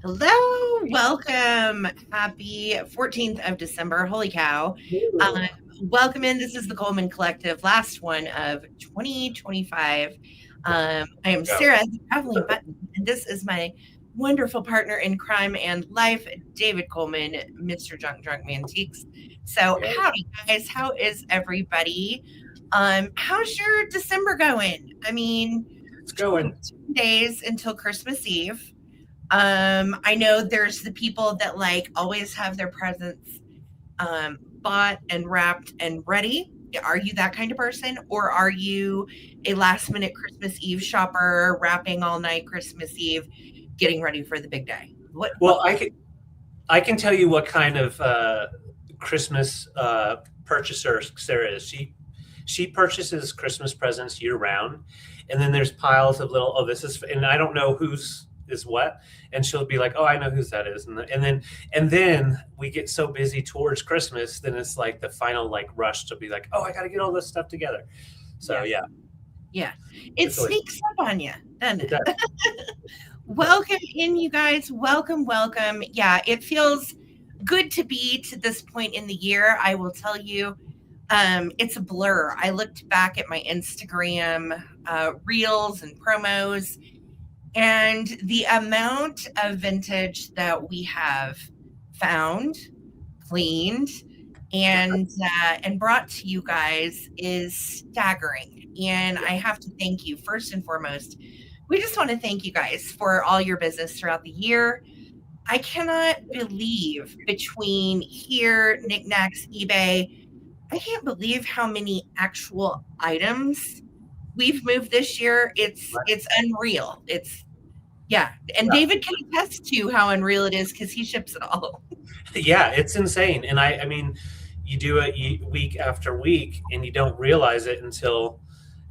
Hello, welcome. Happy 14th of December. Holy cow. Uh, Welcome in. This is the Coleman Collective, last one of 2025. I am Sarah, the traveling button, and this is my wonderful partner in crime and life, David Coleman, Mr. Drunk Mantiques. So, howdy, guys. How is everybody? How's your December going? I mean, It's going. 2 days until Christmas Eve. I know there's the people that like always have their presents bought and wrapped and ready. Are you that kind of person? Or are you a last minute Christmas Eve shopper, wrapping all night Christmas Eve, getting ready for the big day? Well, I can tell you what kind of Christmas purchaser Sarah is. She purchases Christmas presents year round, and then there's piles of little. Oh, this is, and I don't know whose is what, and she'll be like, "Oh, I know whose that is," and then we get so busy towards Christmas, then it's like the final like rush to be like, "Oh, I got to get all this stuff together." So yeah, Yeah. It it's always, sneaks up on you, doesn't it it? does. Welcome in, you guys. Welcome, welcome. Yeah, it feels good to be to this point in the year. I will tell you, it's a blur. I looked back at my Instagram reels and promos, and the amount of vintage that we have found, cleaned, and brought to you guys is staggering. And I have to thank you first and foremost. We just want to thank you guys for all your business throughout the year. I cannot believe between here, NikNax, eBay, I can't believe how many actual items we've moved this year. It's unreal. It's yeah. And Yeah. David can attest to how unreal it is because he ships it all. Yeah, it's insane. And I mean, you do it week after week, and you don't realize it until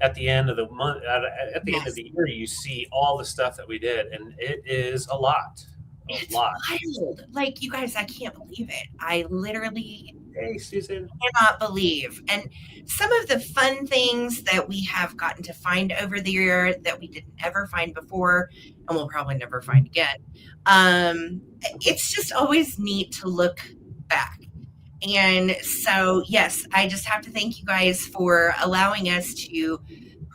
at the end of the month, at the end of Yes. the year, you see all the stuff that we did, and it is a It's lot. wild. Like, you guys, I can't believe it. I literally Hey, Susan. cannot believe. And some of the fun things that we have gotten to find over the year that we didn't ever find before, and we'll probably never find again. It's just always neat to look back. And so, yes, I just have to thank you guys for allowing us to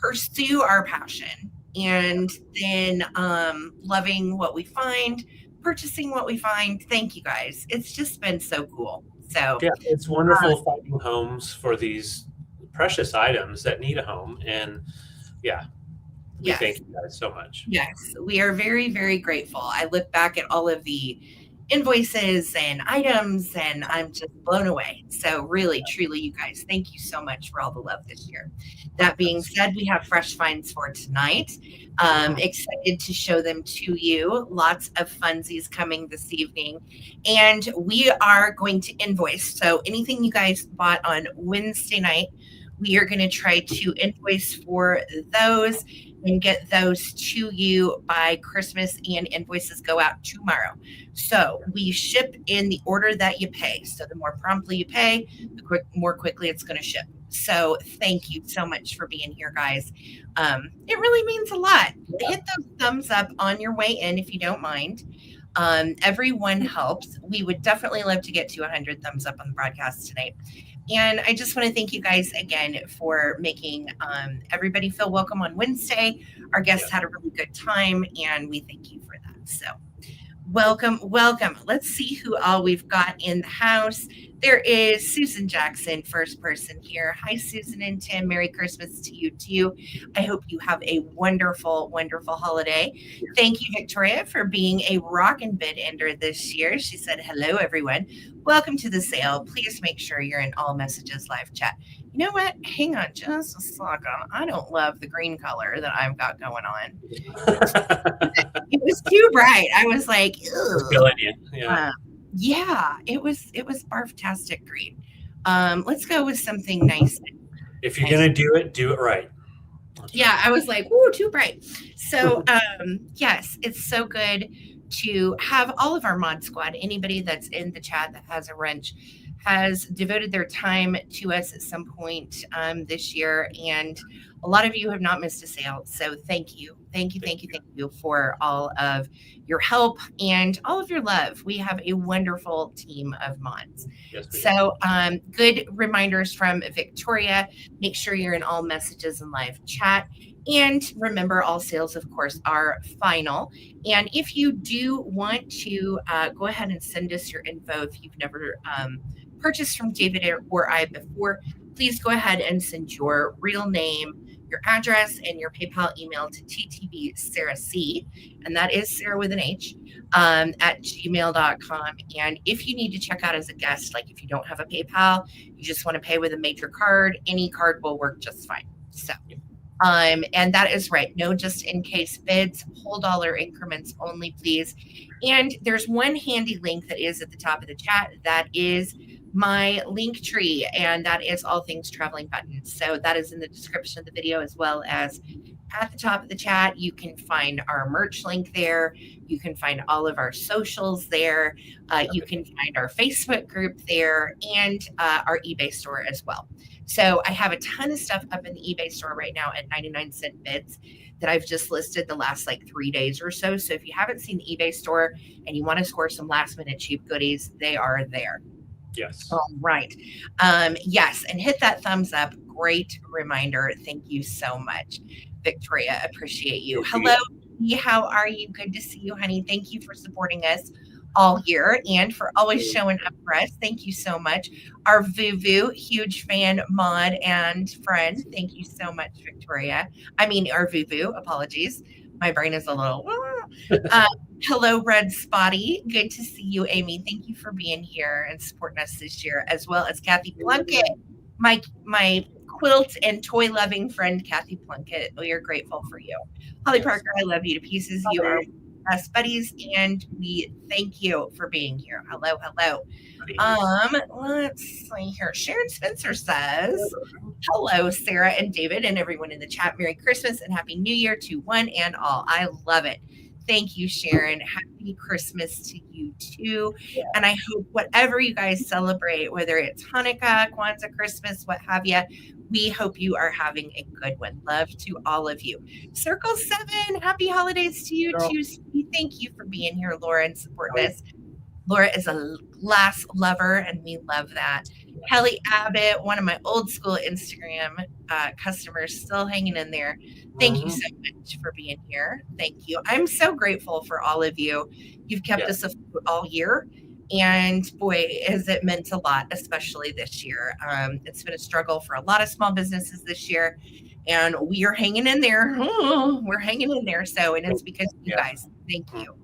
pursue our passion and then loving what we find, purchasing what we find. Thank you guys. It's just been so cool. So, Yeah, it's uh, wonderful finding homes for these precious items that need a home, and yeah, we yes, thank you guys so much. yes, we are very, very grateful. I look back at all of the invoices and items and I'm just blown away. So, really, truly, you guys, thank you so much for all the love this year. That being That's said, we have fresh finds for tonight. mhm. Excited to show them to you. Lots of funsies coming this evening. And we are going to invoice. So, anything you guys bought on Wednesday night, we are going to try to invoice for those and get those to you by Christmas, and invoices go out tomorrow. So we ship in the order that you pay. So the more promptly you pay, the more quickly it's going to ship. So thank you so much for being here, guys. It really means a lot. Yeah, Hit those thumbs up on your way in if you don't mind. Everyone helps. We would definitely love to get to 100 thumbs up on the broadcast tonight. And I just want to thank you guys again for making everybody feel welcome on Wednesday. Our yeah. guests had a really good time, and we thank you for that. So, welcome, welcome. Let's see who all we've got in the house. There is Susan Jackson, first person here. Hi, Susan and Tim. Merry Christmas to you, too. I hope you have a wonderful, wonderful holiday. Thank you, Victoria, for being a rockin' bid ender this year. She said, hello, everyone. Welcome to the sale. Please make sure you're in all messages live chat. You know what? Hang on just a second. I don't love the green color that I've got going on. It was too bright. I was like, We're ugh. feeling you. Yeah. Yeah, it was barftastic green. Let's go with something nice. If you're Nice. gonna do it right. That's Yeah, right. I was like, "Ooh, too bright." So, yes, it's so good to have all of our mod squad. Anybody that's in the chat that has a wrench has devoted their time to us at some point this year, and A lot of you have not missed a sale. So thank you. Thank you, thank you, thank you for all of your help and all of your love. We have a wonderful team of mods. Yes, we do. So good reminders from Victoria. Make sure you're in all messages and live chat. And remember, all sales, of course, are final. And if you do want to go ahead and send us your info, if you've never purchased from David or I before, please go ahead and send your real name, your address, and your PayPal email to Ttbsarahc, and that is Sarah with an H, at gmail.com. And if you need to check out as a guest, like if you don't have a PayPal, you just want to pay with a major card, any card will work just fine. So, and that is right. No just in case bids, whole dollar increments only, please. And there's one handy link that is at the top of the chat. That is my link tree, and that is all things traveling buttons. So that is in the description of the video, as well as at the top of the chat. You can find our merch link there. You can find all of our socials there. You can find our Facebook group there, and our eBay store as well. So I have a ton of stuff up in the eBay store right now at 99-cent bids that I've just listed the last like 3 days or so. So if you haven't seen the eBay store and you want to score some last minute cheap goodies, they are there. Yes. All right. Yes. And hit that thumbs up. Great reminder. Thank you so much, Victoria. Appreciate you. Hello. How are you? Good to see you, honey. Thank you for supporting us all year and for always showing up for us. Thank you so much. Our Vuvu, huge fan, mod, and friend. Thank you so much, Victoria. I mean, our Vuvu, apologies. My brain is a little. Hello, Red Spotty. Good to see you, Amy. Thank you for being here and supporting us this year, as well as Kathy Plunkett, my quilt and toy loving friend, Kathy Plunkett. We are grateful for you. Holly Parker, I love you to pieces. You are best buddies, and we thank you for being here. Hello, hello. Let's see here. Sharon Spencer says, hello, Sarah and David and everyone in the chat. Merry Christmas and Happy New Year to one and all. I love it. Thank you, Sharon. Happy Christmas to you too. And I hope whatever you guys celebrate, whether it's Hanukkah, Kwanzaa, Christmas, what have you, we hope you are having a good one. Love to all of you. Circle 7, happy holidays to you too. Thank you for being here, Laura, and supporting us. Laura is a glass lover, and we love that. Kelly Abbott, one of my old school Instagram customers, still hanging in there. Thank you so much for being here. Thank you. I'm so grateful for all of you. You've kept us afloat all year. And boy, has it meant a lot, especially this year. It's been a struggle for a lot of small businesses this year. And we are hanging in there. We're hanging in there. So, and it's because of you guys. Thank you.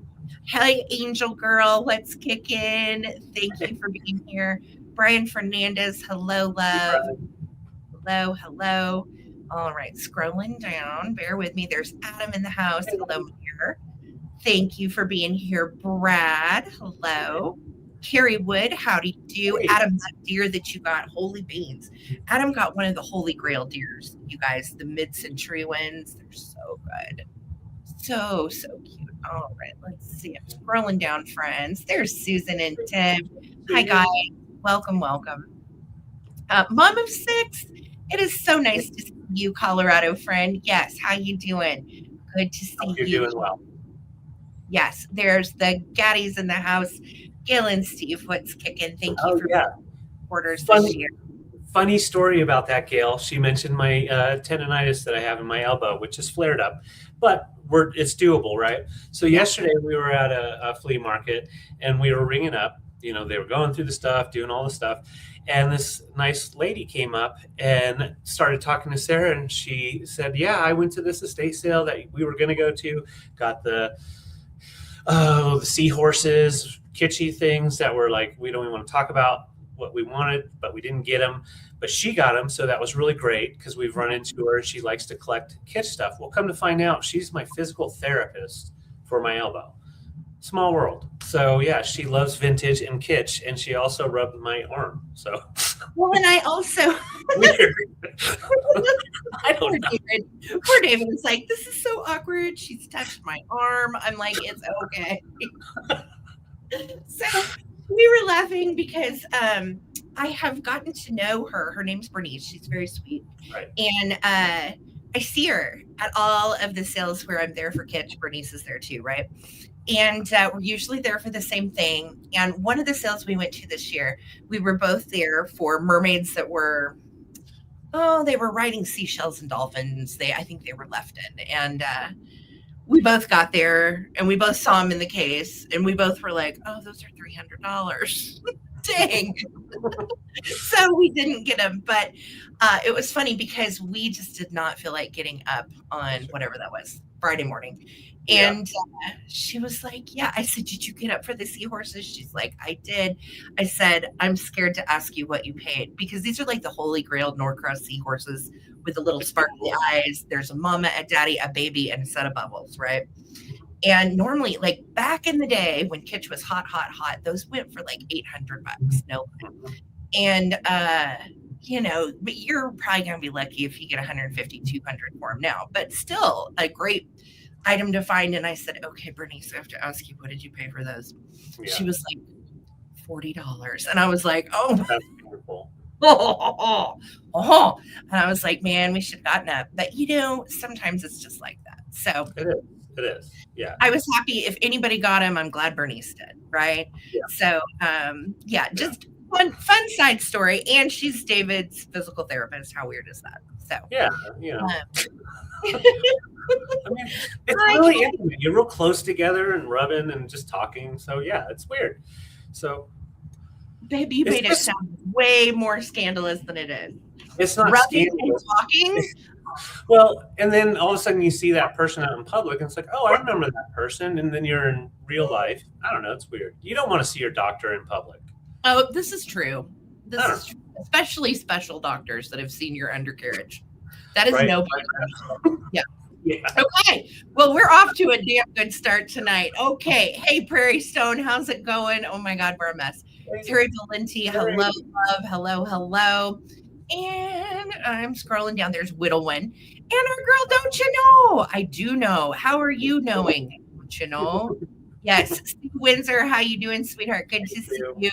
Hey, Angel Girl, let's kick in. Thank you for being here. Brian Fernandez, hello, love. Hello, hello. All right, scrolling down. Bear with me. There's Adam in the house. Hello, here. Thank you for being here, Brad. Hello. Carrie Wood, how do you do? Hey. Adam, that deer that you got, holy beans. Adam got one of the Holy Grail deers, you guys, the mid-century ones. They're so good. So cute. All right, let's see. I'm scrolling down, friends. There's Susan and Tim. Hi, guys. Welcome. Mom of 6. It is so nice to see you, Colorado friend. Yes, how you doing? Good to see you. You're doing well. Yes, there's the Gaddies in the house. Gail and Steve, what's kicking? Thank you for being supporters this year. Funny story about that, Gail. She mentioned my tendonitis that I have in my elbow, which is flared up, but it's doable, right? So yesterday we were at a flea market and we were ringing up. You know, they were going through the stuff, doing all the stuff, and this nice lady came up and started talking to Sarah, and she said, "Yeah, I went to this estate sale that we were going to go to. Got the seahorses, kitschy things that were like, we don't even want to talk about what we wanted, but we didn't get them. But she got them, so that was really great because we've run into her. She likes to collect kitsch stuff. Well, come to find out, she's my physical therapist for my elbow. Small world. So yeah, she loves vintage and kitsch, and she also rubbed my arm. So well, and I also weird. I don't know. Poor David is like, this is so awkward. She's touched my arm. I'm like, it's okay. So we were laughing because I have gotten to know her. Her name's Bernice. She's very sweet. Right. And I see her at all of the sales where I'm there for kids. Bernice is there too, right? And we're usually there for the same thing. And one of the sales we went to this year, we were both there for mermaids that were, oh, they were riding seashells and dolphins. I think they were left in. And we both got there and we both saw them in the case. And we both were like, oh, those are $300. Dang. So we didn't get them. But it was funny because we just did not feel like getting up on whatever that was, Friday morning. Yeah. And she was like, yeah. I said, did you get up for the seahorses? She's like, I did. I said, I'm scared to ask you what you paid because these are like the holy grail Norcross seahorses with the little sparkly eyes. There's a mama, a daddy, a baby, and a set of bubbles, right? And normally, like back in the day when Kitsch was hot, hot, hot, those went for like $800. No. And but you're probably going to be lucky if you get 150, 200 for them now, but still a great item to find. And I said, okay, Bernice, I have to ask you, what did you pay for those? Yeah. She was like, $40. And I was like, oh, that's beautiful. And I was like, man, we should have gotten up. But sometimes it's just like that. So it is. Yeah. I was happy if anybody got him. I'm glad Bernice did. Right. Yeah. So just fun side story. And she's David's physical therapist. How weird is that? So yeah, I mean, it's really intimate. You're real close together and rubbing and just talking. So yeah, it's weird. So baby, you made it sound way more scandalous than it is. It's not rubbing scandalous. And talking. Well, and then all of a sudden you see that person out in public and it's like, oh, I remember that person. And then you're in real life. I don't know. It's weird. You don't want to see your doctor in public. Oh, this is true. This is true. Especially special doctors that have seen your undercarriage. That is no problem. Yeah. Yeah. Okay. Well, we're off to a damn good start tonight. Okay. Hey, Prairie Stone, how's it going? Oh my God, we're a mess. Terry Valenti, hello, love. Hello. And I'm scrolling down. There's Whittlewin. And our girl, don't you know? I do know. How are you knowing? Don't you know? Yes. Steve Windsor, how you doing, sweetheart? Good to see you.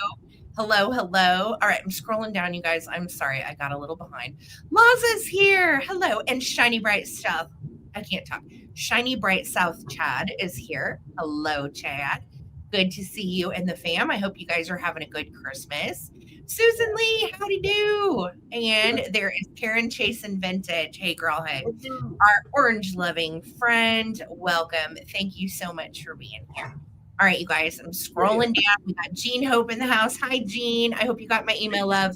Hello. All right, I'm scrolling down, you guys. I'm sorry, I got a little behind. Laza's here. Hello. And Shiny Bright South. I can't talk. Shiny Bright South Chad is here. Hello, Chad. Good to see you and the fam. I hope you guys are having a good Christmas. Susan Lee, howdy do. And there is Karen Chasen Vintage. Hey, girl, hey. Our orange loving friend. Welcome. Thank you so much for being here. All right, you guys, I'm scrolling down. We got Jean Hope in the house. Hi, Jean. I hope you got my email, love.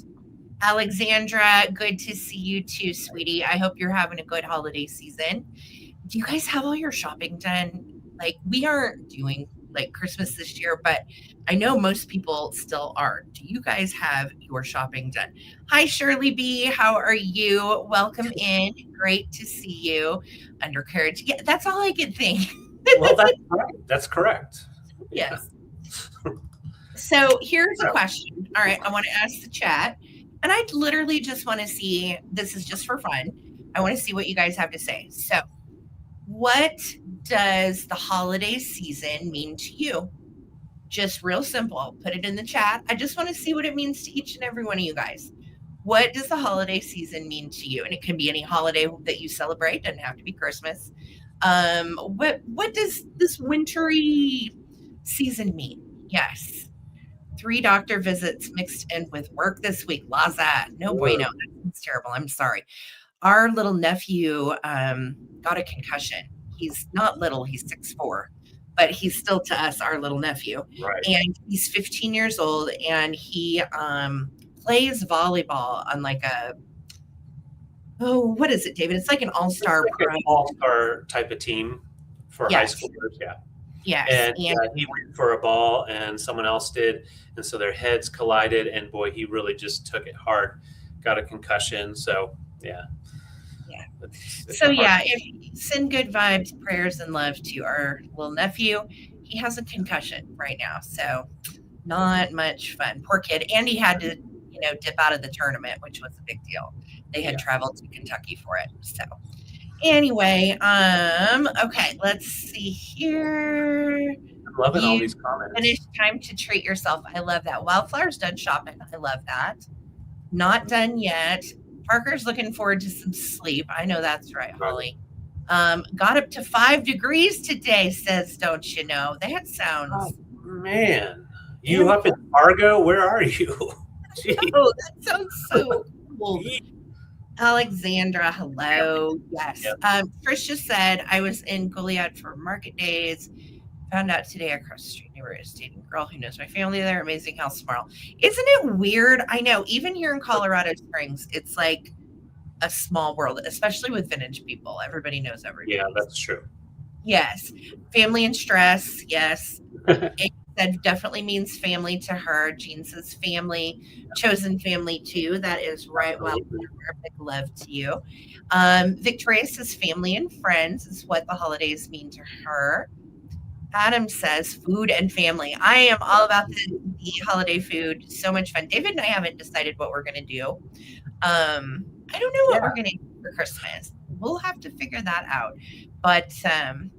Alexandra, good to see you too, sweetie. I hope you're having a good holiday season. Do you guys have all your shopping done? Like, we aren't doing like Christmas this year, but I know most people still are. Do you guys have your shopping done? Hi, Shirley B. How are you? Welcome in. Great to see you. Undercarriage. Yeah, that's all I could think. Well, that's correct. Yes. So here's a question. All right. I want to ask the chat. And I literally just want to see, this is just for fun. I want to see what you guys have to say. So what does the holiday season mean to you? Just real simple. Put it in the chat. I just want to see what it means to each and every one of you guys. What does the holiday season mean to you? And it can be any holiday that you celebrate. It doesn't have to be Christmas. What does this wintry season mean? Yes. 3 doctor visits mixed in with work this week. Laza, no bueno. That's terrible. I'm sorry. Our little nephew got a concussion. He's not little. He's 6'4", but he's still to us our little nephew. Right. And he's 15 years old, and he plays volleyball on like a, what is it, David? It's like an all-star an all-star type of team for high schoolers. Yeah. Yes. And he went for a ball and someone else did. And so their heads collided and boy, he really just took it hard, got a concussion. So yeah. Yeah. If send good vibes, prayers, and love to our little nephew. He has a concussion right now. So not much fun. Poor kid. And he had to, dip out of the tournament, which was a big deal. They had traveled to Kentucky for it. So anyway, okay, let's see here. I'm loving all these comments. Finished time to treat yourself. I love that. Wildflower's done shopping. I love that. Not done yet. Parker's looking forward to some sleep. I know that's right, Right. Holly. Got up to 5 degrees today, says, don't you know? That Oh sounds man, you up in incredible. Fargo? Where are you? Gee. Oh, that sounds so cool. Alexandra, hello. Yes. Yep. Trish just said I was in Goliad for market days. Found out today across the street neighbor is dating a girl who knows my family. They're amazing house tomorrow. Isn't it weird? I know. Even here in Colorado Springs, it's like a small world, especially with vintage people. Everybody knows Yeah, everybody. that's true. Yes. Family and stress. Yes. That definitely means family to her. Jean says family, chosen family too. That is right. Well, Absolutely. big love to you. Victoria says family and friends is what the holidays mean to her. Adam says food and family. I am all about the holiday food. So much fun. David and I haven't decided what we're going to do. I don't know what Yeah. we're going to do for Christmas. We'll have to figure that out. But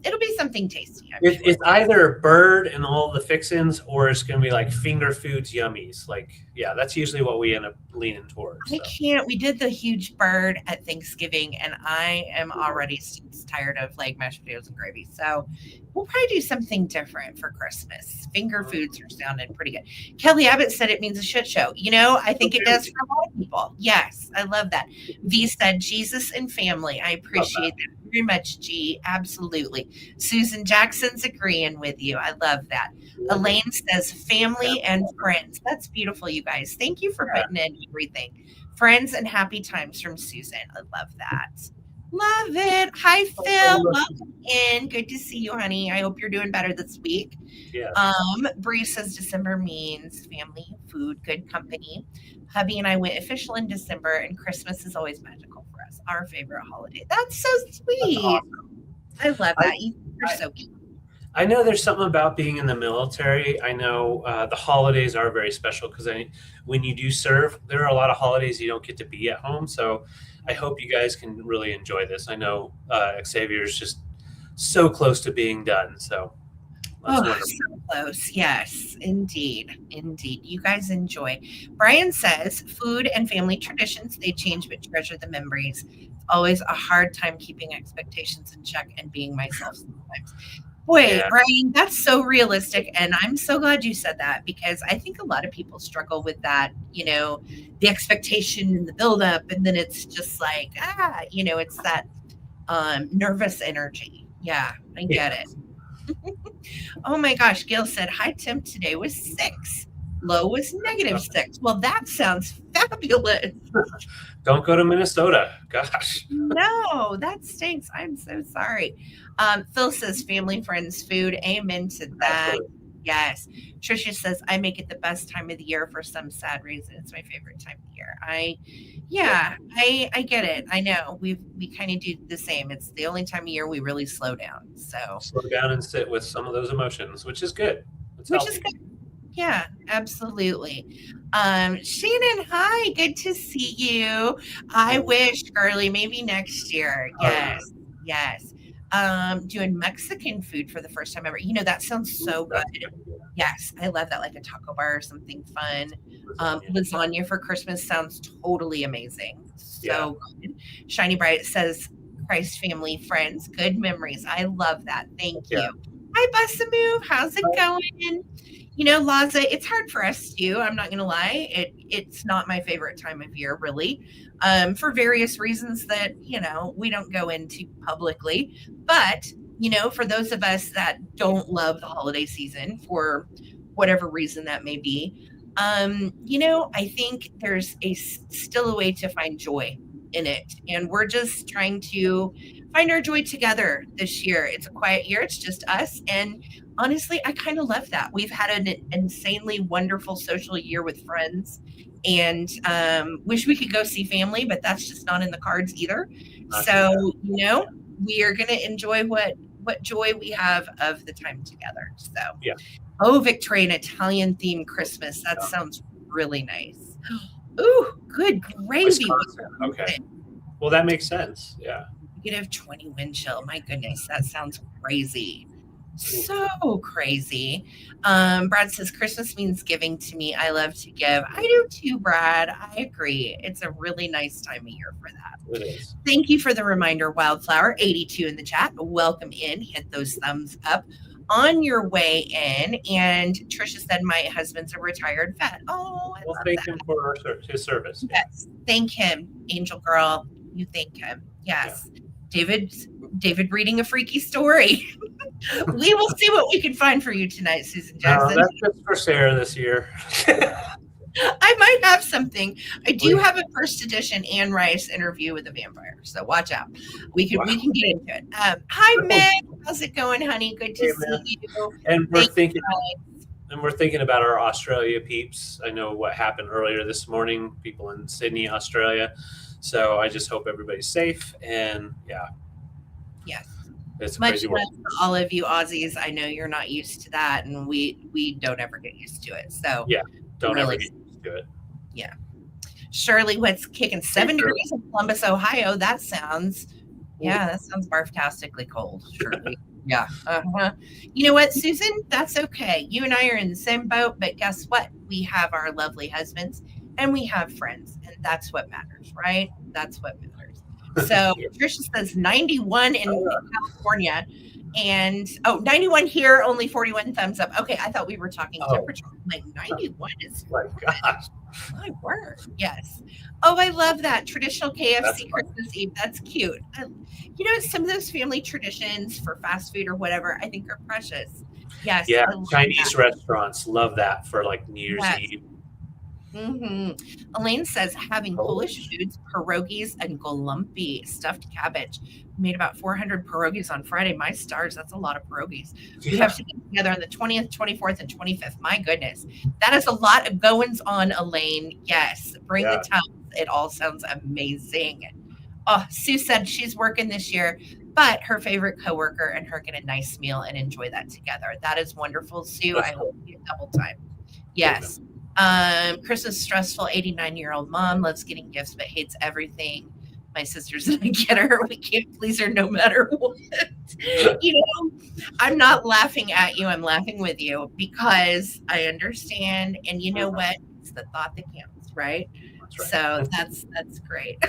it'll be something tasty, I'm sure. It's either bird and all the fixins, or it's going to be like finger foods yummies. Like, yeah, that's usually what we end up leaning towards. I So. can't. We did the huge bird at Thanksgiving, and I am already tired of like mashed potatoes and gravy. So we'll probably do something different for Christmas. Finger foods are sounding pretty good. Kelly Abbott said it means a shit show. You know, I think it does for a lot of people. Yes, I love that. V said Jesus and family. I appreciate that very much, G. Absolutely. Susan Jackson's agreeing with you. I love that. Elaine says family and friends. That's beautiful, you guys. Thank you for putting in everything. Friends and happy times from Susan. I love that. Love it. Hi, Phil. Welcome in. Good to see you, honey. I hope you're doing better this week. Yeah. Bree says December means family, food, good company. Hubby and I went official in December, and Christmas is always magical for us. Our favorite holiday. That's so sweet. That's awesome. I love that. You're so cute. I know there's something about being in the military. I know the holidays are very special because when you do serve, there are a lot of holidays you don't get to be at home. So I hope you guys can really enjoy this. I know Xavier's just so close to being done. So that's wonderful. So close. Yes, indeed. Indeed. You guys enjoy. Brian says food and family traditions, they change but treasure the memories. It's always a hard time keeping expectations in check and being myself sometimes. Boy, Yeah. Brian, that's so realistic. And I'm so glad you said that because I think a lot of people struggle with that, you know, the expectation and the buildup. And then it's just like, it's that nervous energy. Yeah, I get it. Oh my gosh, Gail said high temp today was 6. Low was -6. Well, that sounds fabulous. Don't go to Minnesota. Gosh. No, that stinks. I'm so sorry. Phil says family, friends, food. Amen to that. Absolutely. Yes. Tricia says I make it the best time of the year for some sad reason. It's my favorite time of the year. I get it. I know. We kind of do the same. It's the only time of year we really slow down. So Slow down and sit with some of those emotions, which is good. It's which healthy. is good. Yeah, absolutely. Shannon, hi, good to see you. I wish, girly, maybe next year. Yes, yes. Doing Mexican food for the first time ever. You know, that sounds so good. Yes, I love that, like a taco bar or something fun. Lasagna for Christmas sounds totally amazing. So good. Shiny Bright says, Christ family, friends, good memories. I love that. Thank you. Hi, Busta Move. How's it going? You know, Laza, it's hard for us too. I'm not going to lie. It's not my favorite time of year, really, for various reasons that, you know, we don't go into publicly. But, you know, for those of us that don't love the holiday season for whatever reason that may be, you know, I think there's still a way to find joy in it. And we're just trying to find our joy together this year. It's a quiet year. It's just us. And honestly, I kind of love that. We've had an insanely wonderful social year with friends and wish we could go see family, but that's just not in the cards either. So, you know, we are going to enjoy what joy we have of the time together. So, yeah. Oh, Victorian Italian themed Christmas. That sounds really nice. Ooh, good gravy. Okay. Well, that makes sense. Yeah. -20 wind chill. My goodness, that sounds crazy. So crazy. Brad says Christmas means giving to me. I love to give. I do too, Brad. I agree. It's a really nice time of year for that. It is. Thank you for the reminder, Wildflower 82 in the chat. Welcome in. Hit those thumbs up on your way in. And Trisha said, my husband's a retired vet. Oh, I We'll love thank that. him for his service. Yeah. Yes. Thank him, Angel Girl. You thank him. Yes. Yeah. David reading a freaky story. We will see what we can find for you tonight, Susan Jackson. That's just for Sarah this year. I might have something. I do have a first edition Anne Rice interview with a vampire, so watch out. We can get into it. Hi, Meg. How's it going, honey? Good to see you. And we're thinking about our Australia peeps. I know what happened earlier this morning. People in Sydney, Australia. So I just hope everybody's safe. And yeah. Yes. It's much less for all of you Aussies. I know you're not used to that, and we don't ever get used to it. So yeah, don't ever get used to it. Yeah. Shirley, what's kicking 7 degrees in Columbus, Ohio? That sounds barftastically cold, Shirley. Yeah. You know what, Susan? That's okay. You and I are in the same boat, but guess what? We have our lovely husbands and we have friends, and that's what matters, right? That's what matters. So Trisha says 91 in California and 91 here, only 41 thumbs up. Okay, I thought we were talking temperature. Like 91 is my gosh. My word. Yes. Oh, I love that. Traditional KFC Christmas Eve. That's cute. Some of those family traditions for fast food or whatever, I think are precious. Yes. Yeah. Chinese restaurants love that for like New Year's Eve. Mm-hmm. Elaine says having Polish foods, pierogies, and golumpi, stuffed cabbage. We made about 400 pierogies on Friday. My stars, that's a lot of pierogies. We have to get together on the 20th, 24th, and 25th. My goodness. That is a lot of goings on, Elaine. Yes. Bring the towels. It all sounds amazing. Oh, Sue said she's working this year, but her favorite coworker and her get a nice meal and enjoy that together. That is wonderful, Sue. I hope you get double time. Yes. Chris is stressful 89-year-old mom, loves getting gifts but hates everything my sisters and I get her. We can't please her no matter what. I'm not laughing at you, I'm laughing with you because I understand, and you know what, it's the thought that counts, right? Right. So that's great.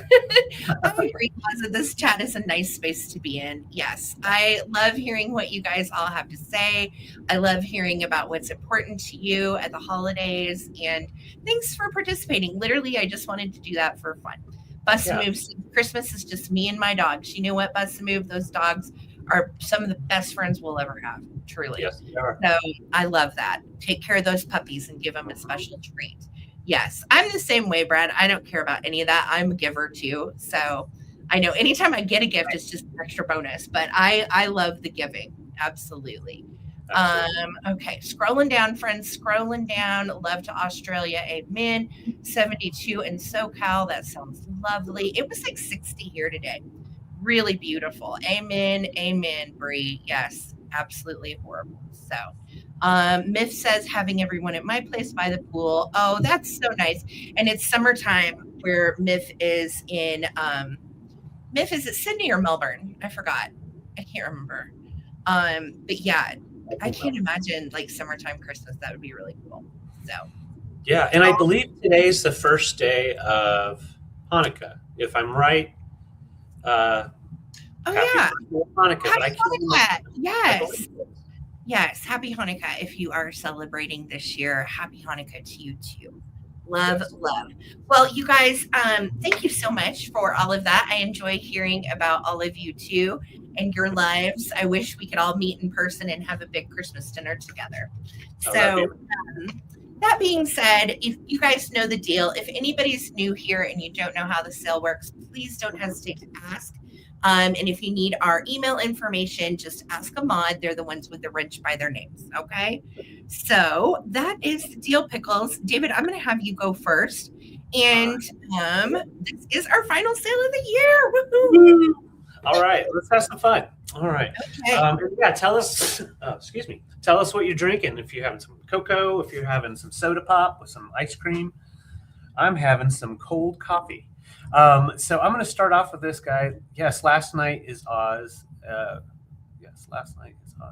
I agree, Plaza. This chat is a nice space to be in. Yes, I love hearing what you guys all have to say. I love hearing about what's important to you at the holidays, and thanks for participating. Literally, I just wanted to do that for fun. Bust a Move, Christmas is just me and my dogs. You know what, Bust a Move? Those dogs are some of the best friends we'll ever have, truly. Yes, they are. So I love that. Take care of those puppies and give them a special treat. Yes, I'm the same way, Brad. I don't care about any of that. I'm a giver too. So I know anytime I get a gift, it's just an extra bonus, but I love the giving. Absolutely. Okay, scrolling down, friends, scrolling down. Love to Australia. Amen. 72 in SoCal. That sounds lovely. It was like 60 here today. Really beautiful. Amen. Amen, Bree. Yes, absolutely horrible. So Myth says having everyone at my place by the pool. Oh, that's so nice. And it's summertime where Myth is in Myth is it Sydney or Melbourne? I forgot. I can't remember. But yeah, I can't imagine like summertime Christmas. That would be really cool. So yeah, and I believe today's the first day of Hanukkah, if I'm right. Happy Hanukkah. Happy Hanukkah. Yes. Yes, happy Hanukkah. If you are celebrating this year, happy Hanukkah to you too. Love, love. Well, you guys, thank you so much for all of that. I enjoy hearing about all of you too and your lives. I wish we could all meet in person and have a big Christmas dinner together. So that being said, if you guys know the deal, if anybody's new here and you don't know how the sale works, please don't hesitate to ask. And if you need our email information, just ask a mod. They're the ones with the wrench by their names. Okay. So that is the deal, Pickles. David, I'm going to have you go first. And this is our final sale of the year. Woohoo! All right. Let's have some fun. All right. Okay. Tell us, tell us what you're drinking. If you're having some cocoa, if you're having some soda pop with some ice cream. I'm having some cold coffee. So I'm going to start off with this guy. Yes, last night is Oz.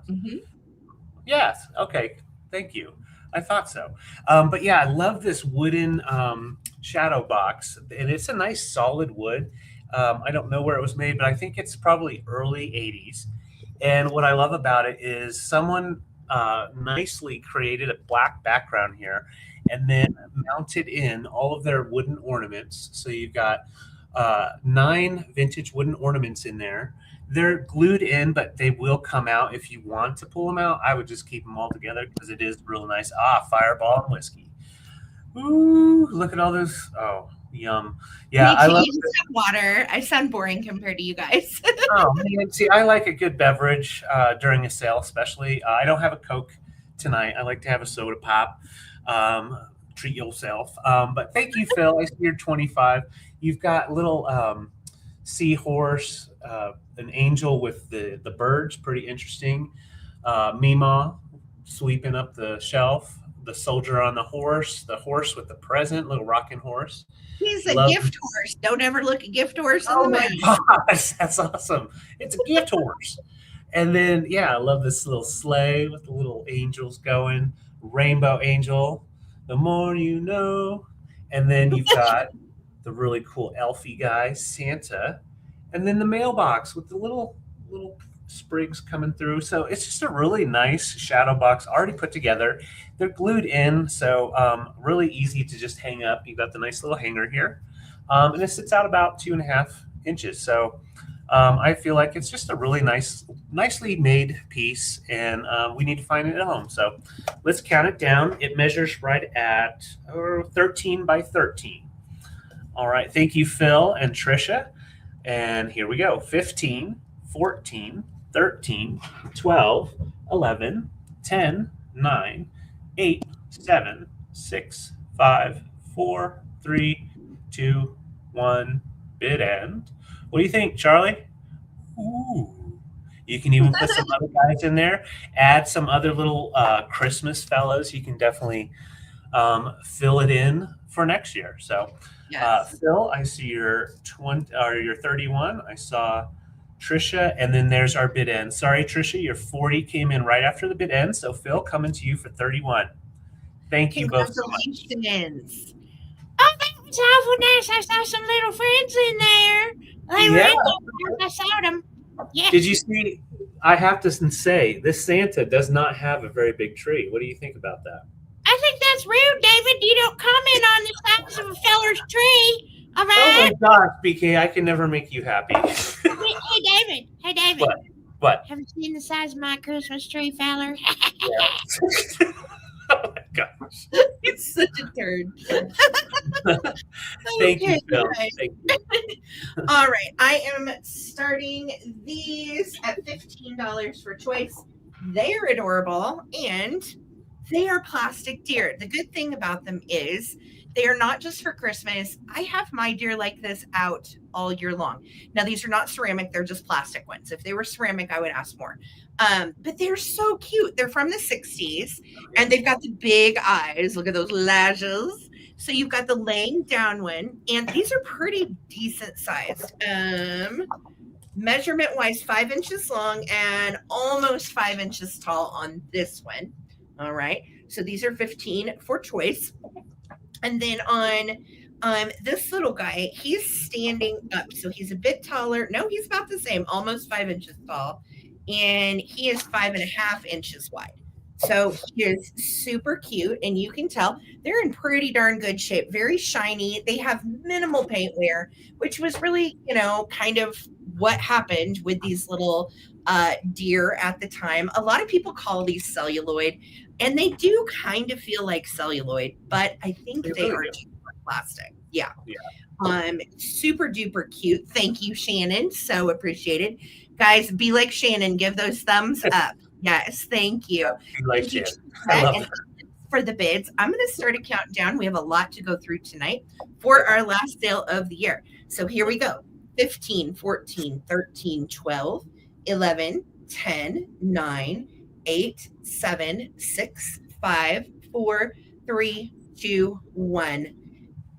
Mm-hmm. Yes. Okay. Thank you. I thought so. But yeah, I love this wooden shadow box, and it's a nice solid wood. I don't know where it was made, but I think it's probably early '80s. And what I love about it is someone nicely created a black background here, and then mounted in all of their wooden ornaments. So you've got 9 vintage wooden ornaments in there. They're glued in, but they will come out if you want to pull them out. I would just keep them all together because it is real nice. Fireball and whiskey. Ooh, look at all those. Oh, yum. Yeah, Me I too. love You just have water. I sound boring compared to you guys. Oh man, see, I like a good beverage during a sale, especially. I don't have a Coke tonight. I like to have a soda pop. Um, Treat yourself. But thank you, Phil. I see you're 25. You've got little seahorse, an angel with the birds, pretty interesting. Mima sweeping up the shelf. The soldier on the horse with the present, little rocking horse. He's a Love. gift horse. Don't ever look a gift horse in Oh the my mouth. gosh, that's awesome. It's a gift horse. And then, yeah, I love this little sleigh with the little angels going, rainbow angel, the more you know. And then you've got the really cool elfie guy, Santa, and then the mailbox with the little sprigs coming through. So it's just a really nice shadow box already put together. They're glued in, so really easy to just hang up. You've got the nice little hanger here, and it sits out about 2.5 inches. So I feel like it's just a really nicely made piece, and we need to find it at home. So let's count it down. It measures right at 13 by 13. All right. Thank you, Phil and Trisha. And here we go: 15, 14, 13, 12, 11, 10, 9, 8, 7, 6, 5, 4, 3, 2, 1. Bid end. What do you think, Charlie? Ooh. You can even put some other guys in there. Add some other little Christmas fellows. You can definitely fill it in for next year. So, Yes. Phil, I see your 20 or your 31. I saw Trisha, and then there's our bid end. Sorry, Trisha, your 40 came in right after the bid end. So, Phil, coming to you for 31. Thank you both so much. Congratulations. Oh, that was awful nice. I saw some little friends in there. They were Yeah. in there. I saw them. Yeah. Did you see? I have to say, this Santa does not have a very big tree. What do you think about that? I think that's rude, David. You don't comment on the size of a feller's tree. All Oh right. my gosh, BK, I can never make you happy. Hey, David. Hey, David. What? What? Have you seen the size of my Christmas tree, feller? Yeah. Oh my gosh. It's such a turd. Thank you, Okay, Phil. guys. Thank you. All right. I am starting these at $15 for choice. They are adorable and they are plastic deer. The good thing about them is they are not just for Christmas. I have my deer like this out all year long. Now, these are not ceramic, they're just plastic ones. If they were ceramic, I would ask more. But they're so cute. They're from the 60s and they've got the big eyes. Look at those lashes. So you've got the laying down one, and these are pretty decent sized. Measurement wise, 5 inches long and almost 5 inches tall on this one. All right. So these are 15 for choice. And then on this little guy, he's standing up. So he's a bit taller. No, he's about the same, almost 5 inches tall. And he is 5.5 inches wide. So he is super cute. And you can tell they're in pretty darn good shape, very shiny. They have minimal paint wear, which was really, kind of what happened with these little deer at the time. A lot of people call these celluloid, and they do kind of feel like celluloid, but I think they are plastic. Yeah. Super duper cute. Thank you, Shannon. So appreciated. Guys, be like Shannon. Give those thumbs up. Yes, thank you. Be like Thank you, Shannon. I love and that. for the bids. I'm going to start a countdown. We have a lot to go through tonight for our last sale of the year. So here we go. 15, 14, 13, 12, 11, 10, 9, 8, 7, 6, 5, 4, 3, 2, 1.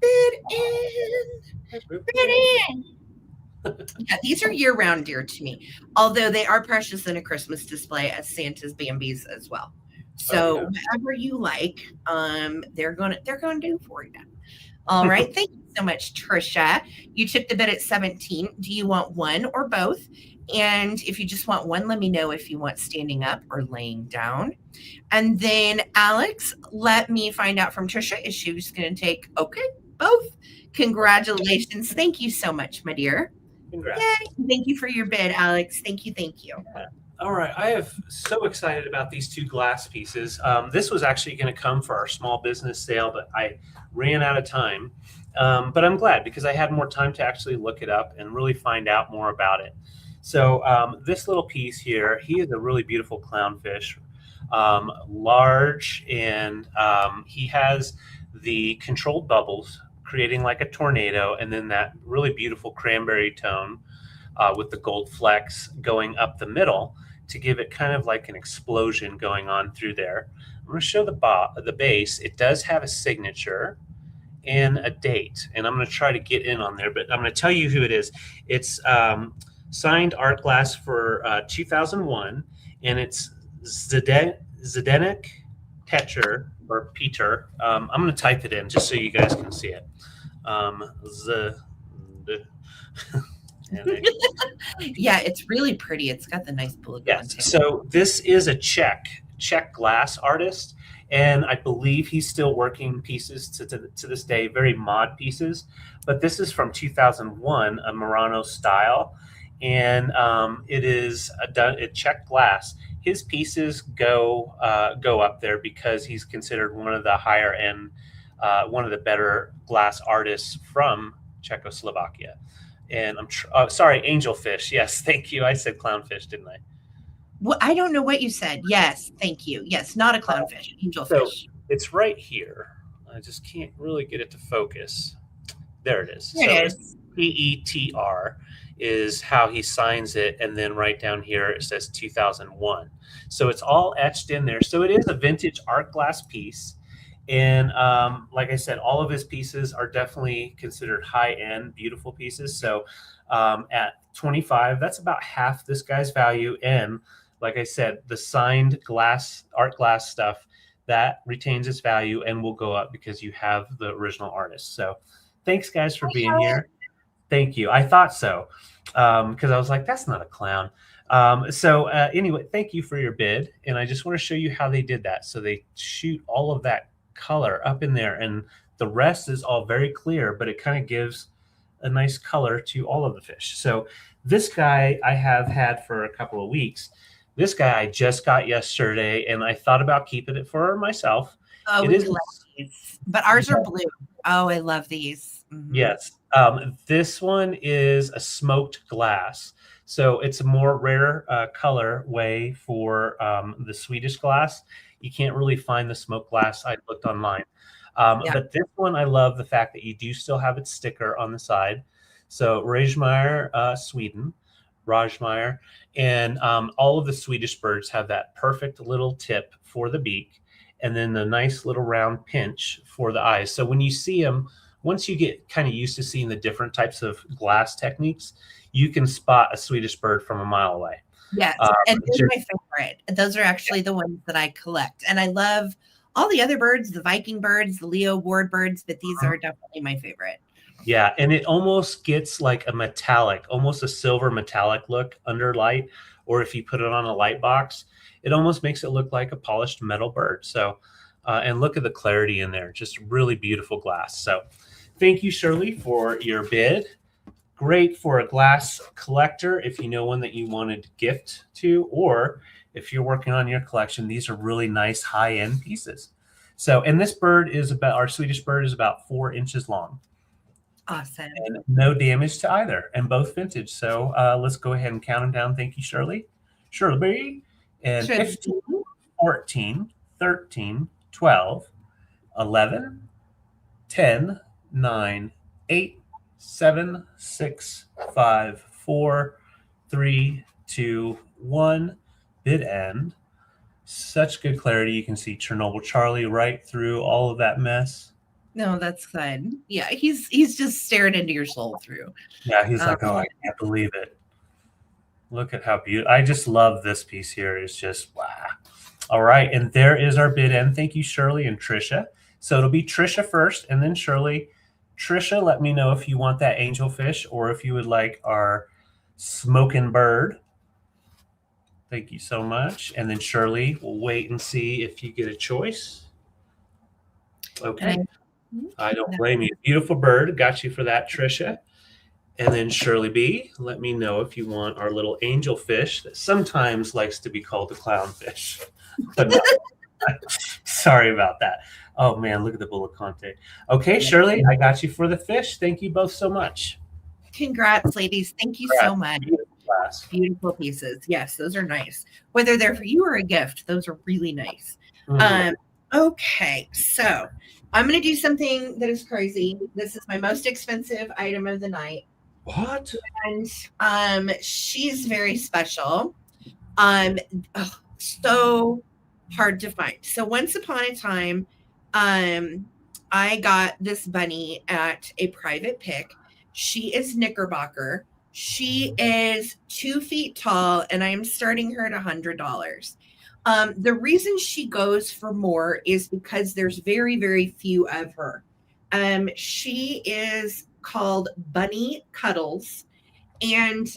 Bid in. Bid in. Yeah, these are year-round deer to me, although they are precious in a Christmas display as Santa's Bambies as well. Oh yeah. So whatever you like, they're gonna do for you. All right. Thank you so much, Trisha. You took the bid at 17. Do you want one or both? And if you just want one, let me know if you want standing up or laying down. And then Alex, let me find out from Trisha if she was going to take, okay, both. Congratulations. Thank you so much, my dear. Congrats. Yay. Thank you for your bid, Alex. Thank you. Thank you. Yeah. All right, I am so excited about these two glass pieces. This was actually going to come for our small business sale, but I ran out of time. But I'm glad because I had more time to actually look it up and really find out more about it. So this little piece here, he is a really beautiful clownfish, large, and he has the controlled bubbles creating like a tornado, and then that really beautiful cranberry tone with the gold flecks going up the middle to give it kind of like an explosion going on through there. I'm going to show the base. It does have a signature and a date, and I'm going to try to get in on there, but I'm going to tell you who it is. It's signed art glass for 2001, and it's Zdenek Petcher or Peter. I'm going to type it in just so you guys can see it. Yeah, it's really pretty. It's got the nice bullet. Yes. So this is a Czech glass artist, and I believe he's still working pieces to this day, very mod pieces. But this is from 2001, a Murano style, and it is a Czech glass. His pieces go up there because he's considered one of the higher end, one of the better glass artists from Czechoslovakia. And sorry, angelfish. Yes, thank you. I said clownfish, didn't I? Well, I don't know what you said. Yes, thank you. Yes, not a clownfish, angelfish. So it's right here. I just can't really get it to focus. There it is. There it is. PETR is how he signs it, and then right down here it says 2001. So it's all etched in there. So it is a vintage art glass piece. And like I said, all of his pieces are definitely considered high-end, beautiful pieces. So at 25, that's about half this guy's value. And like I said, the signed glass, art glass stuff, that retains its value and will go up because you have the original artist. So thanks, guys, for being here. Thank you. I thought so because I was like, that's not a clown. Anyway, thank you for your bid. And I just want to show you how they did that. So they shoot all of that color up in there, and the rest is all very clear, but it kind of gives a nice color to all of the fish. So this guy I have had for a couple of weeks. This guy I just got yesterday, and I thought about keeping it for myself. Oh, we love these, but ours are blue. Oh, I love these. Mm-hmm. Yes. This one is a smoked glass. So it's a more rare color way for the Swedish glass. You can't really find the smoked glass. I looked online. But this one, I love the fact that you do still have its sticker on the side. So Rajmeyer, Sweden, Rajmeyer, and all of the Swedish birds have that perfect little tip for the beak, and then the nice little round pinch for the eyes. So when you see them, once you get kind of used to seeing the different types of glass techniques, you can spot a Swedish bird from a mile away. Yes, and those are my favorite. Those are actually the ones that I collect. And I love all the other birds, the Viking birds, the Leo Ward birds, but these are definitely my favorite. Yeah, and it almost gets like a metallic, almost a silver metallic look under light, or if you put it on a light box, it almost makes it look like a polished metal bird. So, and look at the clarity in there, just really beautiful glass. So thank you, Shirley, for your bid. Great for a glass collector if you know one that you wanted to gift to, or if you're working on your collection, these are really nice high-end pieces. So, and this bird is about, our Swedish bird is about 4 inches long. Awesome. And no damage to either, and both vintage. So let's go ahead and count them down. Thank you, Shirley. Shirley. And 15, 14, 13, 12, 11, 10, 9, 8, 7, 6, 5, 4, 3, 2, 1. Bid end. Such good clarity. You can see Chernobyl Charlie right through all of that mess. No, that's good. Yeah, he's just staring into your soul through. Yeah, he's Um, like, oh, I can't believe it. Look at how beautiful. I just love this piece here. It's just wow. All right, and there is our bid end. Thank you, Shirley and Trisha. So it'll be Trisha first, and then Shirley. Trisha, let me know if you want that angelfish or if you would like our smoking bird. Thank you so much. And then Shirley, we'll wait and see if you get a choice. Okay. and I don't blame you. Beautiful bird. Got you for that, Trisha. And then Shirley B, let me know if you want our little angelfish that sometimes likes to be called a clownfish. But no, sorry about that. Oh man, look at the bullet conte. Okay, Shirley, I got you for the fish. Thank you both so much. congrats, ladies. Thank you so Congrats. much. Beautiful class. Beautiful pieces. Yes, those are nice. Whether they're for you or a gift, those are really nice. Mhm. Okay, so I'm going to do something that is crazy. This is my most expensive item of the night. What? And she's very special. Um, oh, so hard to find. So once upon a time, I got this bunny at a private pick. She is Knickerbocker. She is 2 feet tall, and I am starting her at $100. The reason she goes for more is because there's very, very few of her. She is called Bunny Cuddles, and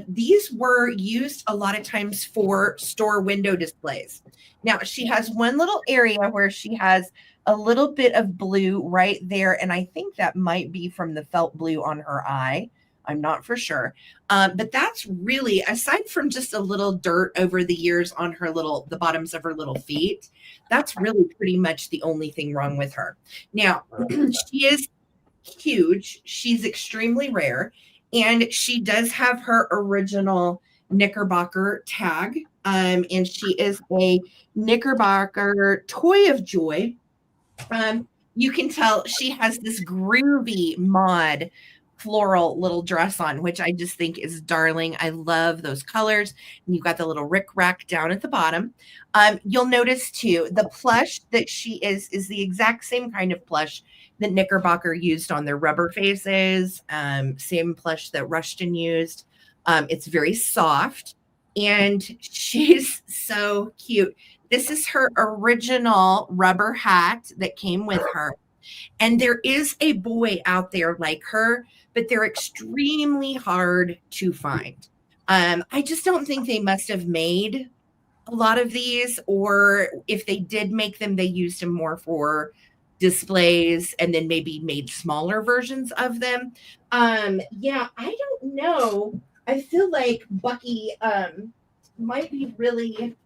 these were used a lot of times for store window displays. Now, she has one little area where she has a little bit of blue right there. And I think that might be from the felt blue on her eye. I'm not for sure. But that's really, aside from just a little dirt over the years on the bottoms of her little feet, that's really pretty much the only thing wrong with her. Now, she is huge. She's extremely rare. And she does have her original Knickerbocker tag. And she is a Knickerbocker Toy of Joy. You can tell she has this groovy mod floral little dress on, which I just think is darling. I love those colors. And you've got the little rick rack down at the bottom. You'll notice too, the plush that she is the exact same kind of plush that Knickerbocker used on their rubber faces. Same plush that Rushton used. It's very soft, and she's so cute. This is her original rubber hat that came with her. And there is a boy out there like her, but they're extremely hard to find. I just don't think they must have made a lot of these, or if they did make them, they used them more for displays and then maybe made smaller versions of them. Yeah, I don't know. I feel like Bucky might be really,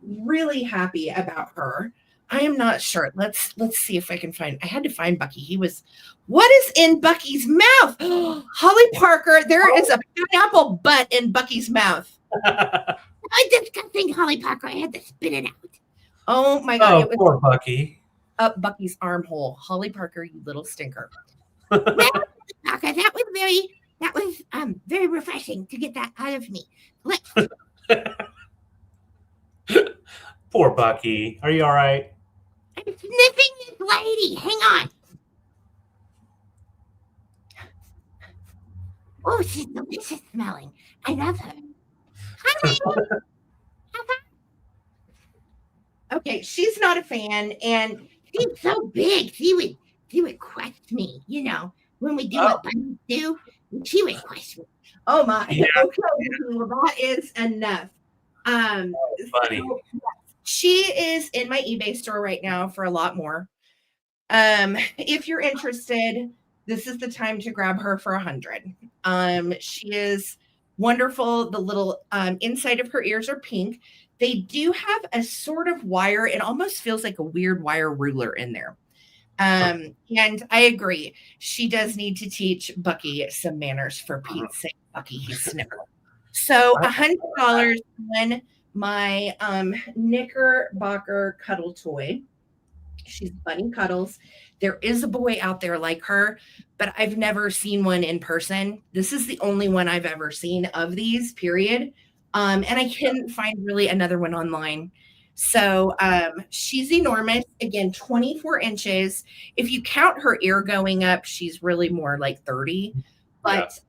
really happy about her. I am not sure. Let's see if I can find. I had to find Bucky. He was. What is in Bucky's mouth? Holly Parker. There is a pineapple butt in Bucky's mouth. I'm disgusting, Holly Parker. I had to spit it out. Oh my god! Oh, It was poor Bucky. up Bucky's armhole. Holly Parker, you little stinker. Well, Parker, that was very refreshing to get that out of me. Poor Bucky. Are you all right? I'm sniffing this lady. Hang on. Oh, she's delicious smelling. I love her. Hi, okay, she's not a fan, and she's so big. She would crush me, when we do what bunnies do. She would crush me. Oh my. Yeah. Okay, well, that is enough. Funny. So, she is in my eBay store right now for a lot more. If you're interested, this is the time to grab her for 100. She is wonderful. The little inside of her ears are pink. They do have a sort of wire. It almost feels like a weird wire ruler in there. And I agree. She does need to teach Bucky some manners, for Pete's sake. Bucky, he's sniffing. So $100 on my Knickerbocker cuddle toy. She's Bunny Cuddles. There is a boy out there like her, but I've never seen one in person. This is the only one I've ever seen of these, period. And I couldn't find really another one online. So she's enormous. Again, 24 inches. If you count her ear going up, she's really more like 30, Yeah. but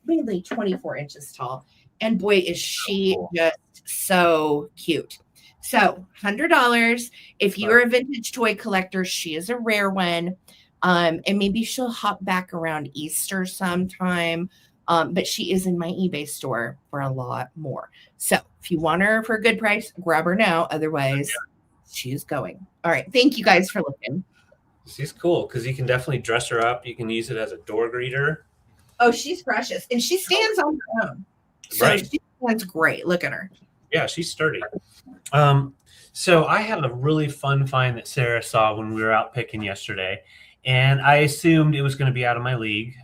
mainly 24 inches tall. And boy, is she Cool. just so cute. So $100. If you're a vintage toy collector, she is a rare one. And maybe she'll hop back around Easter sometime. But she is in my eBay store for a lot more. So if you want her for a good price, grab her now. Otherwise, she's going. All right. Thank you guys for looking. She's cool because you can definitely dress her up. You can use it as a door greeter. Oh, she's precious. And she stands on her own. So Right. she stands great. Look at her. Yeah, she's sturdy. So I had a really fun find that Sarah saw when we were out picking yesterday, and I assumed it was going to be out of my league,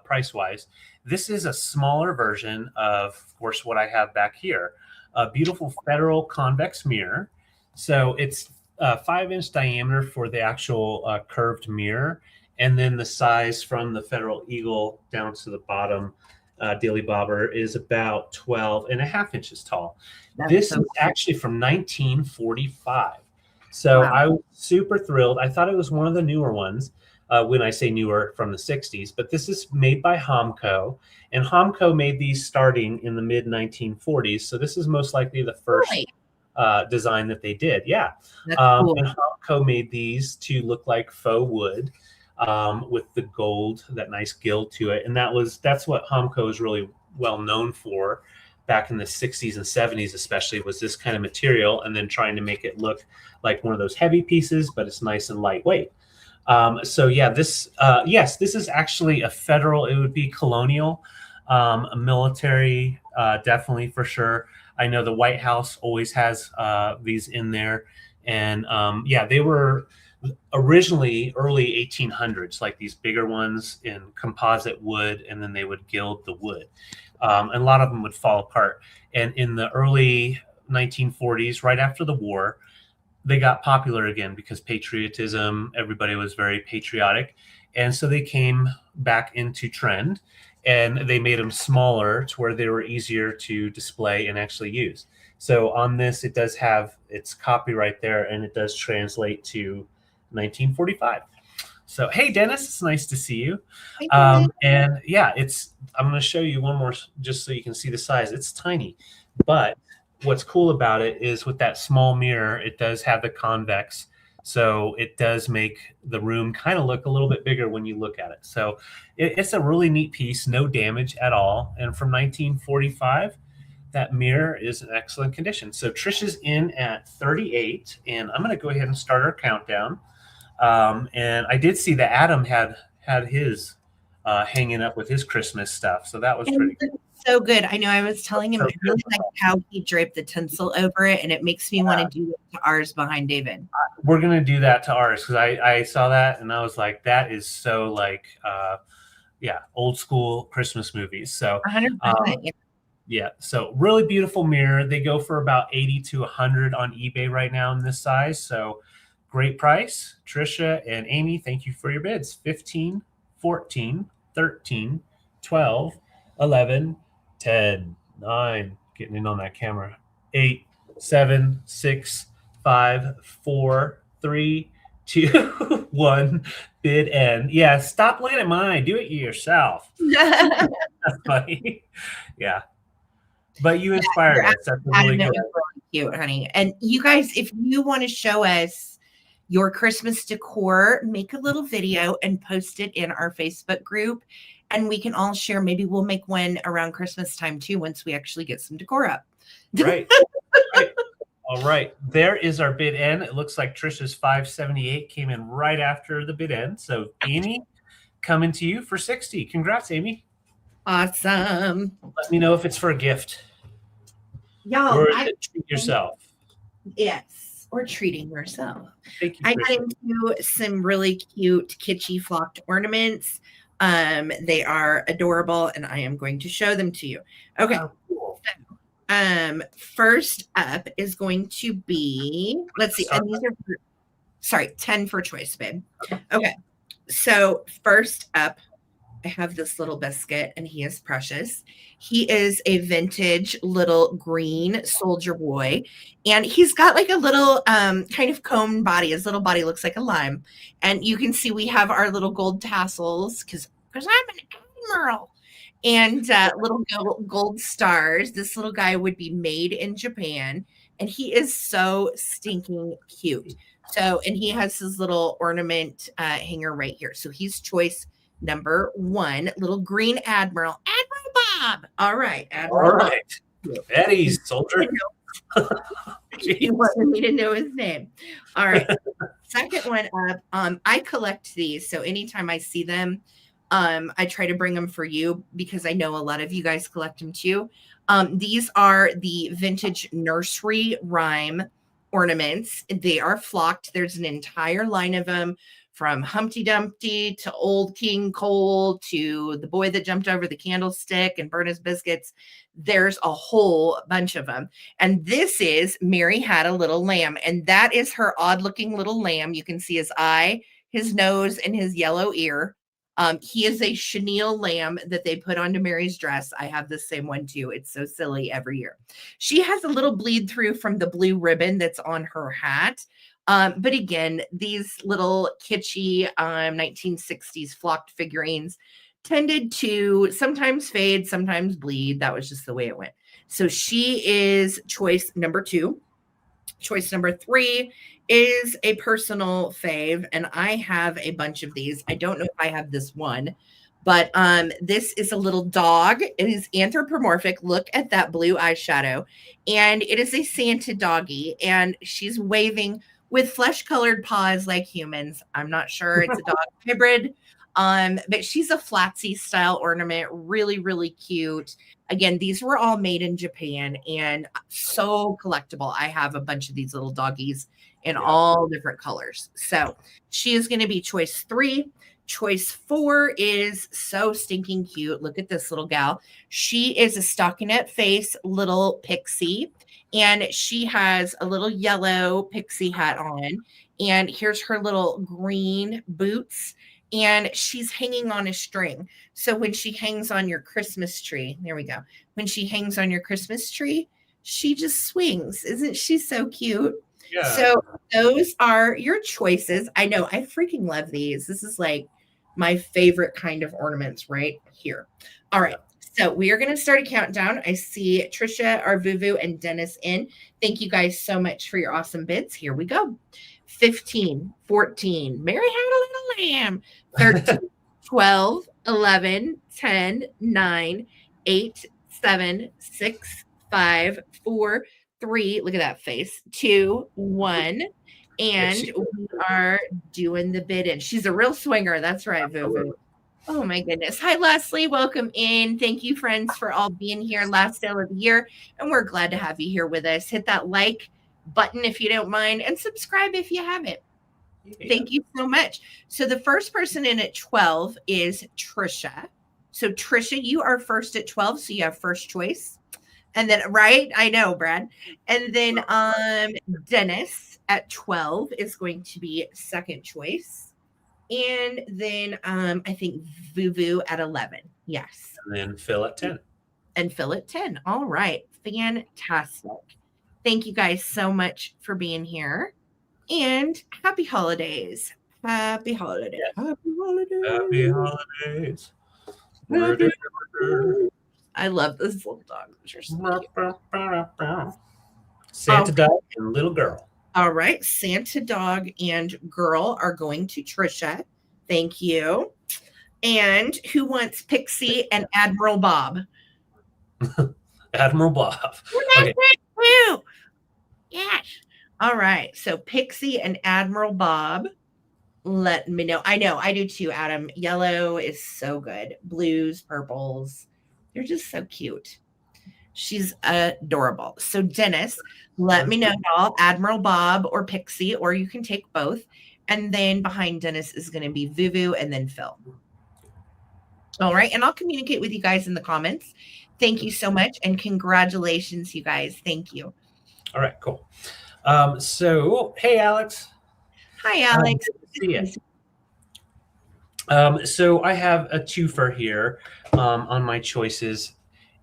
price wise. This is a smaller version of course, what I have back here, a beautiful federal convex mirror. So it's 5-inch diameter for the actual curved mirror, and then the size from the Federal Eagle down to the bottom Dilly Bobber is about 12.5 inches tall. This is actually from 1945. So Wow. I was super thrilled. I thought it was one of the newer ones. When I say newer, from the 60s, but this is made by Homco, and Homco made these starting in the mid 1940s. So this is most likely the first design that they did. Yeah. Cool. And Homco made these to look like faux wood, with the gold, that nice gild to it. And that's what Homco is really well known for back in the 60s and 70s, especially, was this kind of material, and then trying to make it look like one of those heavy pieces, but it's nice and lightweight. So yeah, this is actually a federal, it would be colonial, a military, definitely for sure. I know the White House always has these in there. And yeah, they were originally early 1800s, like these bigger ones in composite wood, and then they would gild the wood. And a lot of them would fall apart. And in the early 1940s, right after the war, they got popular again because patriotism, everybody was very patriotic. And so they came back into trend, and they made them smaller to where they were easier to display and actually use. So on this, it does have its copyright there, and it does translate to 1945. So, hey, Dennis, it's nice to see you. And yeah, I'm going to show you one more just so you can see the size. It's tiny, but what's cool about it is with that small mirror, it does have the convex. So it does make the room kind of look a little bit bigger when you look at it. So it's a really neat piece, no damage at all. And from 1945, that mirror is in excellent condition. So Trish is in at 38, and I'm going to go ahead and start our countdown. And I did see that Adam had his hanging up with his Christmas stuff. So that was pretty cool. So good. I know I was telling him I really like how he draped the tinsel over it, and it makes me want to do it to ours behind David. We're going to do that to ours because I saw that and I was like, that is so like, old school Christmas movies. So 100%. Yeah. So really beautiful mirror. They go for about 80 to 100 on eBay right now in this size. So great price. Trisha and Amy, thank you for your bids. 15, 14, 13, 12, 11, 10, 9, getting in on that camera. 8, 7, 6, 5, 4, 3, 2, 1. Bid end. Yeah, stop looking at mine. Do it yourself. That's funny. Yeah. But you inspired us. That's really good. Really cute, honey. And you guys, if you want to show us your Christmas decor, make a little video and post it in our Facebook group, and we can all share. Maybe we'll make one around Christmas time too, once we actually get some decor up. Right. Right. All right. There is our bid end. It looks like Trisha's 578 came in right after the bid end. So Amy, coming to you for 60. Congrats, Amy. Awesome. Let me know if it's for a gift. Y'all, or treat yourself. Yes, or treating yourself. Thank you, I got into some really cute kitschy flocked ornaments. They are adorable, and I am going to show them to you. Okay. Oh, cool. So, first up is going to be, let's see, and these are 10 for choice, babe. Okay. So first up I have this little biscuit, and he is precious. He is a vintage little green soldier boy, and he's got like a little kind of combed body. His little body looks like a lime, and you can see we have our little gold tassels because I'm an admiral, and little gold stars. This little guy would be made in Japan, and he is so stinking cute. So, and he has his little ornament hanger right here. So he's choice number one, little green Admiral. Admiral Bob. All right, All Admiral Bob. right. Eddie, soldier. He wanted me to know his name. All right. Second one up. I collect these, so anytime I see them, I try to bring them for you because I know a lot of you guys collect them too. These are the vintage nursery rhyme ornaments. They are flocked. There's an entire line of them, from Humpty Dumpty to Old King Cole to the boy that jumped over the candlestick and burned his biscuits. There's a whole bunch of them. And this is Mary Had a Little Lamb. And that is her odd looking little lamb. You can see his eye, his nose, and his yellow ear. He is a chenille lamb that they put onto Mary's dress. I have the same one too. It's so silly every year. She has a little bleed through from the blue ribbon that's on her hat. But again, these little kitschy 1960s flocked figurines tended to sometimes fade, sometimes bleed. That was just the way it went. So she is choice number two. Choice number three is a personal fave, and I have a bunch of these. I don't know if I have this one, but this is a little dog. It is anthropomorphic. Look at that blue eyeshadow. And it is a Santa doggy, and she's waving with flesh-colored paws like humans. I'm not sure it's a dog hybrid, but she's a flatsy style ornament. Really, really cute. Again, these were all made in Japan and so collectible. I have a bunch of these little doggies in all different colors. So she is going to be choice three. Choice four is so stinking cute. Look at this little gal. She is a stockinette face little pixie, and she has a little yellow pixie hat on. And here's her little green boots, and she's hanging on a string. So when she hangs on your Christmas tree, there we go. When she hangs on your Christmas tree, she just swings. Isn't she so cute? Yeah. So those are your choices. I know, I freaking love these. This is like my favorite kind of ornaments right here. All right. So we are going to start a countdown. I see Trisha, Arvuvu, and Dennis in. Thank you guys so much for your awesome bids. Here we go. 15, 14, Mary Had a Little Lamb. 13, 12, 11, 10, 9, 8, 7, 6, 5, 4, 3. Look at that face. 2, 1. And we are doing the bid in. She's a real swinger. That's right, Vuvu. Oh my goodness. Hi, Leslie. Welcome in. Thank you, friends, for all being here last sale of the year. And we're glad to have you here with us. Hit that like button if you don't mind, and subscribe if you haven't. Thank you so much. So the first person in at 12 is Trisha. So Trisha, you are first at 12, so you have first choice. And then, right? I know, Brad. And then Dennis at 12 is going to be second choice. And then I think Vuvu at 11. Yes. And then Phil at 10. And Phil at 10. All right. Fantastic. Thank you guys so much for being here. And happy holidays. Happy holidays. Yes. Happy holidays. Happy holidays. I love this little dog. Santa dog and little girl. All right. Santa dog and girl are going to Trisha. Thank you. And who wants Pixie and Admiral Bob? Admiral Bob. Okay. Yes. All right. So Pixie and Admiral Bob, let me know. I know. I do too, Adam. Yellow is so good. Blues, purples. They're just so cute. She's adorable. So Dennis, let me know, y'all. Admiral Bob or Pixie, or you can take both. And then behind Dennis is going to be Vuvu and then Phil. All right. And I'll communicate with you guys in the comments. Thank you so much. And congratulations, you guys. Thank you. All right, cool. So, hey, Alex. Hi, Alex. See you. So I have a twofer here on my choices.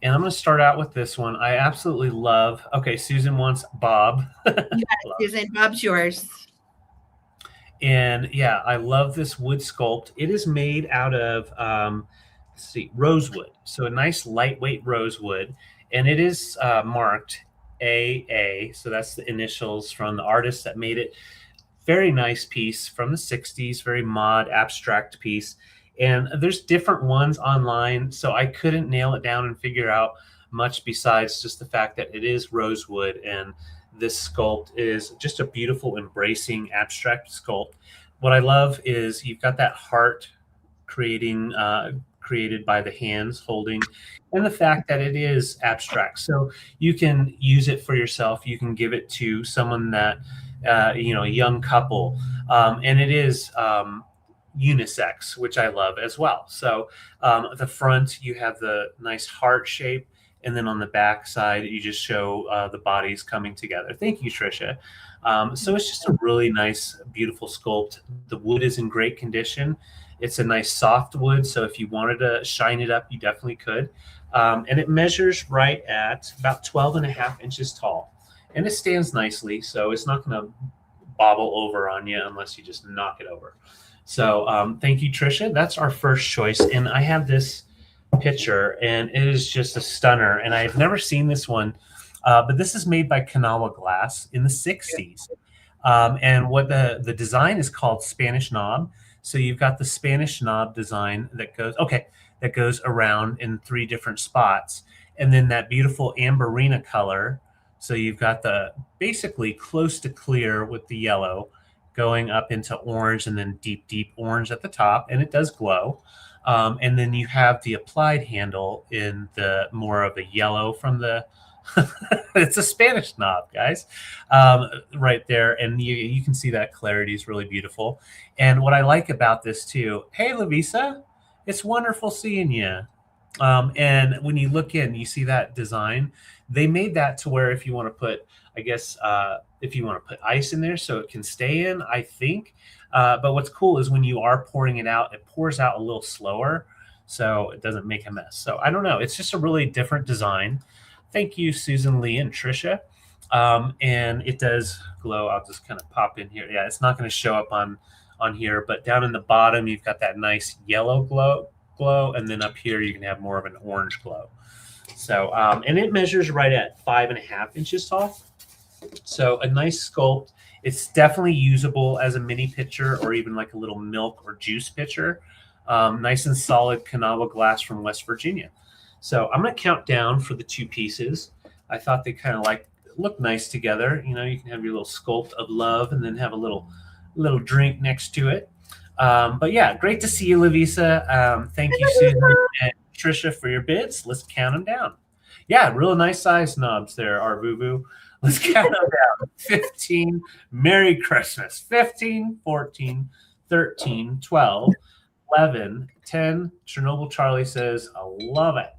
And I'm going to start out with this one. I absolutely love. Okay, Susan wants Bob. You got it, Susan. Bob's yours. And yeah, I love this wood sculpt. It is made out of, let's see, rosewood. So a nice lightweight rosewood. And it is marked AA. So that's the initials from the artist that made it. Very nice piece from the 60s, very mod abstract piece. And there's different ones online. So I couldn't nail it down and figure out much besides just the fact that it is rosewood, and this sculpt is just a beautiful, embracing, abstract sculpt. What I love is you've got that heart created by the hands holding, and the fact that it is abstract. So you can use it for yourself. You can give it to someone that a young couple, and it is unisex, which I love as well. So the front, you have the nice heart shape, and then on the back side, you just show the bodies coming together. Thank you, Trisha. So it's just a really nice, beautiful sculpt. The wood is in great condition. It's a nice soft wood, so if you wanted to shine it up, you definitely could. And it measures right at about 12 and a half inches tall. And it stands nicely, so it's not going to bobble over on you unless you just knock it over. So thank you, Trisha. That's our first choice. And I have this picture, and it is just a stunner. And I've never seen this one, but this is made by Kanawha Glass in the 60s. And what the design is called Spanish knob. So you've got the Spanish knob design that goes around in 3 different spots. And then that beautiful amberina color. So you've got the basically close to clear with the yellow going up into orange, and then deep, deep orange at the top. And it does glow. And then you have the applied handle in the more of a yellow from the it's a Spanish knob, guys, right there. And you can see that clarity is really beautiful. And what I like about this too, hey, Lavisa, it's wonderful seeing you. And when you look in, you see that design. They made that to where if you want to put, I guess, if you want to put ice in there so it can stay in, I think. But what's cool is when you are pouring it out, it pours out a little slower, so it doesn't make a mess. So I don't know. It's just a really different design. Thank you, Susan Lee and Trisha. And it does glow. I'll just kind of pop in here. Yeah, it's not going to show up on here, but down in the bottom, you've got that nice yellow glow, and then up here you can have more of an orange glow. So and it measures right at 5.5 inches tall. So a nice sculpt. It's definitely usable as a mini pitcher or even like a little milk or juice pitcher. Nice and solid Kanawha glass from West Virginia. So I'm going to count down for the 2 pieces. I thought they kind of look nice together. You know, you can have your little sculpt of love and then have a little drink next to it. But yeah, great to see you, Lavisa. Thank you, Susan and Trisha, for your bids. Let's count them down. Yeah, real nice size knobs there, our boo-boo. Let's count them down. 15, Merry Christmas. 15, 14, 13, 12, 11, 10. Chernobyl Charlie says, I love it.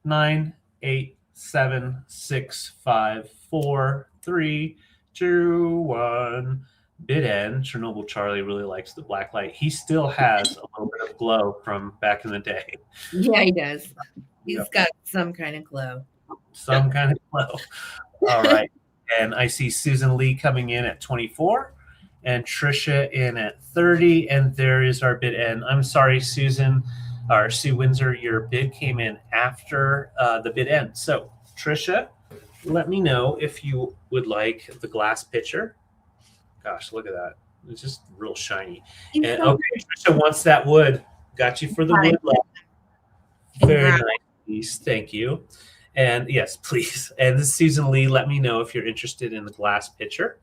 9, 8, 7, 6, 5, 4, 3, 2, 1. Bid end. Chernobyl Charlie really likes the black light. He still has a little bit of glow from back in the day. Yeah, he does. He's got some kind of glow. Some kind of glow. All right. And I see Susan Lee coming in at 24 and Trisha in at 30. And there is our bid end. I'm sorry, Susan or Sue Windsor, your bid came in after the bid end. So, Trisha, let me know if you would like the glass pitcher. Gosh, look at that. It's just real shiny. And okay, Trisha wants that wood. Got you for the wood. Very nice piece. Thank you. And yes, please. And this is Susan Lee. Let me know if you're interested in the glass pitcher.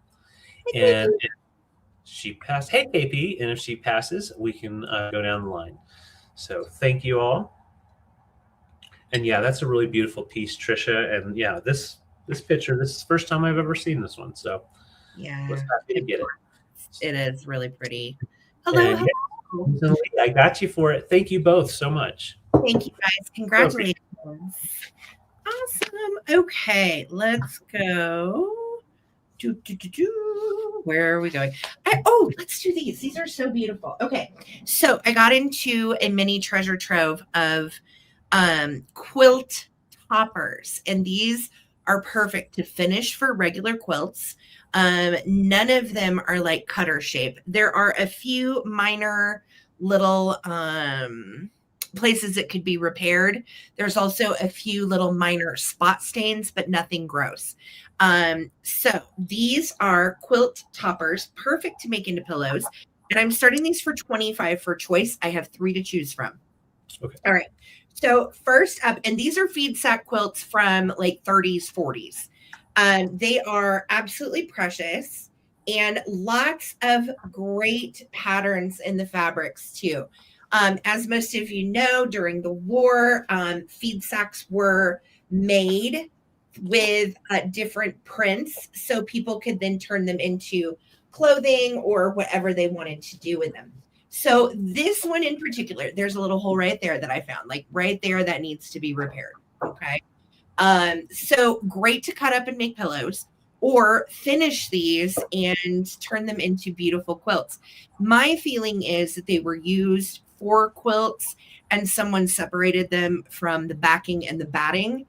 And if she passes, hey, KP. And if she passes, we can go down the line. So thank you all. And yeah, that's a really beautiful piece, Trisha. And yeah, this picture, this is the first time I've ever seen this one. So yeah, was happy to get it. It is really pretty. Hello. Yeah, I got you for it. Thank you both so much. Thank you guys. Congratulations. Awesome. Okay, let's go. where are we going? Let's do these. These are so beautiful. Okay. So I got into a mini treasure trove of quilt toppers, and these are perfect to finish for regular quilts. None of them are like cutter shape. There are a few minor little places that could be repaired. There's also a few little minor spot stains, but nothing gross. So these are quilt toppers, perfect to make into pillows. And I'm starting these for 25 for choice. I have 3 to choose from. Okay. All right. So first up, and these are feed sack quilts from like 30s, 40s. They are absolutely precious and lots of great patterns in the fabrics too. As most of you know, during the war, feed sacks were made with different prints so people could then turn them into clothing or whatever they wanted to do with them. So this one in particular, there's a little hole right there that I found, like right there that needs to be repaired. Okay. So great to cut up and make pillows or finish these and turn them into beautiful quilts. My feeling is that they were used for quilts and someone separated them from the backing and the batting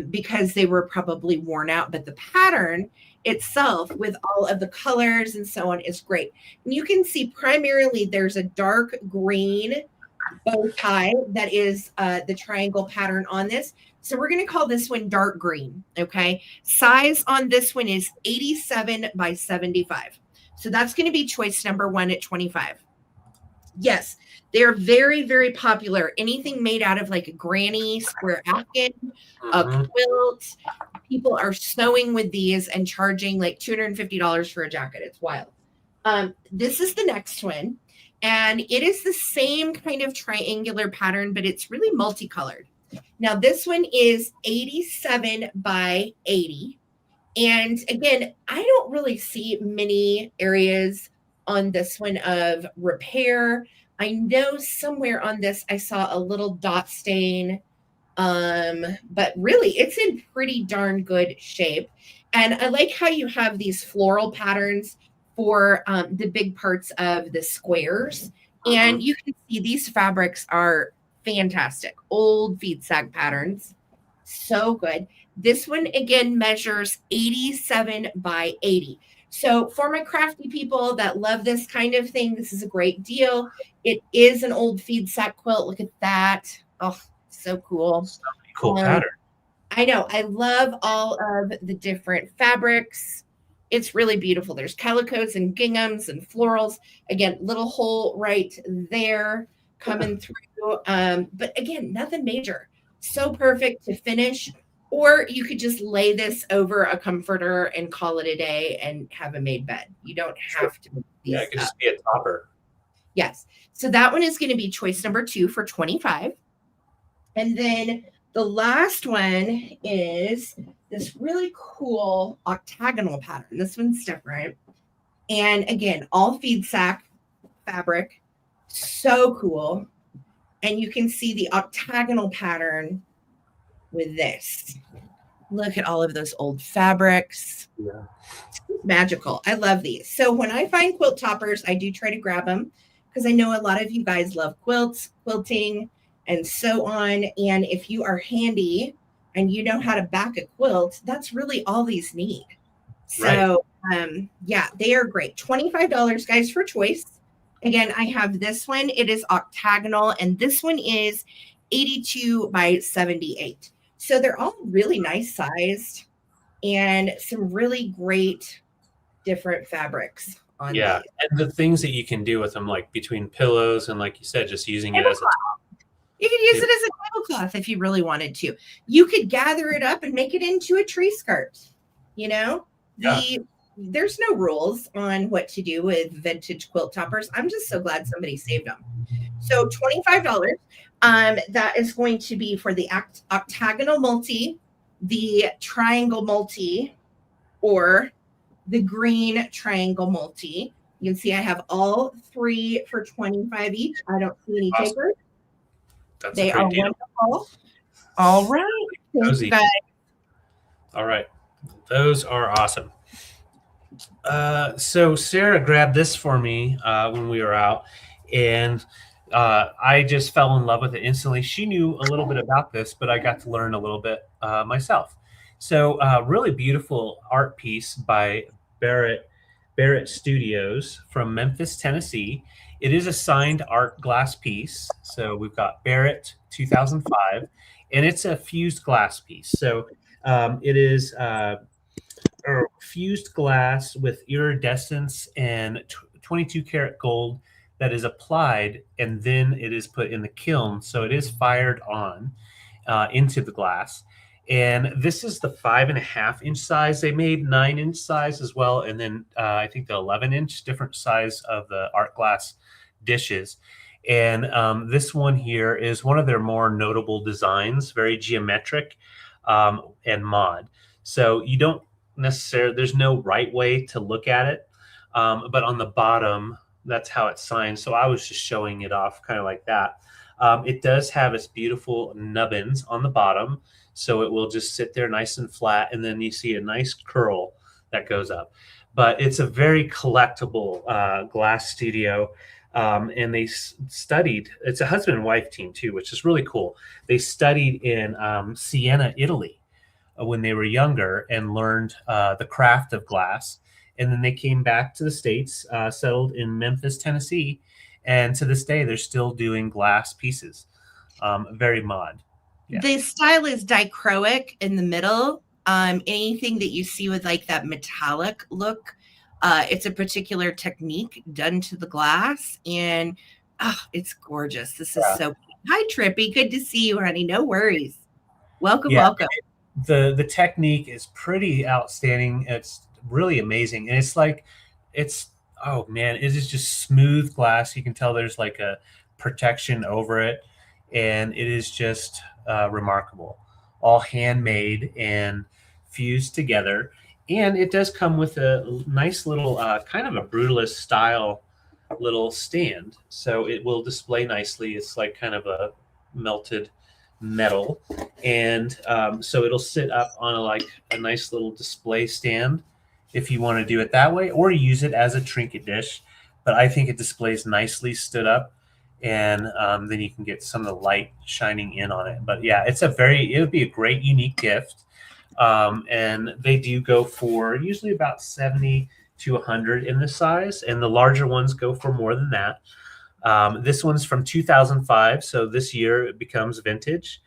because they were probably worn out, but the pattern itself with all of the colors and so on is great. And you can see primarily there's a dark green bow tie that is the triangle pattern on this. So we're going to call this one dark green. Okay. Size on this one is 87 by 75. So that's going to be choice number 1 at 25. Yes, they're very, very popular. Anything made out of like a granny square afghan, a quilt. People are sewing with these and charging like $250 for a jacket. It's wild. This is the next one. And it is the same kind of triangular pattern, but it's really multicolored. Now, this one is 87 by 80. And again, I don't really see many areas on this one of repair. I know somewhere on this I saw a little dot stain, but really it's in pretty darn good shape. And I like how you have these floral patterns for the big parts of the squares. And you can see these fabrics are fantastic. Old feed sack patterns. So good. This one again measures 87 by 80. So for my crafty people that love this kind of thing, this is a great deal. It is an old feed sack quilt. Look at that. Oh, so cool. Cool pattern. I know. I love all of the different fabrics. It's really beautiful. There's calicos and ginghams and florals. Again, little hole right there coming through. But again, nothing major. So perfect to finish. Or you could just lay this over a comforter and call it a day and have a made bed. You don't have to. Yeah, it could just be a topper. Yes. So that one is going to be choice number 2 for 25. And then the last one is this really cool octagonal pattern. This one's different. And again, all feed sack fabric. So cool. And you can see the octagonal pattern with this. Look at all of those old fabrics. Yeah. Magical. I love these. So when I find quilt toppers, I do try to grab them because I know a lot of you guys love quilts, quilting, and so on. And if you are handy and you know how to back a quilt, that's really all these need. So yeah, they are great. $25, guys, for choice. Again, I have this one. It is octagonal, and this one is 82 by 78. So they're all really nice sized and some really great different fabrics on these. And the things that you can do with them, like between pillows and, like you said, just using it as a you could use it as a tablecloth if you really wanted to. You could gather it up and make it into a tree skirt. You know, there's no rules on what to do with vintage quilt toppers. I'm just so glad somebody saved them. So $25. That is going to be for the octagonal multi, the triangle multi, or the green triangle multi. You can see I have all 3 for 25 each. I don't see any takers. They are wonderful. All right. Thank you guys. All right. Those are awesome. So Sarah grabbed this for me when we were out, and I just fell in love with it instantly. She knew a little bit about this, but I got to learn a little bit myself. So, really beautiful art piece by Barrett Barrett Studios from Memphis, Tennessee. It is a signed art glass piece. So we've got Barrett 2005, and it's a fused glass piece. So it is. Or fused glass with iridescence and 22 karat gold that is applied, and then it is put in the kiln. So it is fired on into the glass. And this is the 5.5 inch size. They made 9 inch size as well. And then I think the 11 inch, different size of the art glass dishes. And this one here is one of their more notable designs, very geometric and mod. So you don't necessarily, there's no right way to look at it. But on the bottom, that's how it's signed. So I was just showing it off kind of like that. It does have its beautiful nubbins on the bottom. So it will just sit there nice and flat. And then you see a nice curl that goes up. But it's a very collectible glass studio. And they studied, it's a husband and wife team too, which is really cool. They studied in Siena, Italy when they were younger and learned the craft of glass. And then they came back to the States, settled in Memphis, Tennessee. And to this day, they're still doing glass pieces. Very mod. Yeah. The style is dichroic in the middle. Anything that you see with like that metallic look, it's a particular technique done to the glass, and it's gorgeous. This is so cute. Hi, Trippy. Good to see you, honey. No worries. Welcome, Yeah. welcome. The technique is pretty outstanding. It's really amazing. And it's like, it's, oh man, it is just smooth glass. You can tell there's like a protection over it. And it is just remarkable. All handmade and fused together. And it does come with a nice little kind of a brutalist style little stand. So it will display nicely. It's like kind of a melted metal. And so it'll sit up on like a nice little display stand if you want to do it that way, or use it as a trinket dish. But I think it displays nicely stood up, and then you can get some of the light shining in on it. But yeah, it would be a great unique gift. And they do go for usually about 70 to 100 in the size, and the larger ones go for more than that. This one's from 2005, so this year it becomes vintage.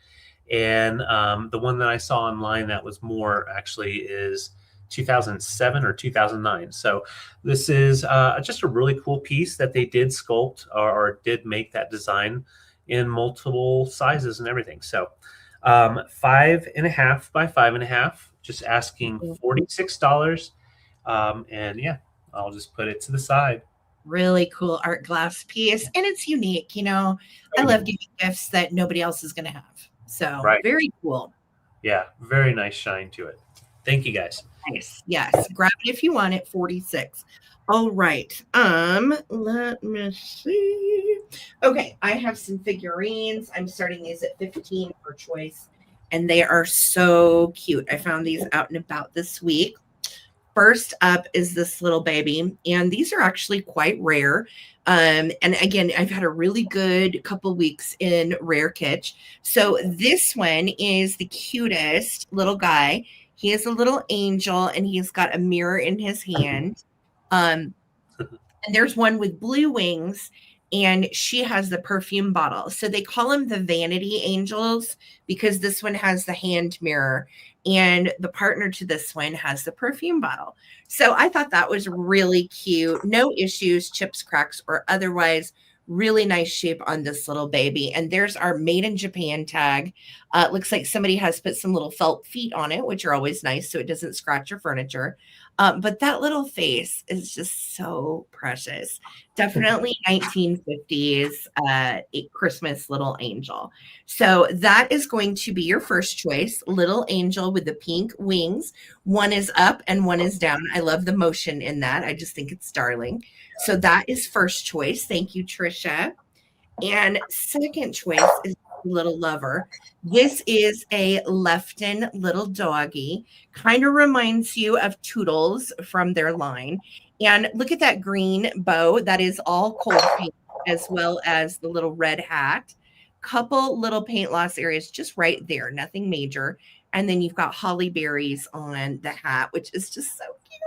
And the one that I saw online that was more actually is 2007 or 2009. So this is just a really cool piece that they did sculpt or did make that design in multiple sizes and everything. So 5.5 by 5.5, just asking $46. And yeah, I'll just put it to the side. Really cool art glass piece, and it's unique. I love giving gifts that nobody else is going to have. So Right. very cool. Yeah, very nice shine to it. Thank you guys. Nice. Yes. Grab it if you want it. 46. All right. Let me see. Okay, I have some figurines. I'm starting these at 15 per choice, and they are so cute. I found these out and about this week. First up is this little baby, and these are actually quite rare. And again, I've had a really good couple weeks in Rare Kitsch. So this one is the cutest little guy. He is a little angel, and he's got a mirror in his hand. And there's one with blue wings, and she has the perfume bottle. So they call them the vanity angels because this one has the hand mirror, and the partner to this one has the perfume bottle. So I thought that was really cute. No issues, chips, cracks, or otherwise. Really nice shape on this little baby. And there's our made in Japan tag. Looks like somebody has put some little felt feet on it, which are always nice so it doesn't scratch your furniture. But that little face is just so precious. Definitely 1950s Christmas little angel. So that is going to be your first choice. Little angel with the pink wings. One is up and one is down. I love the motion in that. I just think it's darling. So that is first choice. Thank you, Trisha. And second choice is little lover. This is a Lefton little doggy. Kind of reminds you of Toodles from their line. And look at that green bow. That is all cold paint, as well as the little red hat. Couple little paint loss areas just right there, nothing major. And then you've got holly berries on the hat, which is just so cute.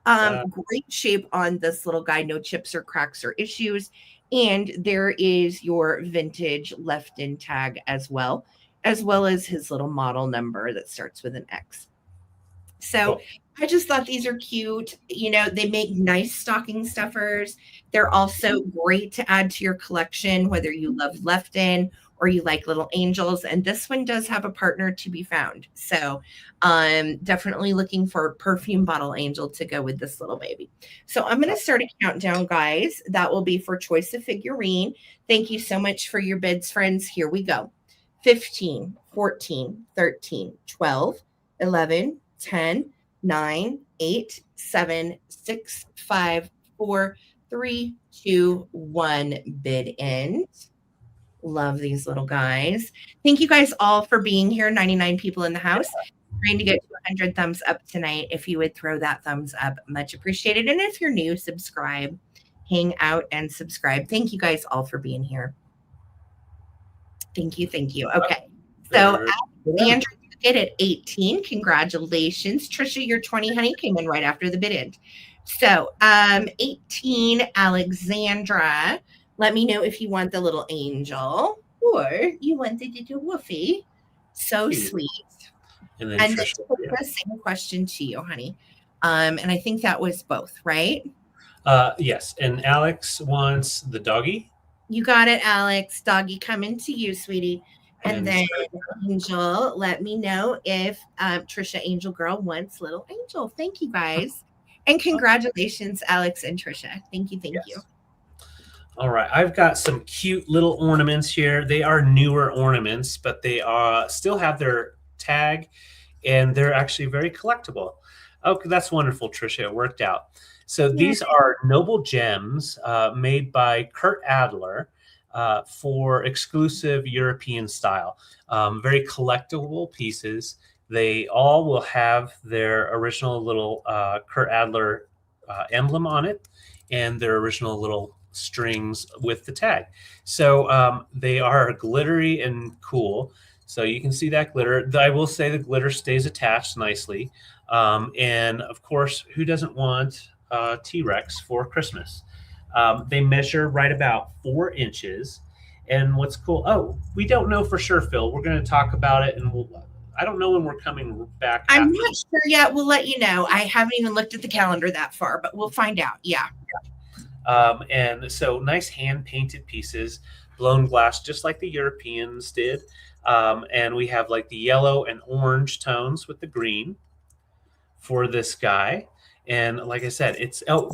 Uh, Great shape on this little guy, no chips or cracks or issues. And there is your vintage left in tag as well as his little model number that starts with an X. So cool. I just thought these are cute. They make nice stocking stuffers. They're also great to add to your collection, whether you love left in or you like little angels. And this one does have a partner to be found. So I'm definitely looking for a perfume bottle angel to go with this little baby. So I'm going to start a countdown, guys. That will be for choice of figurine. Thank you so much for your bids, friends. Here we go. 15, 14, 13, 12, 11, 10, 9, 8, 7, 6, 5, 4, 3, 2, 1. Bid end. Love these little guys. Thank you guys all for being here. 99 people in the house. Trying to get to 100 thumbs up tonight. If you would throw that thumbs up, much appreciated. And if you're new, subscribe, hang out and subscribe. Thank you guys all for being here. Thank you. Thank you. Okay. So Alexandra, you get at 18. Congratulations. Trisha, your 20, honey, came in right after the bid end. So 18, Alexandra, let me know if you want the little angel or you want the little woofy. So Cute. Sweet. And then Trisha, the same question to you, honey. And I think that was both, right? Yes. And Alex wants the doggy. You got it, Alex. Doggy coming to you, sweetie. And then Angel, let me know if Trisha Angel Girl wants little Angel. Thank you, guys. And congratulations, Alex and Trisha. Thank you. Thank you. All right. I've got some cute little ornaments here. They are newer ornaments, but they still have their tag, and they're actually very collectible. Okay, that's wonderful, Trisha. It worked out. So these are noble gems made by Kurt Adler for exclusive European style. Very collectible pieces. They all will have their original little Kurt Adler emblem on it and their original little strings with the tag. So they are glittery and cool. So you can see that glitter. I will say the glitter stays attached nicely. And of course, who doesn't want T-Rex for Christmas? They measure right about 4 inches. And what's cool, we don't know for sure, Phil. We're going to talk about it, and I don't know when we're coming back. I'm not sure yet. We'll let you know. I haven't even looked at the calendar that far, but we'll find out. Yeah. And so nice hand-painted pieces, blown glass, just like the Europeans did. And we have like the yellow and orange tones with the green for this guy. And like I said,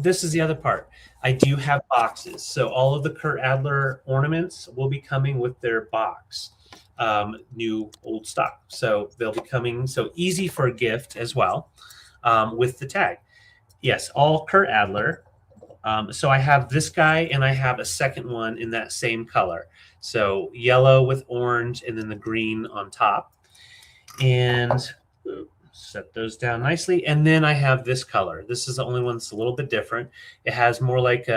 this is the other part. I do have boxes. So all of the Kurt Adler ornaments will be coming with their box, new old stock. So they'll be coming. So easy for a gift as well with the tag. Yes, all Kurt Adler. So I have this guy and I have a second one in that same color. So yellow with orange and then the green on top. And set those down nicely. And then I have this color. This is the only one that's a little bit different. It has more like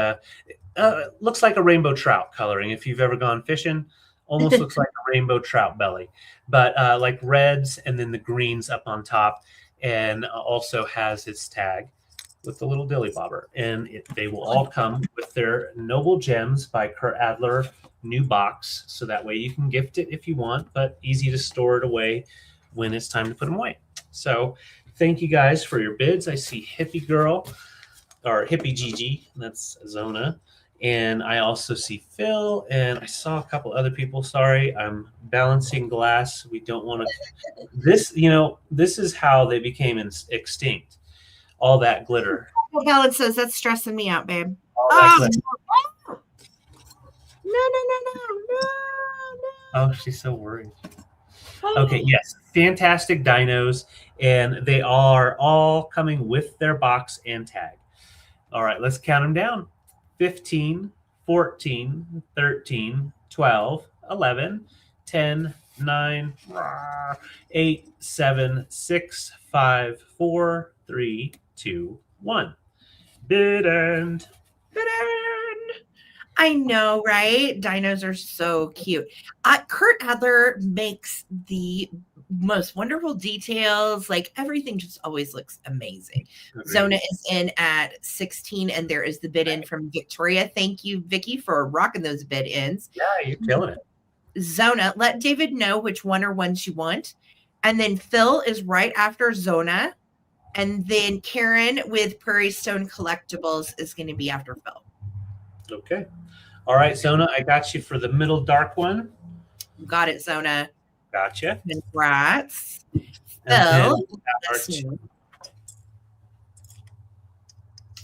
looks like a rainbow trout coloring. If you've ever gone fishing, almost looks like a rainbow trout belly, but like reds and then the greens up on top, and also has its tag with the little dilly bobber. And they will all come with their Noble Gems by Kurt Adler new box. So that way you can gift it if you want, but easy to store it away when it's time to put them away. So thank you guys for your bids. I see Hippie Girl or Hippie Gigi. That's Zona. And I also see Phil, and I saw a couple other people. Sorry, I'm balancing glass. We don't want to. This is how they became extinct. All that glitter. Helen says that's stressing me out, babe. No. Oh, she's so worried. Okay, yes, fantastic dinos, and they are all coming with their box and tag. All right, let's count them down. 15, 14, 13, 12, 11, 10, 9, 8, 7, 6, 5, 4, 3, 2, 1. Bid end. Bid end. I know, right? Dinos are so cute. Kurt Adler makes the most wonderful details. Like everything just always looks amazing. Zona is in at 16, and there is the bid in from Victoria. Thank you, Vicky, for rocking those bid ins. Yeah, you're killing it. Zona, let David know which one or ones you want. And then Phil is right after Zona. And then Karen with Prairie Stone Collectibles is going to be after Phil. Okay. All right, Zona, I got you for the middle dark one. Got it, Zona. Gotcha. Congrats. Phil.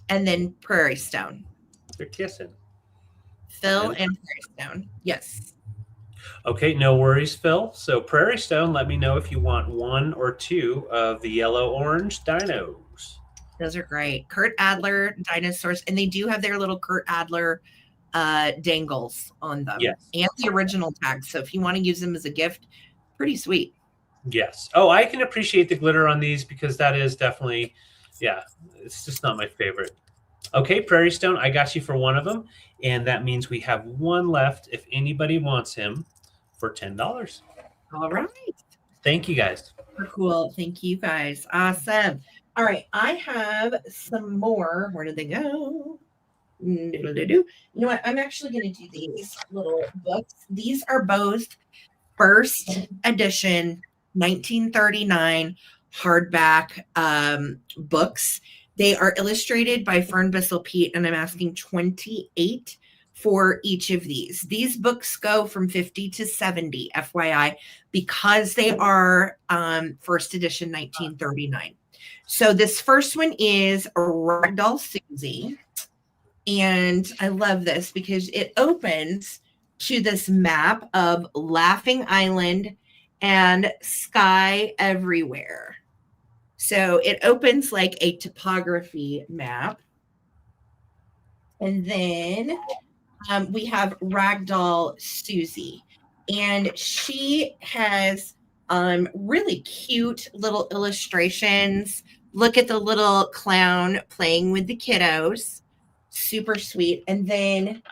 And then Prairie Stone. They're kissing. Phil and Prairie Stone. Yes. Okay, no worries, Phil. So Prairie Stone, let me know if you want one or two of the yellow-orange dinos. Those are great. Kurt Adler dinosaurs, and they do have their little Kurt Adler dangles on them. Yes. And the original tags. So if you want to use them as a gift, pretty sweet. Yes. Oh, I can appreciate the glitter on these because that is definitely, yeah, it's just not my favorite. Okay, Prairie Stone, I got you for one of them, and that means we have one left if anybody wants him for $10. All right. Thank you, guys. Cool. Thank you, guys. Awesome. All right, I have some more. Where did they go? You know what? I'm actually going to do these little books. These are both first edition 1939 hardback books. They are illustrated by Fern Bissell Pete, and I'm asking 28 for each of these. These books go from 50 to 70, FYI, because they are first edition 1939. So this first one is Ragdoll Susie. And I love this because it opens to this map of Laughing Island and sky everywhere. So it opens like a topography map. And then we have Ragdoll Susie. And she has really cute little illustrations. Look at the little clown playing with the kiddos. Super sweet. And then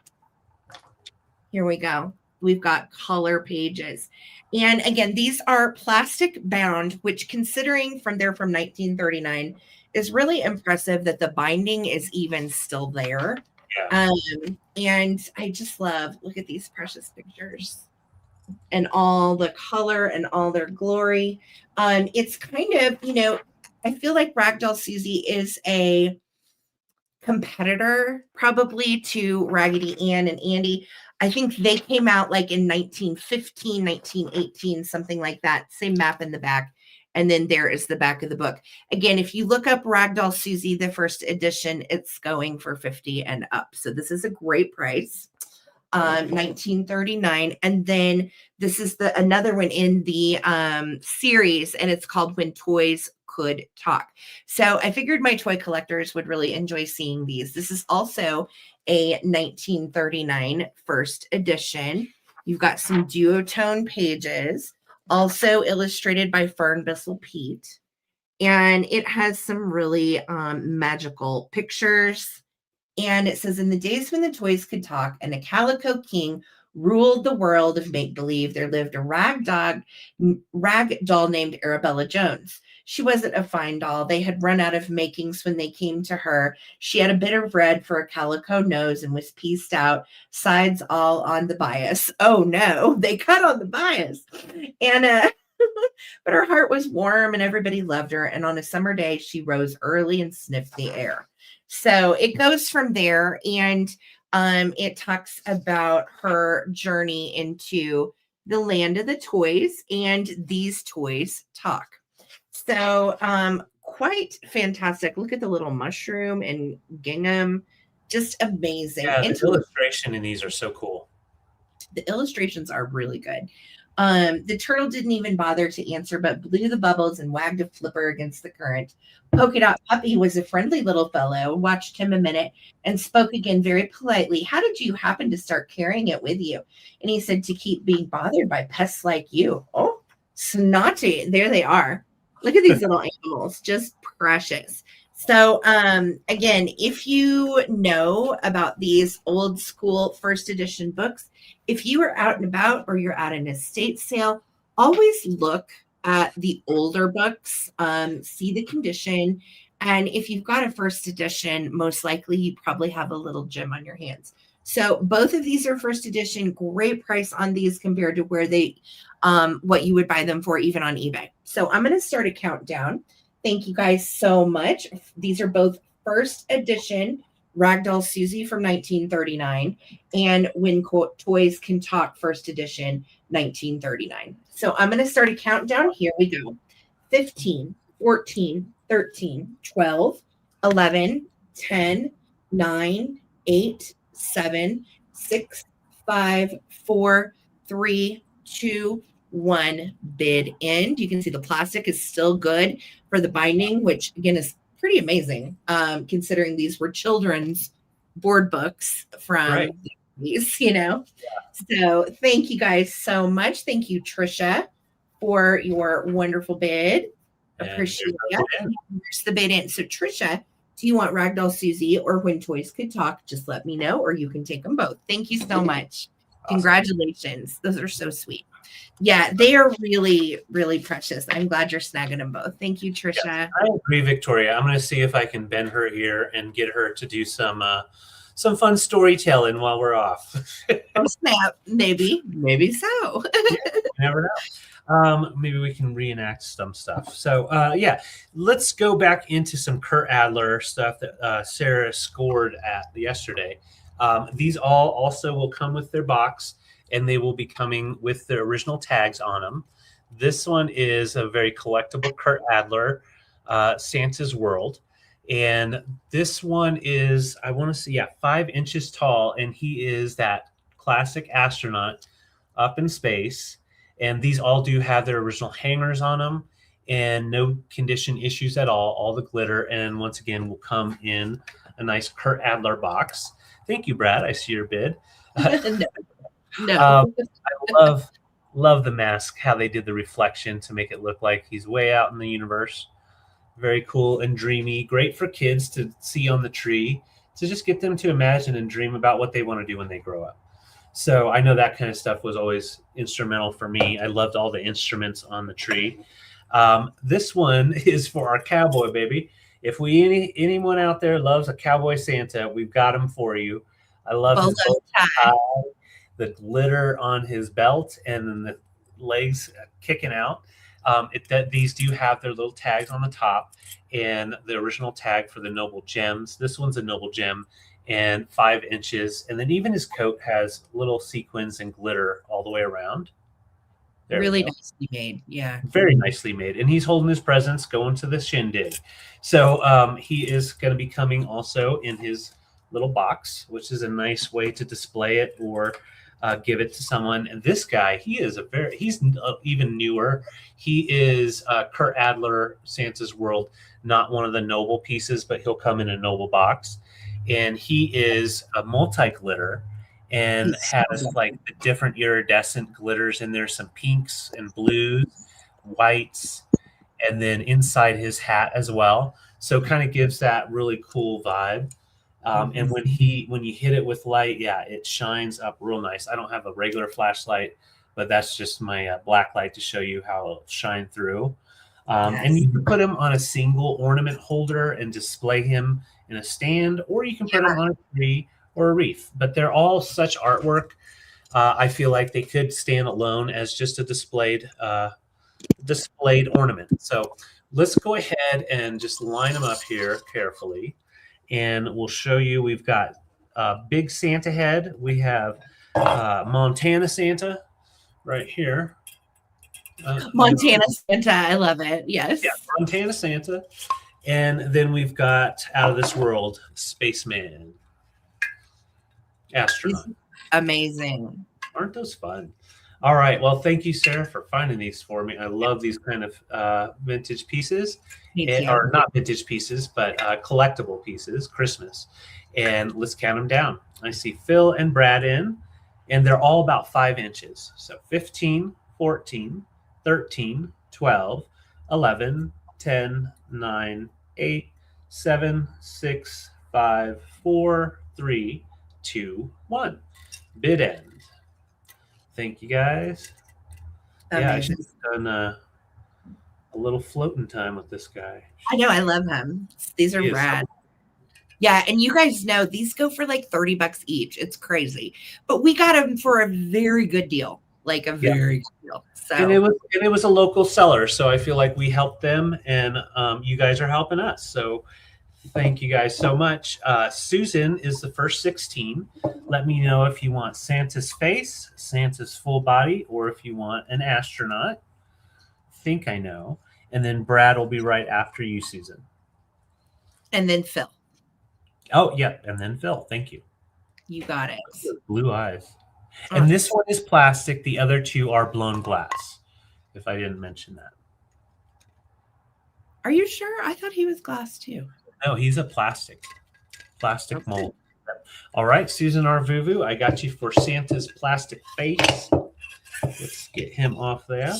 here we go. We've got color pages. And again, these are plastic bound, which considering they're from 1939 is really impressive that the binding is even still there. Yeah. And I just love, look at these precious pictures and all the color and all their glory. It's kind of, I feel like Ragdoll Susie is a competitor probably to Raggedy Ann and Andy. I think they came out like in 1915, 1918, something like that. Same map in the back. And then there is the back of the book. Again, if you look up Ragdoll Susie, the first edition, it's going for 50 and up. So this is a great price. 1939. And then this is another one in the series, and it's called When Toys Could Talk. So I figured my toy collectors would really enjoy seeing these. This is also a 1939 first edition. You've got some duotone pages, also illustrated by Fern Bissell Pete. And it has some really magical pictures. And it says, in the days when the toys could talk and a calico king ruled the world of make-believe, there lived a rag doll named Arabella Jones. She wasn't a fine doll. They had run out of makings when they came to her. She had a bit of red for a calico nose and was pieced out, sides all on the bias. Oh no, they cut on the bias. And but her heart was warm and everybody loved her. And on a summer day, she rose early and sniffed the air. So it goes from there, and it talks about her journey into the land of the toys, and these toys talk. So quite fantastic. Look at the little mushroom and gingham. Just amazing. Yeah, the illustration in these are so cool. The illustrations are really good. The turtle didn't even bother to answer, but blew the bubbles and wagged a flipper against the current. Polka Dot Puppy was a friendly little fellow, watched him a minute, and spoke again very politely. How did you happen to start carrying it with you? And he said, to keep being bothered by pests like you. Oh, snotty. There they are. Look at these little animals, just precious. So, again, if you know about these old school first edition books, if you are out and about or you're at an estate sale, always look at the older books, see the condition. And if you've got a first edition, most likely you probably have a little gem on your hands. So both of these are first edition, great price on these compared to where they, what you would buy them for even on eBay. So I'm going to start a countdown. Thank you guys so much. These are both first edition Ragdoll Susie from 1939 and When Toys Can Talk first edition 1939. So I'm going to start a countdown. Here we go. 15, 14, 13, 12, 11, 10, 9, 8, 7, 6, 5, 4, 3, 2, 1. Bid end. You can see the plastic is still good for the binding, which again is pretty amazing, considering these were children's board books from these, So thank you guys so much. Thank you, Trisha, for your wonderful bid. Appreciate it. Here's the bid in. So Trisha, do you want Ragdoll Susie or When Toys Could Talk? Just let me know, or you can take them both. Thank you so much. Awesome. Congratulations. Those are so sweet. Yeah, they are really, really precious. I'm glad you're snagging them both. Thank you, Trisha. Yes, I agree, Victoria. I'm going to see if I can bend her ear and get her to do some fun storytelling while we're off. Oh, snap. Maybe so. You never know. Maybe we can reenact some stuff. So, let's go back into some Kurt Adler stuff that Sarah scored at yesterday. These all also will come with their box, and they will be coming with their original tags on them. This one is a very collectible Kurt Adler, Santa's World. And this one is, 5 inches tall, and he is that classic astronaut up in space. And these all do have their original hangers on them and no condition issues at all the glitter. And once again, will come in a nice Kurt Adler box. Thank you, Brad. I see your bid. No. I love the mask, how they did the reflection to make it look like he's way out in the universe. Very cool and dreamy. Great for kids to see on the tree, to just get them to imagine and dream about what they want to do when they grow up. So I know that kind of stuff was always instrumental for me. I loved all the instruments on the tree. This one is for our cowboy, baby. If anyone out there loves a cowboy Santa, we've got him for you. I love his bow tie, the glitter on his belt, and then the legs kicking out. These do have their little tags on the top, and the original tag for the Noble Gems. This one's a Noble Gem, and 5 inches. And then even his coat has little sequins and glitter all the way around. There really nicely made. Yeah. Very nicely made. And he's holding his presents going to the shindig. So he is going to be coming also in his little box, which is a nice way to display it or give it to someone. And this guy, he's even newer. He is Kurt Adler, Santa's World, not one of the Noble pieces, but he'll come in a Noble box. And he is a multi-glitter and has like the different iridescent glitters in there, some pinks and blues, whites, and then inside his hat as well. So kind of gives that really cool vibe. And when you hit it with light, it shines up real nice. I don't have a regular flashlight, but that's just my black light to show you how it'll shine through. And you can put him on a single ornament holder and display him in a stand, or you can put him on a tree or a wreath. But they're all such artwork. I feel like they could stand alone as just a displayed ornament. So let's go ahead and just line them up here carefully. And we'll show you, we've got Big Santa head. We have Montana Santa right here. Montana Santa, I love it. Yes. Yeah, Montana Santa. And then we've got Out of This World Spaceman. Astronaut. Amazing. Aren't those fun? All right. Well, thank you, Sarah, for finding these for me. I love these kind of vintage pieces, Me too. or not vintage pieces, but collectible pieces, Christmas. And let's count them down. I see Phil and Brad in, and they're all about 5 inches. So 15, 14, 13, 12, 11, 10, 9, 8, 7, 6, 5, 4, 3, 2, 1. Bid end. Thank you guys. Yeah, I should Amazing. have done a little floating time with this guy. I know. I love him. These are He is so rad. Yeah, and you guys know these go for like $30 each. It's crazy. But we got them for a very good deal. Like a yeah, very good deal. and So it was a local seller, so I feel like we helped them, and you guys are helping us. So thank you guys so much. Susan is the first 16. Let me know if you want Santa's face, Santa's full body, or if you want an astronaut. Think I know. And then Brad will be right after you, Susan. and then Phil. Oh, yeah, and then Phil. Thank you. You got it. Blue eyes. Oh, And this one is plastic. The other two are blown glass, if I didn't mention that. are you sure? I thought he was glass too. No, he's a plastic Okay. mold. All right, Susan Arvuvu, I got you for Santa's plastic face. Let's get him off there,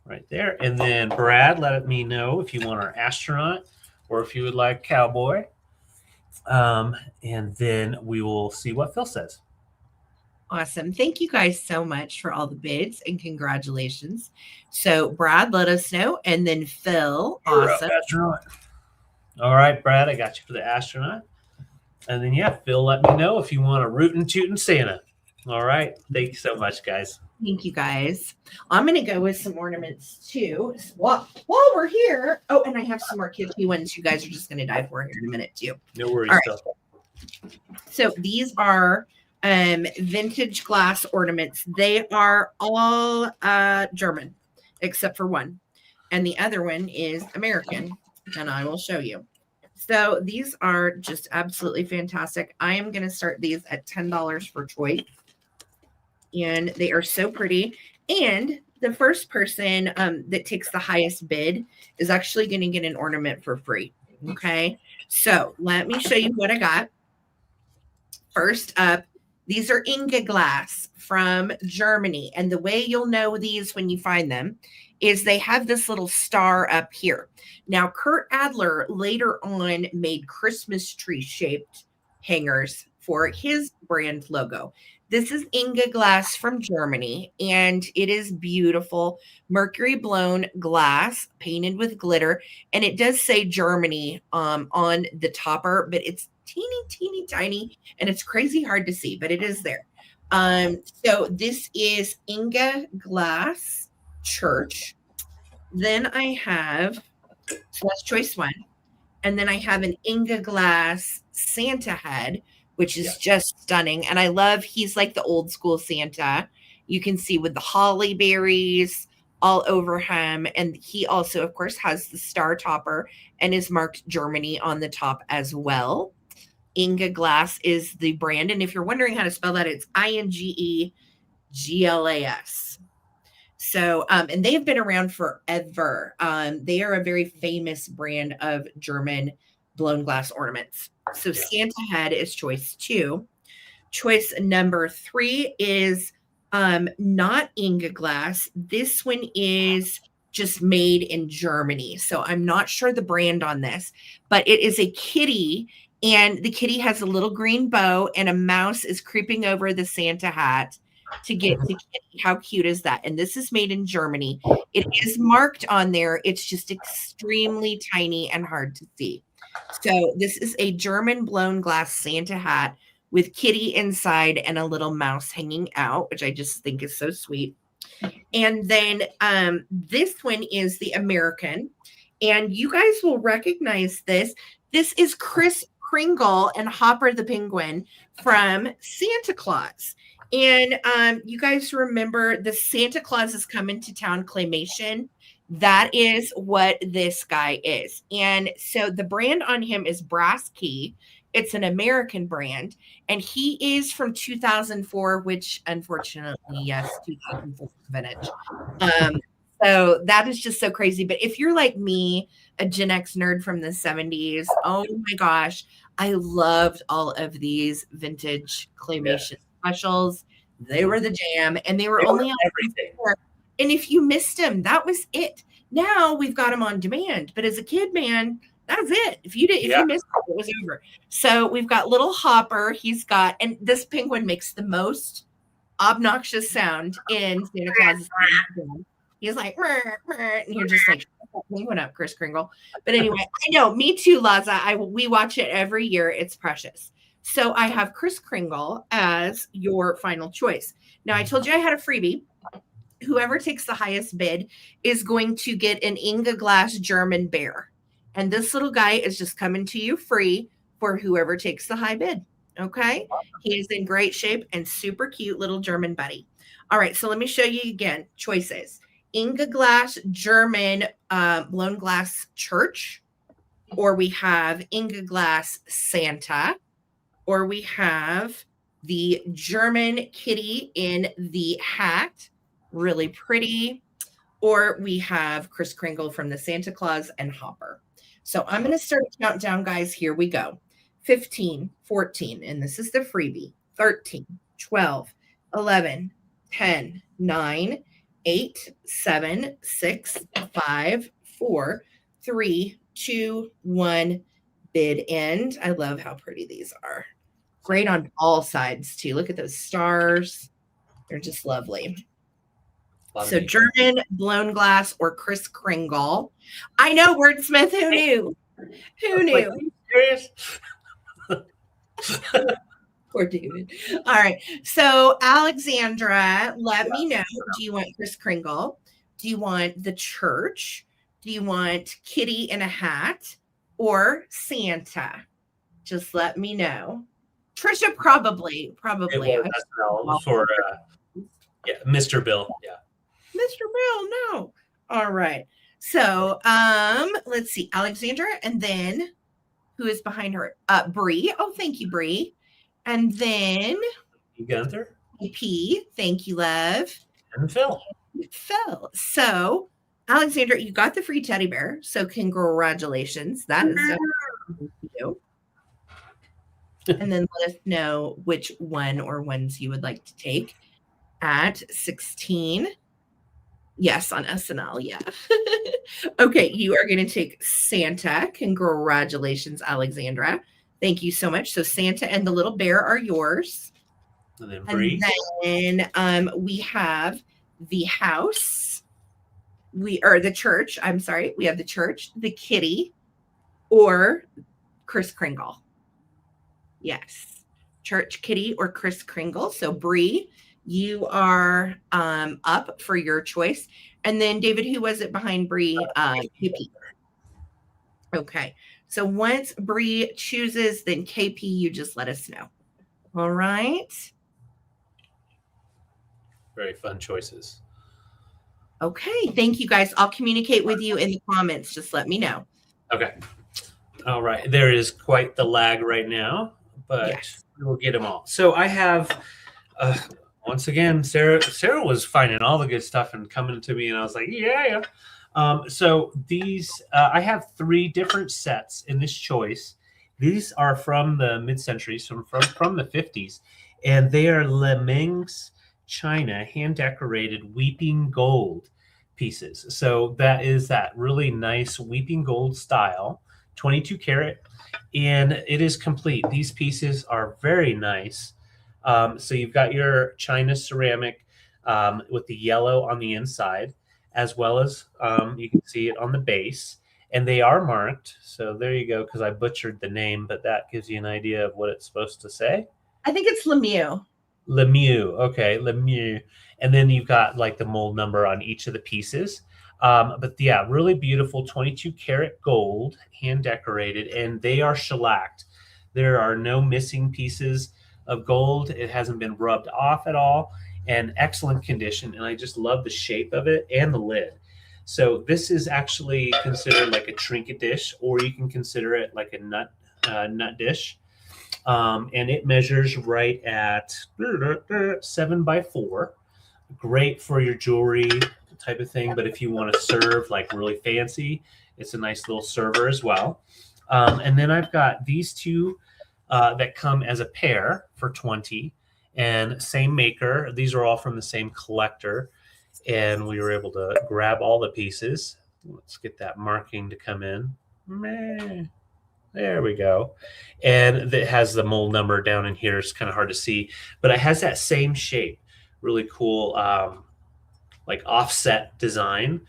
right there. And then Brad, let me know if you want our astronaut or if you would like cowboy. And then we will see what Phil says. Awesome. Thank you guys so much for all the bids and congratulations. So Brad, let us know. And then Phil, You're up, awesome. astronaut. All right, Brad, I got you for the astronaut. And then, yeah, Phil, let me know if you want a rootin' tootin' Santa. All right. Thank you so much, guys. Thank you guys. I'm going to go with some ornaments too. While we're here. Oh, and I have some more kitschy ones you guys are just going to dive for here in a minute too. No worries, All Phil. right. So these are vintage glass ornaments. They are all German, except for one. And the other one is American. And I will show you. So these are just absolutely fantastic. I am going to start these at $10 for choice. And they are so pretty. And the first person that takes the highest bid is actually going to get an ornament for free. Okay. So let me show you what I got. First up, these are Inga glass from Germany. And the way you'll know these when you find them is they have this little star up here. Now, Kurt Adler later on made Christmas tree shaped hangers for his brand logo. This is Inga glass from Germany, and it is beautiful. Mercury blown glass painted with glitter. And it does say Germany on the topper, but it's teeny tiny, and it's crazy hard to see, but it is there. So this is Inga Glass Church. Then I have, so that's choice one. And then I have an Inga Glass Santa head, which is just stunning. And I love, he's like the old school Santa. You can see with the holly berries all over him. And he also, of course, has the star topper and is marked Germany on the top as well. Inga Glass is the brand. And if you're wondering how to spell that, it's INGEGLAS. So, and they've been around forever. They are a very famous brand of German blown glass ornaments. So Santa head is choice two. Choice number three is not Inga Glass. This one is just made in Germany. So I'm not sure the brand on this, but it is a kitty. And the kitty has a little green bow and a mouse is creeping over the Santa hat to get to kitty. How cute is that? And this is made in Germany. It is marked on there. It's just extremely tiny and hard to see. So this is a German blown glass Santa hat with kitty inside and a little mouse hanging out, which I just think is so sweet. And then this one is the American. And you guys will recognize this. This is Chris Kringle and Hopper the Penguin from Santa Claus. And you guys remember the Santa Claus is Coming to Town claymation? That is what this guy is. And so the brand on him is Brass Key. It's an American brand, and he is from 2004, which unfortunately, yes, 2004 vintage. Um, so that is just so crazy. But if you're like me, a Gen X nerd from the 70s, oh my gosh, I loved all of these vintage Yeah. claymation specials. They were the jam, and they were They were only on everything. before. And if you missed them, that was it. Now we've got them on demand. But as a kid, man, that was it. If Yeah. you missed it, it was over. So we've got little Hopper. He's got, and this penguin makes the most obnoxious sound in Santa Claus's room. He's like, "Meh, meh," and you're just like, "Shut that penguin up, Chris Kringle." But anyway, I know, me too, Laza. We watch it every year. It's precious. So I have Chris Kringle as your final choice. Now I told you I had a freebie. Whoever takes the highest bid is going to get an Inga Glass German bear. And this little guy is just coming to you free for whoever takes the high bid. Okay. He is in great shape and super cute little German buddy. All right. So let me show you again choices. Inga Glass German blown glass church, or we have Inga Glass Santa, or we have the German kitty in the hat, really pretty, or we have Kris Kringle from the Santa Claus and Hopper. So I'm going to start a countdown, guys. Here we go. 15, 14, and this is the freebie. 13, 12, 11, 10, 9, 8, 7, 6, 5, 4, 3, 2, 1. Bid end. I love how pretty these are. Great on all sides, too. Look at those stars. They're just lovely. So German blown glass or Kris Kringle. I know, wordsmith. Who knew? Who knew? Like, serious? Poor David. All right. So Alexandra, let me know. Do you want Kris Kringle? Do you want the church? Do you want Kitty in a hat or Santa? Just let me know. Trisha probably. It was SNL for Mr. Bill. Yeah. Mr. Bill, no. All right. So let's see. Alexandra, and then who is behind her? Bree. Oh, thank you, Bree. And then Gunther. P. Thank you, love. And Phil. Phil. So Alexandra, you got the free teddy bear. So congratulations. That is definitely you. And then let us know which one or ones you would like to take at 16. Yes, on SNL. Yeah. Okay. You are going to take Santa. Congratulations, Alexandra. Thank you so much. So Santa and the little bear are yours. And then Bree. And then we have the house. The church. I'm sorry. We have the church, the kitty, or Kris Kringle. Yes. Church, kitty, or Kris Kringle. So Bree, you are up for your choice. And then David, who was it behind Bree? KP. Okay. So once Bree chooses, then KP, you just let us know. All right. Very fun choices. Okay. Thank you, guys. I'll communicate with you in the comments. Just let me know. Okay. All right. There is quite the lag right now, but yes, we will get them all. So I have, once again, Sarah was finding all the good stuff and coming to me, and I was like, yeah. So these, I have 3 different sets in this choice. These are from the mid-centuries, from the 50s, and they are Le Ming's China hand-decorated weeping gold pieces. So that is that really nice weeping gold style, 22 karat, and it is complete. These pieces are very nice. So you've got your China ceramic with the yellow on the inside, as well as you can see it on the base, and they are marked. So there you go, because I butchered the name, but that gives you an idea of what it's supposed to say. I think it's Lemieux. Lemieux. Okay, Lemieux. And then you've got like the mold number on each of the pieces. But yeah, really beautiful 22 karat gold, hand decorated, and they are shellacked. There are no missing pieces of gold. It hasn't been rubbed off at all, and excellent condition. And I just love the shape of it and the lid. So this is actually considered like a trinket dish, or you can consider it like a nut dish. and it measures right at 7 by 4. Great for your jewelry type of thing, but if you want to serve like really fancy, it's a nice little server as well. And then I've got these two that come as a pair for 20, and same maker. These are all from the same collector, and we were able to grab all the pieces. Let's get that marking to come in. Meh. There we go. And it has the mold number down in here. It's kind of hard to see, but it has that same shape. Really cool, like offset design,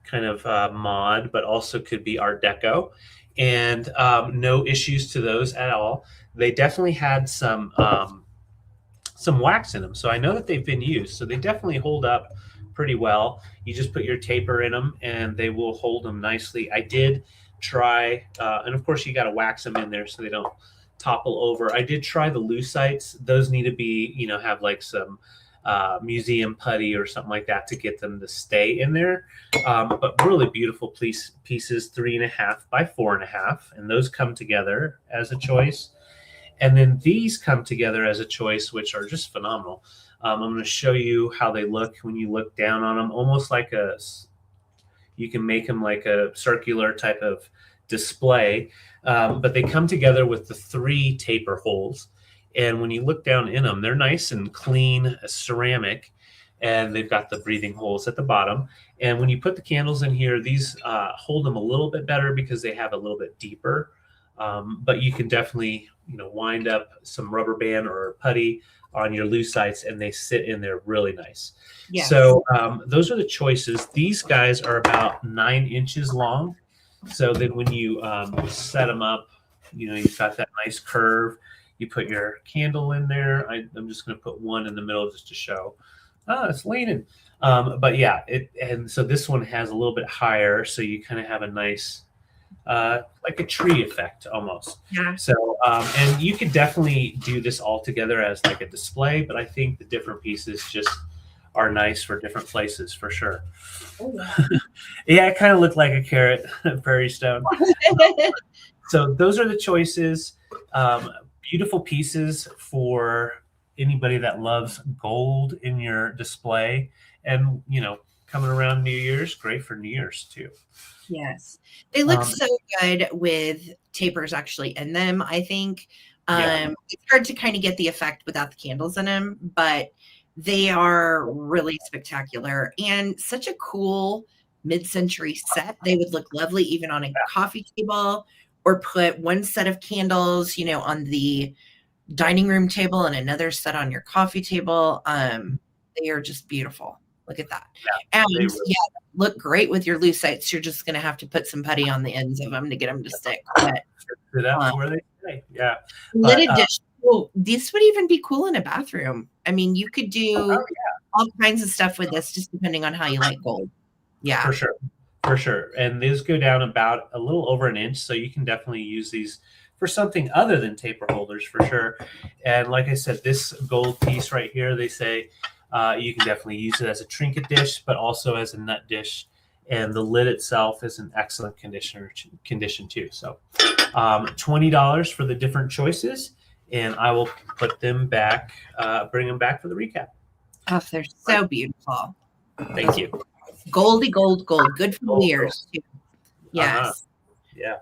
kind of mod, but also could be Art Deco. And no issues to those at all. They definitely had some wax in them, so I know that they've been used. So they definitely hold up pretty well. You just put your taper in them, and they will hold them nicely. I did try, and of course you got to wax them in there so they don't topple over. I did try the lucite's. Those need to be, have like some museum putty or something like that to get them to stay in there. But really beautiful pieces, 3.5 by 4.5, and those come together as a choice. And then these come together as a choice, which are just phenomenal. I'm going to show you how they look when you look down on them, almost like you can make them like a circular type of display, but they come together with the 3 taper holes. And when you look down in them, they're nice and clean ceramic, and they've got the breathing holes at the bottom. And when you put the candles in here, these hold them a little bit better because they have a little bit deeper. But you can definitely, wind up some rubber band or putty on your lucite's, and they sit in there really nice. Yes. So those are the choices. These guys are about 9 inches long. So then when you set them up, you've got that nice curve. You put your candle in there. I'm just going to put one in the middle just to show. It's leaning. But yeah, and so this one has a little bit higher, so you kind of have a nice, like a tree effect almost. Yeah. So, and you could definitely do this all together as like a display, but I think the different pieces just are nice for different places for sure. Oh, wow. Yeah, it kind of looked like a carrot, prairie stone. So those are the choices. Beautiful pieces for anybody that loves gold in your display, and coming around New Year's, great for New Year's too. Yes, they look so good with tapers actually in them. I think it's hard to kind of get the effect without the candles in them, but they are really spectacular and such a cool mid-century set. They would look lovely even on a coffee table, or put one set of candles, on the dining room table and another set on your coffee table. They are just beautiful. Look at that. Yeah, and look great with your lucite's. You're just going to have to put some putty on the ends of them to get them to stick. But that's where they stay. Yeah. Lidded dish. Well, this would even be cool in a bathroom. I mean, you could do all kinds of stuff with this, just depending on how you like gold. Yeah. For sure. For sure. And these go down about a little over an inch, so you can definitely use these for something other than taper holders for sure. And like I said, this gold piece right here, they say you can definitely use it as a trinket dish, but also as a nut dish. And the lid itself is in excellent condition too. So $20 for the different choices, and I will put them back, bring them back for the recap. Oh, they're so beautiful. Thank you. Goldy gold. Good for years too. Yes. Yeah.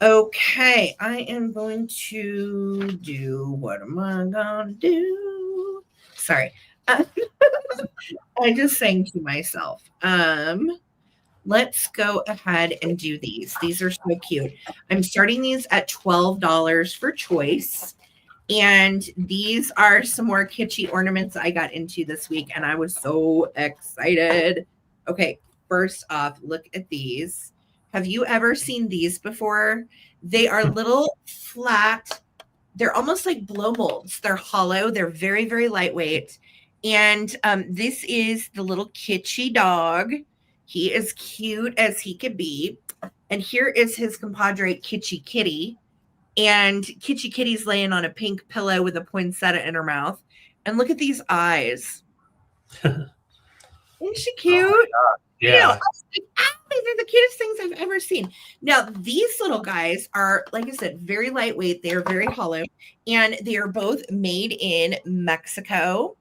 Okay, I am going to do, what am I going to do? Sorry. I just sang to myself. Let's go ahead and do these. These are so cute. I'm starting these at $12 for choice. And these are some more kitschy ornaments I got into this week, and I was so excited. Okay, first off, look at these. Have you ever seen these before? They are little flat. They're almost like blow molds. They're hollow. They're very, very lightweight. And this is the little kitschy dog. He is cute as he could be. And here is his compadre, Kitschy Kitty. And Kitschy Kitty's laying on a pink pillow with a poinsettia in her mouth. And look at these eyes. Isn't she cute? Oh, yeah. I was like, they're the cutest things I've ever seen. Now, these little guys are, like I said, very lightweight. They are very hollow, and they are both made in Mexico.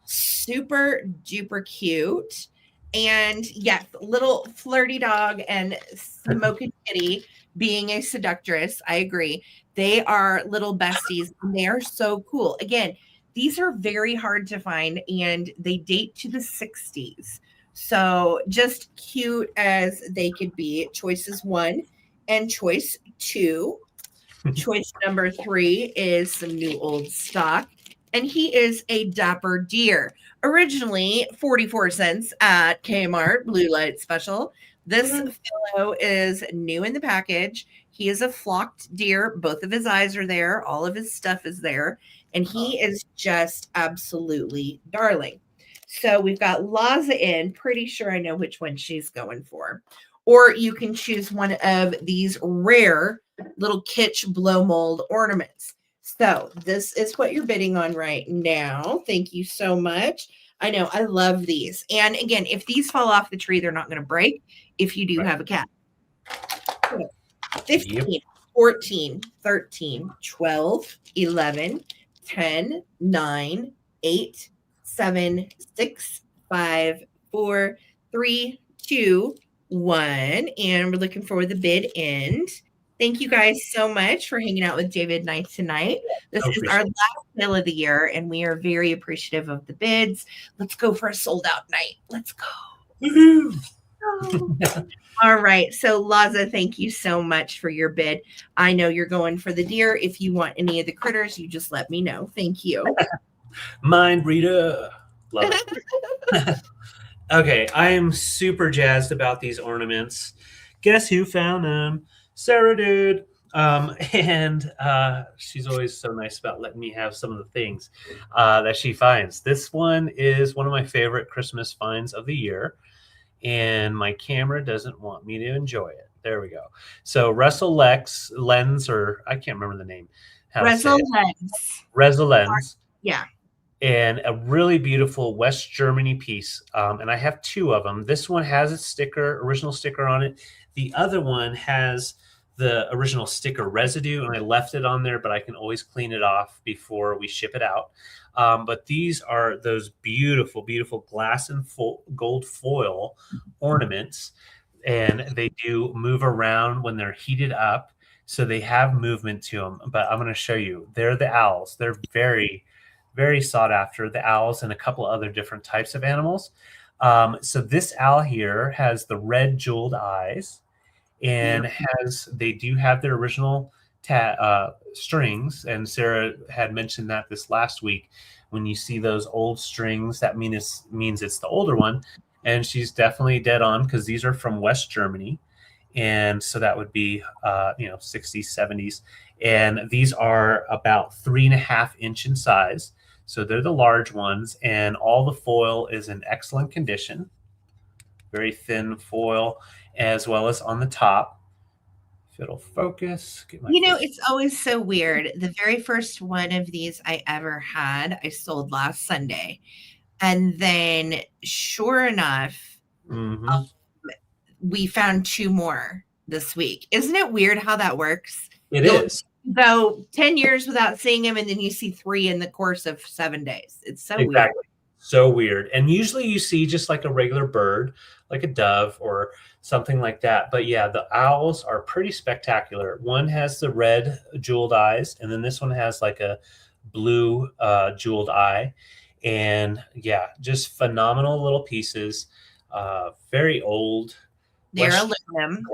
Super duper cute. And yes, little flirty dog and smoking kitty being a seductress. I agree. They are little besties, and they are so cool. Again, these are very hard to find, and they date to the 60s. So just cute as they could be. Choices one and choice two. Choice number three is some new old stock. And he is a dapper deer. Originally 44 cents at Kmart Blue Light Special. This fellow is new in the package. He is a flocked deer. Both of his eyes are there. All of his stuff is there. And he is just absolutely darling. So we've got Laza in. Pretty sure I know which one she's going for. Or you can choose one of these rare little kitsch blow mold ornaments. So this is what you're bidding on right now. Thank you so much. I know, I love these. And again, if these fall off the tree, they're not going to break if you do have a cat. 15, 14, 13, 12, 11, 10, 9, 8, 7, 6, 5, 4, 3, 2, 1. And we're looking for the bid end. Thank you guys so much for hanging out with David and I tonight. This is our last sale of the year, and we are very appreciative of the bids. Let's go for a sold out night. Let's go. Oh. All right. So, Laza, thank you so much for your bid. I know you're going for the deer. If you want any of the critters, you just let me know. Thank you. Mind reader. Love it. Okay. I am super jazzed about these ornaments. Guess who found them? Sarah did. And she's always so nice about letting me have some of the things that she finds. This one is one of my favorite Christmas finds of the year, and my camera doesn't want me to enjoy it. There we go. So Wrestle Lex Lens, or I can't remember the name. Wrestle Lens. Wrestle Lens. Yeah. And a really beautiful West Germany piece. And I have two of them. This one has its original sticker on it. The other one has the original sticker residue, and I left it on there, but I can always clean it off before we ship it out. But these are those beautiful, beautiful glass and gold foil ornaments, and they do move around when they're heated up, so they have movement to them. But I'm going to show you. They're the owls. They're very, very sought after, the owls and a couple other different types of animals. So this owl here has the red jeweled eyes, and they do have their original strings. And Sarah had mentioned that this last week. When you see those old strings, that means it's the older one. And she's definitely dead on, because these are from West Germany. And so that would be, 60s, 70s. And these are about 3.5 inch in size. So they're the large ones, and all the foil is in excellent condition. Very thin foil, as well as on the top. If it'll focus. It's always so weird. The very first one of these I ever had, I sold last Sunday. And then, sure enough, we found 2 more this week. Isn't it weird how that works? It is. Go 10 years without seeing him, and then you see 3 in the course of 7 days. It's so weird. So weird. And usually you see just like a regular bird, like a dove or something like that. But yeah, the owls are pretty spectacular. One has the red jeweled eyes, and then this one has like a blue jeweled eye. And yeah, just phenomenal little pieces. Very old. They're aluminum.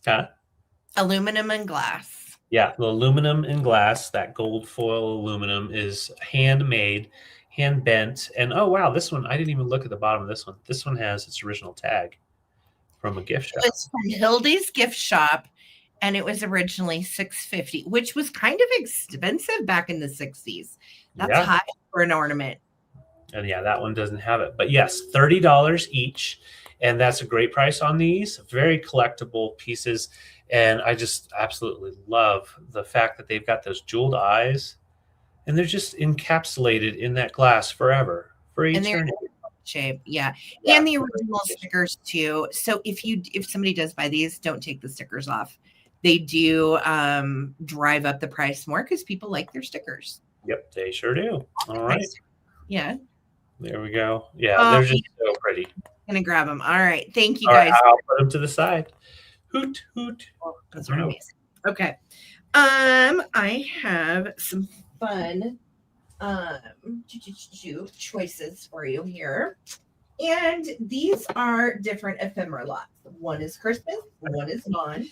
Huh? Aluminum and glass. Yeah, the aluminum and glass, that gold foil aluminum is handmade, hand bent. And oh wow, this one, I didn't even look at the bottom of this one. This one has its original tag from a gift shop. It's from Hildy's gift shop, and it was originally $6.50, which was kind of expensive back in the 60s. That's high for an ornament. And yeah, that one doesn't have it. But yes, $30 each. And that's a great price on these. Very collectible pieces. And I just absolutely love the fact that they've got those jeweled eyes, and they're just encapsulated in that glass forever, for eternity. shape. Yeah. Yeah. And the original stickers too. So if somebody does buy these, don't take the stickers off. They do drive up the price more because people like their stickers. Yep, they sure do. All right. Yeah. There we go. Yeah, Oh, they're just so pretty. I'm gonna grab them. All right. Thank you All right, guys. I'll put them to the side. Hoot, hoot. Oh, those are amazing. Okay. I have some fun choices for you here. And these are different ephemera lots. One is Christmas, one is non.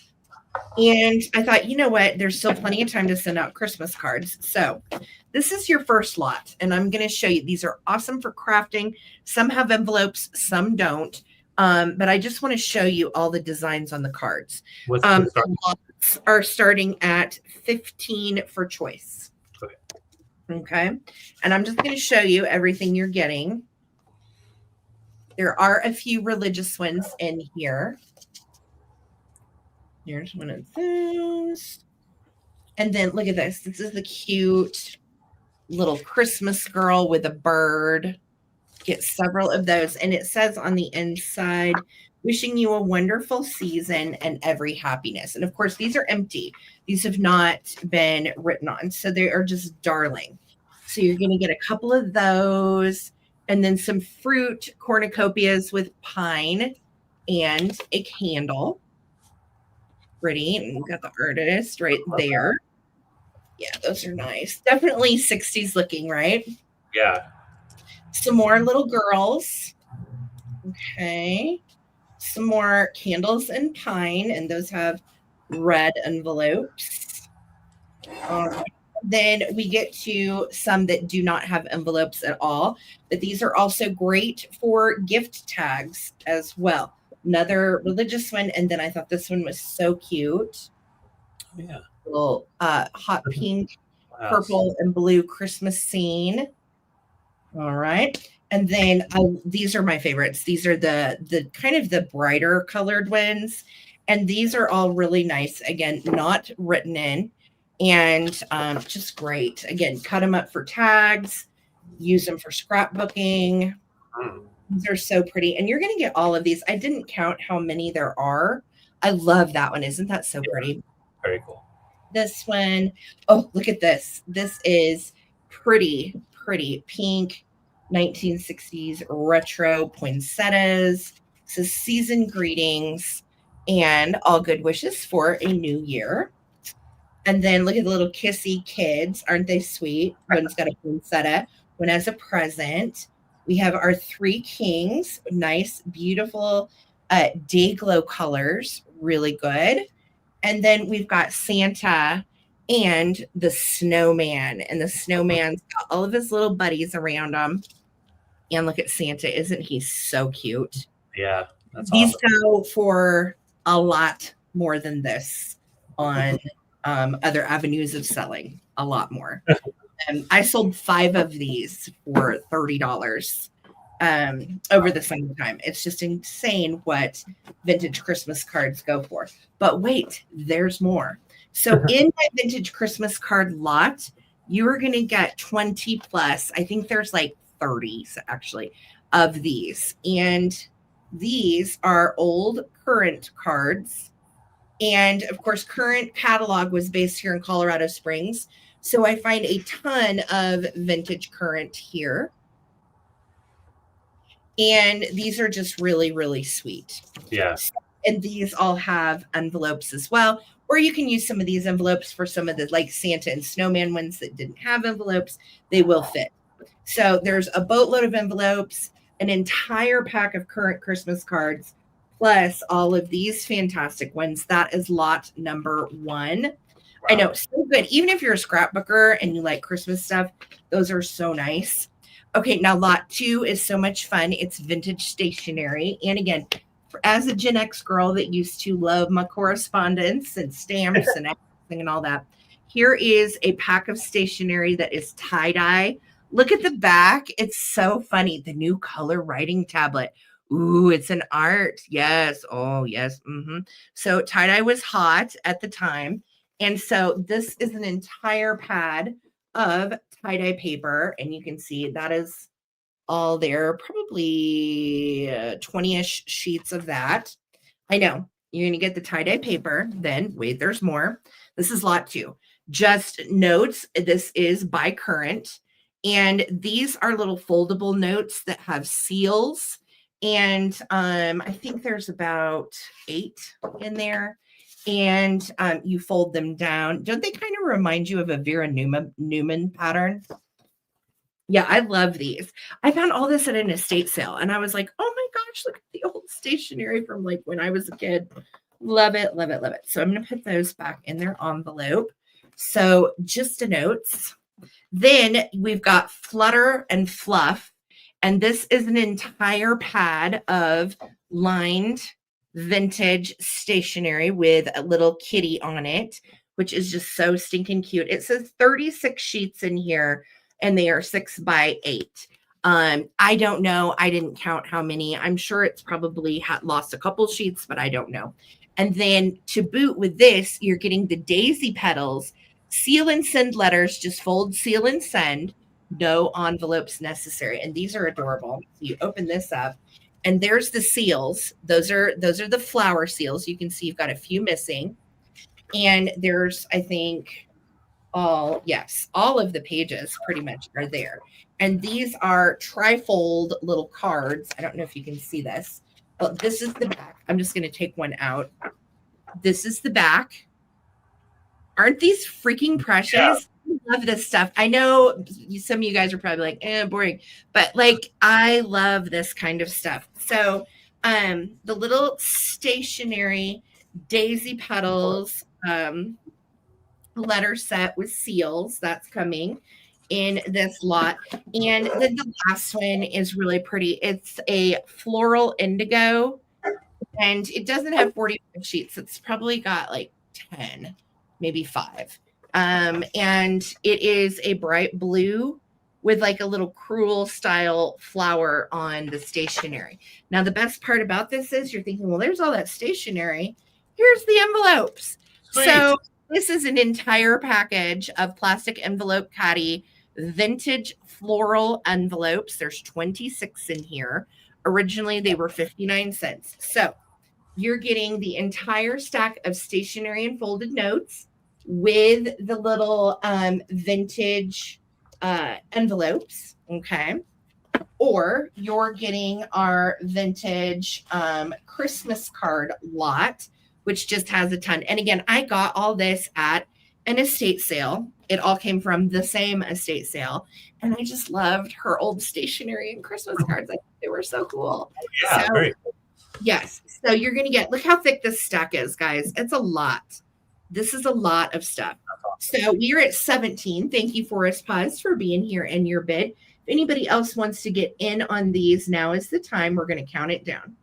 And I thought, you know what? There's still plenty of time to send out Christmas cards. So this is your first lot. And I'm going to show you. These are awesome for crafting. Some have envelopes, some don't. But I just want to show you all the designs on the cards. The lots are starting at 15 for choice. Okay. And I'm just going to show you everything you're getting. There are a few religious ones in here. Here's one of those. And then look at this. This is the cute little Christmas girl with a bird. Get several of those. And it says on the inside, wishing you a wonderful season and every happiness. And of course, these are empty. These have not been written on. So they are just darling. So you're going to get a couple of those. And then some fruit cornucopias with pine and a candle. Pretty. And we've got the artist right there. Yeah, those are nice. Definitely 60s looking, right? Yeah. Some more little girls. Okay. Some more candles and pine, and those have red envelopes. Then we get to some that do not have envelopes at all, but these are also great for gift tags as well. Another religious one, and then I thought this one was so cute. Yeah. Little hot pink, purple, and blue Christmas scene. All right. And then these are my favorites. These are the kind of the brighter colored ones. And these are all really nice. Again, not written in and just great. Again, cut them up for tags, use them for scrapbooking. These are so pretty. And you're going to get all of these. I didn't count how many there are. I love that one. Isn't that so pretty? Very cool. This one. Oh, look at this. This is pretty pink 1960s retro poinsettias. So season greetings and all good wishes for a new year. And then look at the little kissy kids. Aren't they sweet? One's got a poinsettia, one has a present. We have our three kings. Nice, beautiful day glow colors. Really good. And then we've got Santa and the snowman. And the snowman's got all of his little buddies around him. And look at Santa. Isn't he so cute? Yeah. That's These awesome. go for a lot more than this on other avenues of selling. A lot more. I sold 5 of these for $30 over the summertime. It's just insane what vintage Christmas cards go for. But wait, there's more. So in my vintage Christmas card lot, you are going to get 20 plus. I think there's like 30s actually of these. And these are old current cards. And of course, current catalog was based here in Colorado Springs. So I find a ton of vintage current here. And these are just really, really sweet. Yeah. And these all have envelopes as well. Or you can use some of these envelopes for some of the like Santa and Snowman ones that didn't have envelopes. They will fit. So there's a boatload of envelopes, an entire pack of current Christmas cards, plus all of these fantastic ones. That is lot number 1. Wow. I know, so good. Even if you're a scrapbooker and you like Christmas stuff, those are so nice. Okay, now lot 2 is so much fun. It's vintage stationery. And again, as a Gen X girl that used to love my correspondence and stamps and everything and all that, here is a pack of stationery that is tie-dye. Look at the back. It's so funny. The new color writing tablet. Ooh, it's an art. Yes. Oh, yes. Mm-hmm. So tie-dye was hot at the time. And so this is an entire pad of tie-dye paper. And you can see that is all there, probably 20-ish sheets of that. I know you're going to get the tie-dye paper. Then wait, there's more. This is lot 2. Just notes. This is by current. And these are little foldable notes that have seals. And I think there's about 8 in there. And you fold them down. Don't they kind of remind you of a Vera Newman pattern? Yeah, I love these. I found all this at an estate sale, and I was like, oh my gosh, look at the old stationery from like when I was a kid. Love it, love it, love it. So I'm going to put those back in their envelope. So just a notes. Then we've got Flutter and Fluff, and this is an entire pad of lined vintage stationery with a little kitty on it, which is just so stinking cute. It says 36 sheets in here, and they are 6 by 8. I don't know. I didn't count how many. I'm sure it's probably lost a couple sheets, but I don't know. And then to boot with this, you're getting the daisy petals, seal and send letters, just fold, seal, and send. No envelopes necessary. And these are adorable. You open this up, and there's the seals. Those are the flower seals. You can see you've got a few missing. And there's, I think, all of the pages pretty much are there. And these are trifold little cards. I don't know if you can see this, but this is the back. I'm just going to take one out. This is the back. Aren't these freaking precious? Yeah. I love this stuff. I know some of you guys are probably like, boring, but like, I love this kind of stuff. So the little stationery daisy petals letter set with seals, that's coming in this lot. And then the last one is really pretty. It's a floral indigo, and it doesn't have 45 sheets. It's probably got like 10, maybe 5. And it is a bright blue with like a little cruel style flower on the stationery. Now, the best part about this is you're thinking, well, there's all that stationery. Here's the envelopes. Sweet. So this is an entire package of plastic envelope caddy vintage floral envelopes. There's 26 in here. Originally, they were 59 cents. So you're getting the entire stack of stationery and folded notes with the little vintage envelopes, okay? Or you're getting our vintage Christmas card lot, which just has a ton. And again, I got all this at an estate sale. It all came from the same estate sale. And I just loved her old stationery and Christmas cards. I think they were so cool. Yeah, great. Yes. So you're going to get, look how thick this stack is, guys. It's a lot. This is a lot of stuff. So we're at 17. Thank you, Forest Pause, for being here in your bid. If anybody else wants to get in on these, now is the time. We're going to count it down.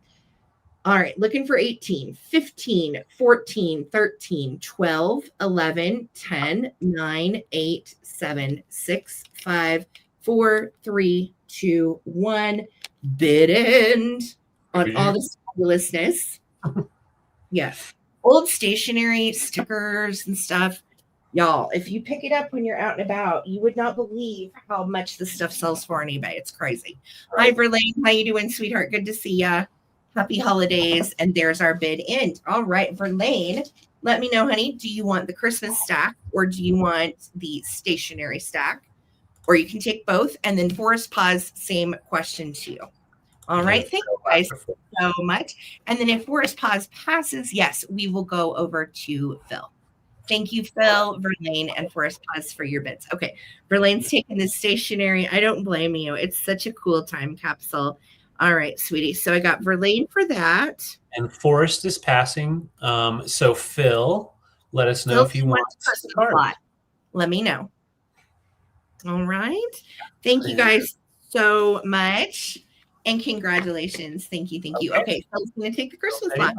All right, looking for 18, 15, 14, 13, 12, 11, 10, 9, 8, 7, 6, 5, 4, 3, 2, 1. Bid end on all this fabulousness. Yes. Old stationery, stickers and stuff. Y'all, if you pick it up when you're out and about, you would not believe how much this stuff sells for on eBay. It's crazy. Right. Hi, Verlaine. How you doing, sweetheart? Good to see ya. Happy holidays. And there's our bid end. All right, Verlaine, let me know, honey. Do you want the Christmas stack or do you want the stationery stack? Or you can take both. And then Forest Pause, same question to you. All right. Thank you guys so much. And then if Forest Pause passes, yes, we will go over to Phil. Thank you, Phil, Verlaine, and Forest Pause for your bids. Okay. Verlaine's taking the stationery. I don't blame you. It's such a cool time capsule. All right, sweetie. So I got Verlaine for that. And Forest is passing. So Phil, let us know if you want the card. Let me know. All right. Thank you guys so much. And congratulations. Thank you. Thank you. Okay. So I'm going to take the Christmas lot.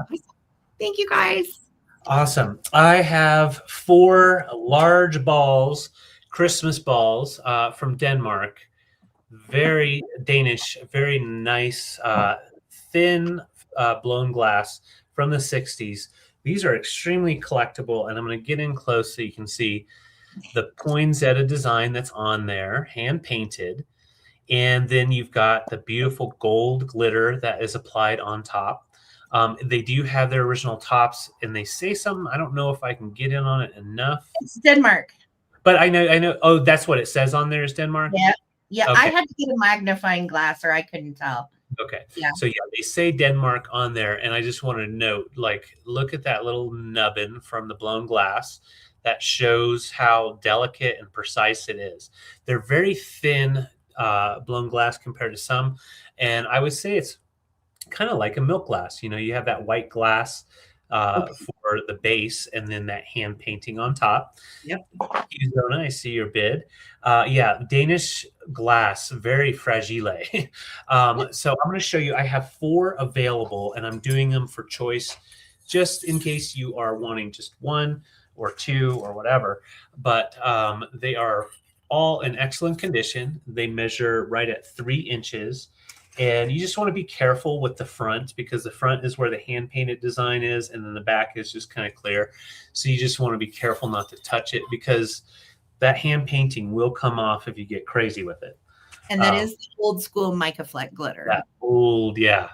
Thank you, guys. Awesome. I have 4 large balls, Christmas balls from Denmark. Very Danish, very nice, thin blown glass from the 60s. These are extremely collectible, and I'm going to get in close so you can see the poinsettia design that's on there, hand painted. And then you've got the beautiful gold glitter that is applied on top. They do have their original tops, and they say something. I don't know if I can get in on it enough, It's Denmark. but I know. Oh, that's what it says on there is Denmark. Yeah. Yeah. I Okay. had to get a magnifying glass or I couldn't tell. Okay. Yeah. So yeah, they say Denmark on there, and I just want to note, like, look at that little nubbin from the blown glass. That shows how delicate and precise it is. They're very thin blown glass compared to some, and I would say it's kind of like a milk glass. You know, you have that white glass Okay. for the base, and then that hand painting on top. Yep. Zona, I see your bid. Yeah, Danish glass, very fragile. So I'm going to show you. I have 4 available, and I'm doing them for choice, just in case you are wanting just 1 or 2 or whatever. But they are all in excellent condition. They measure right at 3 inches. And you just want to be careful with the front, because the front is where the hand painted design is, and then the back is just kind of clear. So you just want to be careful not to touch it, because that hand painting will come off if you get crazy with it. And that is the old school mica fleck glitter. That old, yeah,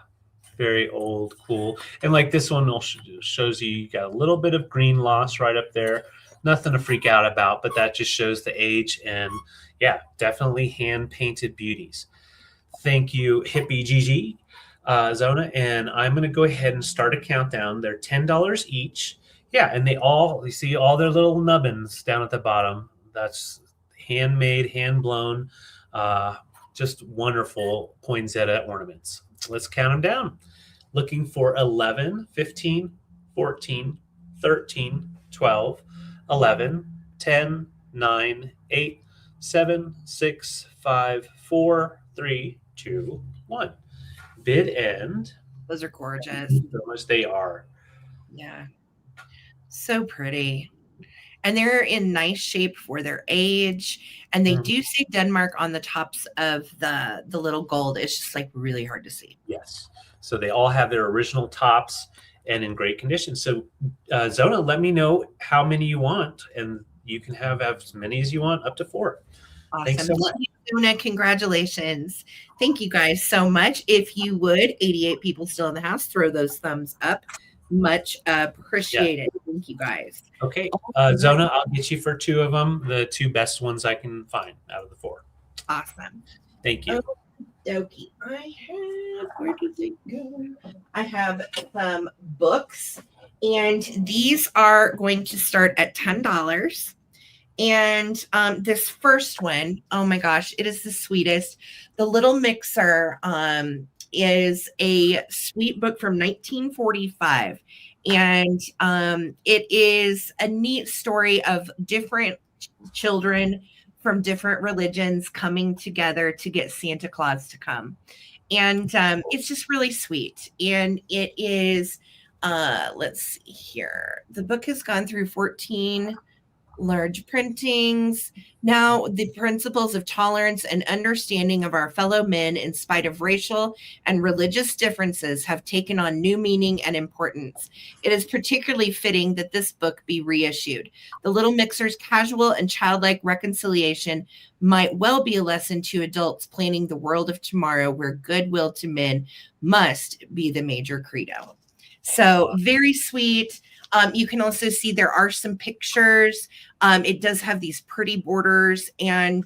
very old, cool. And like this one shows you got a little bit of green loss right up there. Nothing to freak out about, but that just shows the age. And yeah, definitely hand painted beauties. Thank you, Hippie Gigi, Zona. And I'm going to go ahead and start a countdown. They're $10 each. Yeah, and you see all their little nubbins down at the bottom. That's handmade, hand blown, just wonderful poinsettia ornaments. Let's count them down. Looking for 11, 15, 14, 13, 12, 11, 10, 9, 8, 7, 6, 5, 4, 3, 2, 1. Bid end. Those are gorgeous. They are. Yeah. So pretty. And they're in nice shape for their age. And they do say Denmark on the tops of the little gold. It's just like really hard to see. Yes. So they all have their original tops and in great condition. So Zona, let me know how many you want, and you can have as many as you want, up to 4. Awesome. Thanks so much. Zona, congratulations. Thank you guys so much. If you would, 88 people still in the house, throw those thumbs up. Much appreciated. Yeah. Thank you guys. Okay. Zona, I'll get you for 2 of them, the 2 best ones I can find out of the 4. Awesome. Thank you. Okay. Where did they go? I have some books, and these are going to start at $10. And this first one, oh my gosh, it is the sweetest. The Little Mixer is a sweet book from 1945. And it is a neat story of different children from different religions coming together to get Santa Claus to come. And it's just really sweet. And it is, let's see here. The book has gone through 14 large printings. Now, the principles of tolerance and understanding of our fellow men in spite of racial and religious differences have taken on new meaning and importance. It is particularly fitting that this book be reissued. The Little Mixer's casual and childlike reconciliation might well be a lesson to adults planning the world of tomorrow, where goodwill to men must be the major credo. So very sweet. You can also see there are some pictures. It does have these pretty borders, and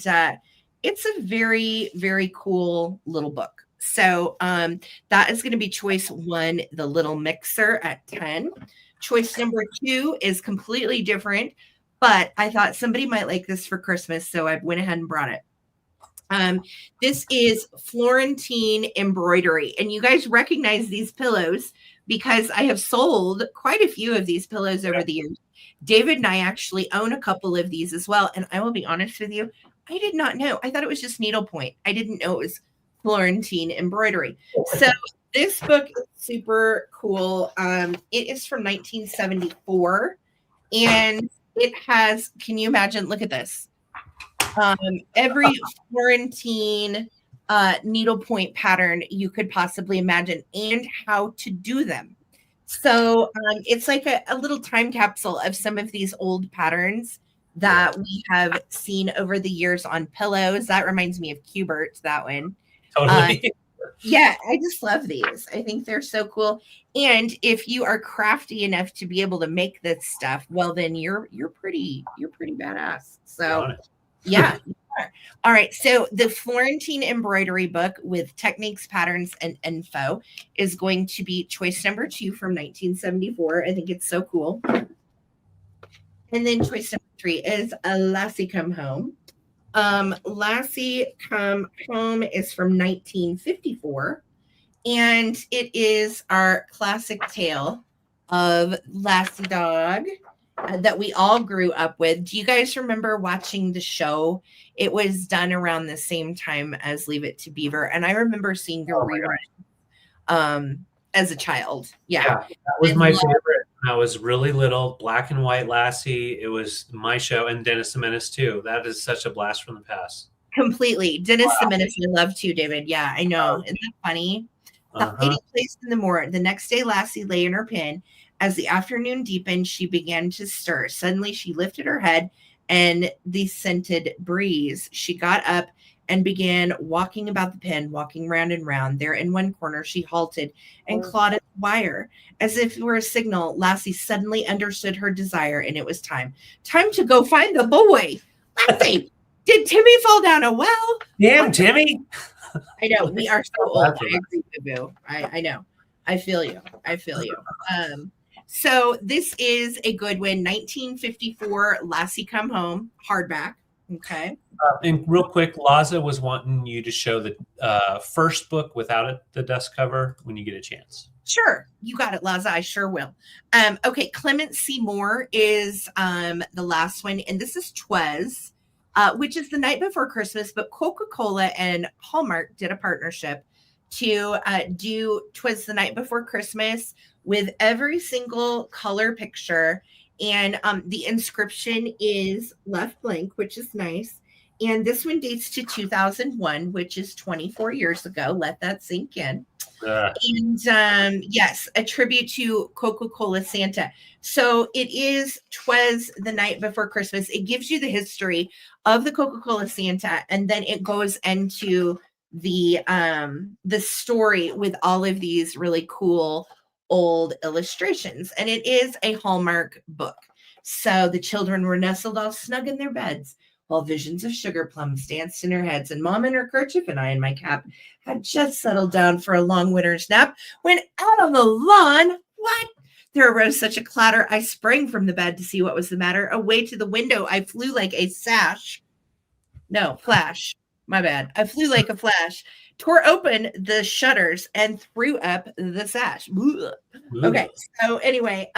it's a very, very cool little book. So that is going to be choice 1, The Little Mixer at 10. Choice number 2 is completely different, but I thought somebody might like this for Christmas, so I went ahead and brought it. This is Florentine embroidery, and you guys recognize these pillows because I have sold quite a few of these pillows over the years. David and I actually own a couple of these as well. And I will be honest with you, I did not know. I thought it was just needlepoint. I didn't know it was Florentine embroidery. So this book is super cool. It is from 1974, and it has, can you imagine? Look at this. Every Florentine needlepoint pattern you could possibly imagine, and how to do them. So it's like a little time capsule of some of these old patterns. that we have seen over the years on pillows. That reminds me of Cubert, that one. Totally. Yeah, I just love these. I think they're so cool. And if you are crafty enough to be able to make this stuff, well, then you're pretty badass. You're on So it. yeah. You are. All right. So the Florentine embroidery book with techniques, patterns, and info is going to be choice number 2 from 1974. I think it's so cool. And then choice number 3 is a Lassie Come Home. Lassie Come Home is from 1954. And it is our classic tale of Lassie Dog that we all grew up with. Do you guys remember watching the show? It was done around the same time as Leave It to Beaver. And I remember seeing the rerun as a child. Yeah. That was my favorite. When I was really little, black and white Lassie. It was my show, and Dennis the Menace too. That is such a blast from the past. Completely. Dennis the Menace, I love too, David. Yeah, I know. Isn't that funny? The lady placed in the moor. The next day, Lassie lay in her pen. As the afternoon deepened, she began to stir. Suddenly, she lifted her head and the scented breeze. She got up and began walking about the pen, walking round and round. There in one corner, she halted and clawed at the wire. As if it were a signal, Lassie suddenly understood her desire, and it was time. Time to go find the boy. Lassie, did Timmy fall down a well? Damn, Timmy. I know. We are so old. I agree with you. I know. I feel you. I feel you. So this is a good one. 1954, Lassie Come Home, hardback. Okay. And real quick, Laza was wanting you to show the first book without the dust cover when you get a chance. Sure. You got it, Laza. I sure will. Okay. Clement C. Moore is the last one. And this is Twas, which is The Night Before Christmas. But Coca-Cola and Hallmark did a partnership to do Twas the Night Before Christmas with every single color picture. And the inscription is left blank, which is nice. And this one dates to 2001, which is 24 years ago. Let that sink in. And yes, a tribute to Coca-Cola Santa. So it is Twas the Night Before Christmas. It gives you the history of the Coca-Cola Santa, and then it goes into the story with all of these really cool old illustrations. And it is a Hallmark book. So the children were nestled all snug in their beds, while visions of sugar plums danced in their heads, and Mom in her kerchief and I in my cap had just settled down for a long winter's nap when out on the lawn, what? There arose such a clatter, I sprang from the bed to see what was the matter. Away to the window, I flew like a flash. My bad. I flew like a flash, tore open the shutters, and threw up the sash. Okay, so anyway,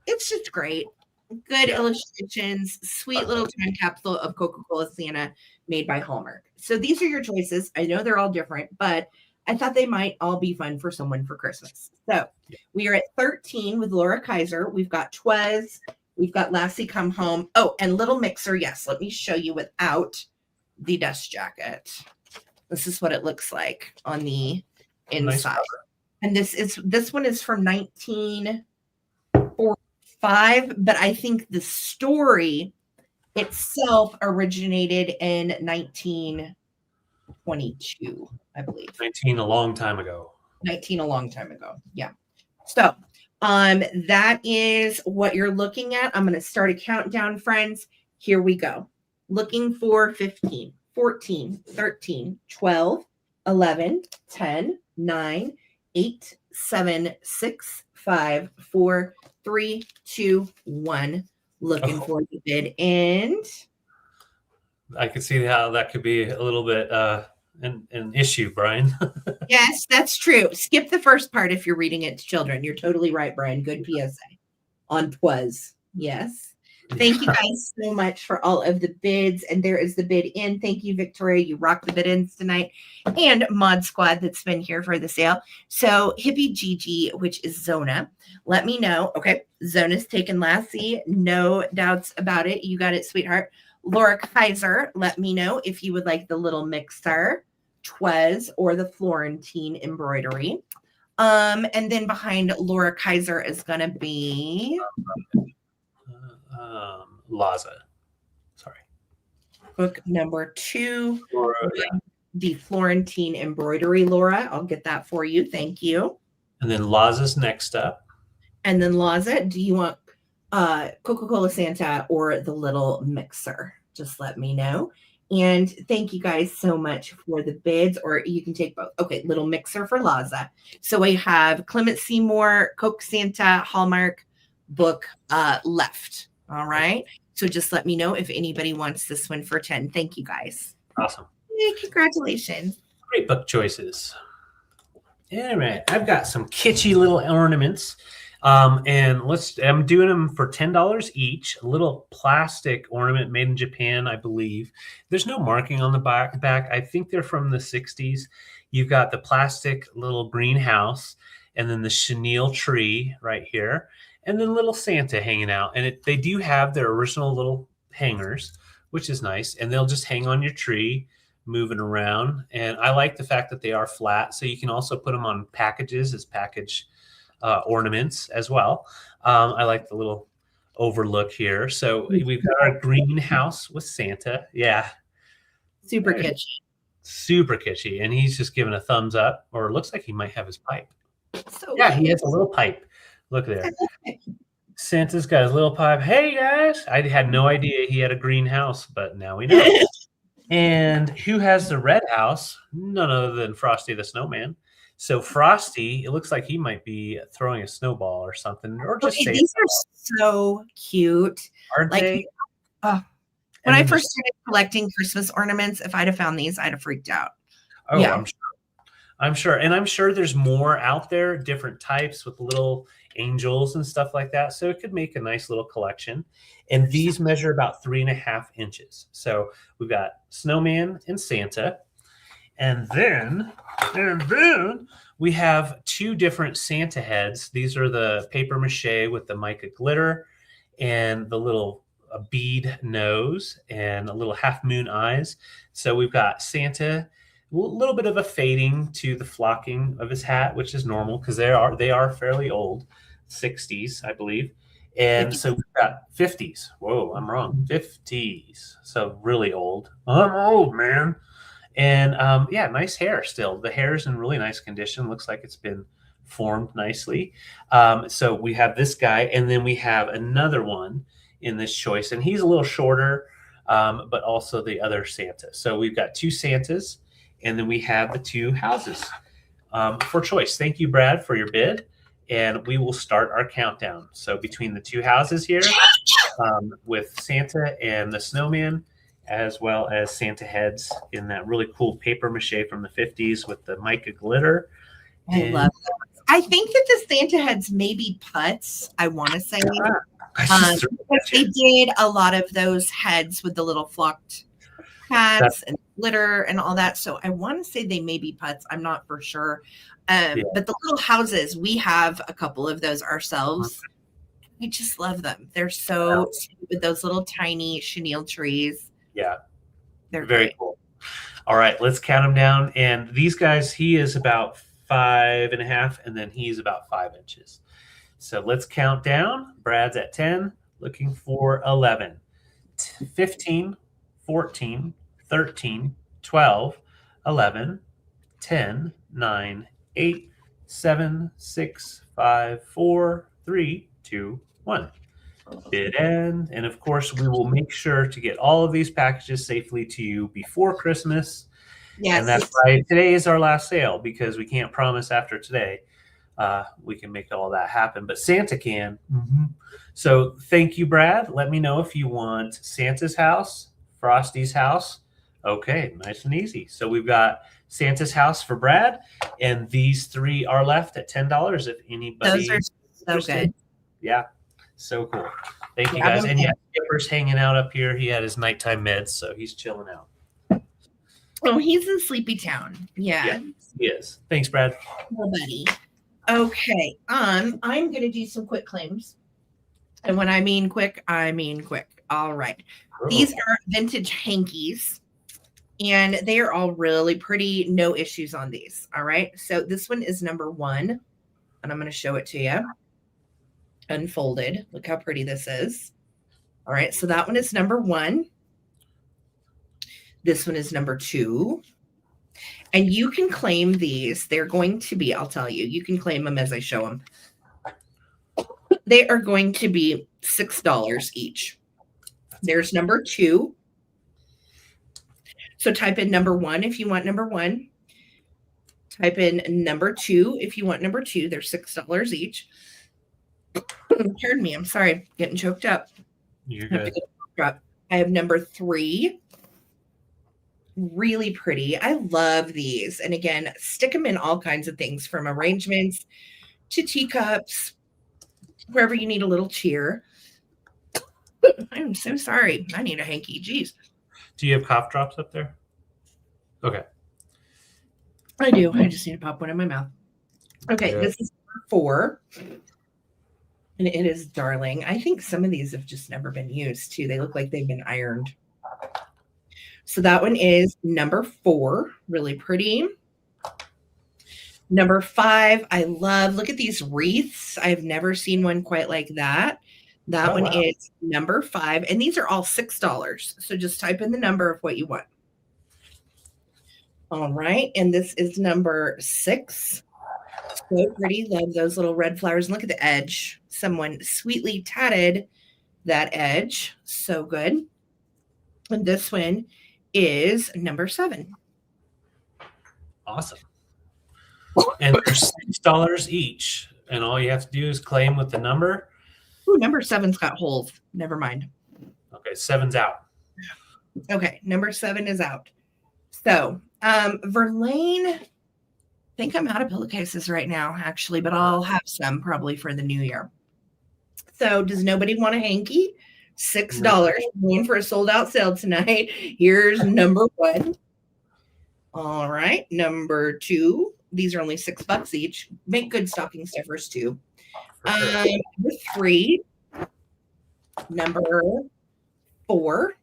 it's just great. Good illustrations, sweet little time capsule of Coca-Cola Santa made by Hallmark. So these are your choices. I know they're all different, but I thought they might all be fun for someone for Christmas. So we are at 13 with Laura Kaiser. We've got Twas. We've got Lassie Come Home. Oh, and Little Mixer. Yes, let me show you without the dust jacket. This is what it looks like on the inside. Nice. And this one is from 1945, but I think the story itself originated in 1922, I believe. 19 a long time ago. 19 a long time ago. Yeah. So that is what you're looking at. I'm going to start a countdown, friends. Here we go. Looking for 15, 14, 13, 12, 11, 10, 9, 8, 7, 6, 5, 4, 3, 2, 1. Looking for the bid end. I could see how that could be a little bit an issue, Brian. Yes, that's true. Skip the first part if you're reading it to children. You're totally right, Brian. Good PSA on Twas. Yes. Thank you guys so much for all of the bids. And there is the bid in. Thank you, Victoria. You rock the bid ins tonight. And Mod Squad that's been here for the sale. So Hippie Gigi, which is Zona, let me know. Okay. Zona's taken Lassie. No doubts about it. You got it, sweetheart. Laura Kaiser, let me know if you would like the Little Mixer, Twas, or the Florentine embroidery. And then behind Laura Kaiser is going to be... Laza. Sorry. Book number 2, Yeah. the Florentine embroidery, Laura. I'll get that for you. Thank you. And then Laza's next up. And then Laza, do you want Coca-Cola Santa or the little mixer? Just let me know. And thank you guys so much for the bids, or you can take both. Okay, little mixer for Laza. So I have Clement Seymour, Coke Santa, Hallmark book left. All right. So just let me know if anybody wants this one for 10. Thank you guys. Awesome. Yay, congratulations. Great book choices. All right, I've got some kitschy little ornaments, and I'm doing them for $10 each. A little plastic ornament made in Japan, I believe. There's no marking on the back. I think they're from the 60s. You've got the plastic little greenhouse, and then the chenille tree right here, and then little Santa hanging out. And they do have their original little hangers, which is nice, and they'll just hang on your tree, moving around. And I like the fact that they are flat, so you can also put them on packages as package ornaments as well. I like the little overlook here. So we've got our greenhouse with Santa. Yeah. Super kitschy. Super kitschy. And he's just giving a thumbs up, or it looks like he might have his pipe. So yeah, he has a little pipe. Look there. Santa's got his little pipe. Hey, guys. I had no idea he had a greenhouse, but now we know. And who has the red house? None other than Frosty the Snowman. So Frosty, it looks like he might be throwing a snowball or something, or just okay, these are so cute. Aren't they? When I first started collecting Christmas ornaments, if I'd have found these, I'd have freaked out. Oh, yeah. I'm sure. And I'm sure there's more out there, different types with little angels and stuff like that. So it could make a nice little collection. And these measure about 3.5 inches. So we've got Snowman and Santa. And then we have 2 different Santa heads. These are the paper mache with the mica glitter and the little bead nose and a little half moon eyes. So we've got Santa, a little bit of a fading to the flocking of his hat, which is normal because they are fairly old, 60s, I believe. And so we've got 50s. Whoa, I'm wrong. 50s. So really old. I'm old, man. And yeah, nice hair still. The hair is in really nice condition. Looks like it's been formed nicely. So we have this guy, and then we have another one in this choice, and he's a little shorter, but also the other Santa. So we've got 2 Santas, and then we have the 2 houses for choice. Thank you, Brad, for your bid. And we will start our countdown. So between the 2 houses here, with Santa and the Snowman, as well as Santa heads in that really cool paper mache from the 50s with the mica glitter. I love that. I think that the Santa heads may be putts, I want to say. Because they did a lot of those heads with the little flocked hats and glitter and all that. So I want to say they may be putts. I'm not for sure. But the little houses, we have a couple of those ourselves. I just love them. They're so cute with those little tiny chenille trees. Yeah. They're very great. Cool. All right, let's count them down. And these guys, he is about 5.5, and then he's about 5 inches. So let's count down. Brad's at 10, looking for 11, 15, 14, 13, 12, 11, 10, 9, 8, 7, 6, 5, 4, 3, 2, 1. Bid end. And of course, we will make sure to get all of these packages safely to you before Christmas. Yes. And that's why today is our last sale, because we can't promise after today we can make all that happen, but Santa can. Mm-hmm. So thank you, Brad. Let me know if you want Santa's house, Frosty's house. Okay, nice and easy. So we've got Santa's house for Brad, and these 3 are left at $10 if anybody. Those are so good. Yeah, so cool. Thank you, guys. And yeah, Skipper's hanging out up here. He had his nighttime meds, so he's chilling out. Oh, he's in Sleepy Town. Yeah, he is. Thanks, Brad. Oh, buddy. Okay, I'm going to do some quick claims. And when I mean quick, I mean quick. All right. Oh. These are vintage hankies, and they are all really pretty. No issues on these. All right. So this one is number 1, and I'm going to show it to you. Unfolded. Look how pretty this is. All right, so that one is number 1. This one is number 2. And you can claim these. They're going to be, I'll tell you, you can claim them as I show them. They are going to be $6 each. There's number 2. So type in number 1 if you want number 1. Type in number 2 if you want number 2. They're $6 each. Pardon me. I'm sorry. Getting choked up. You're good. I have number 3. Really pretty. I love these. And again, stick them in all kinds of things, from arrangements to teacups, wherever you need a little cheer. I'm so sorry. I need a hanky. Jeez. Do you have cough drops up there? Okay. I do. I just need to pop one in my mouth. Okay, Yeah. This is number 4. And it is darling. I think some of these have just never been used too. They look like they've been ironed. So that one is number 4. Really pretty. Number 5, I love, look at these wreaths. I've never seen one quite like that. That one is number 5. And these are all $6. So just type in the number of what you want. All right. And this is number 6. So pretty. Love those little red flowers. And look at the edge. Someone sweetly tatted that edge. So good. And this one is number 7. Awesome. And they're $6 each. And all you have to do is claim with the number. Ooh, number 7's got holes. Never mind. Okay, 7's out. Okay, number 7 is out. So, Verlaine, I think I'm out of pillowcases right now, actually, but I'll have some probably for the new year. So, does nobody want a hanky? $6. Going for a sold out sale tonight. Here's number 1. All right, number 2. These are only $6 each. Make good stocking stuffers too. Number 3. Number 4.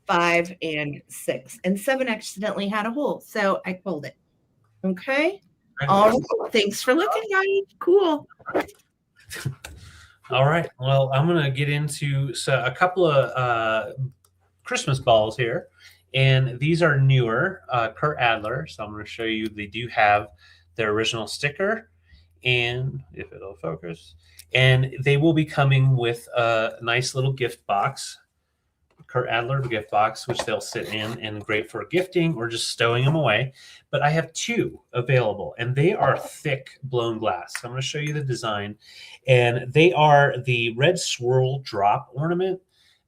5 and 6. And 7 accidentally had a hole, so I pulled it. Okay. All right. Thanks for looking, guys. Cool. All right. Well, I'm going to get into a couple of Christmas balls here. And these are newer, Kurt Adler. So I'm going to show you, they do have their original sticker. And if it'll focus. And they will be coming with a nice little gift box. Kurt Adler gift box, which they'll sit in and great for gifting or just stowing them away. But I have 2 available, and they are thick blown glass. So I'm going to show you the design. And they are the red swirl drop ornament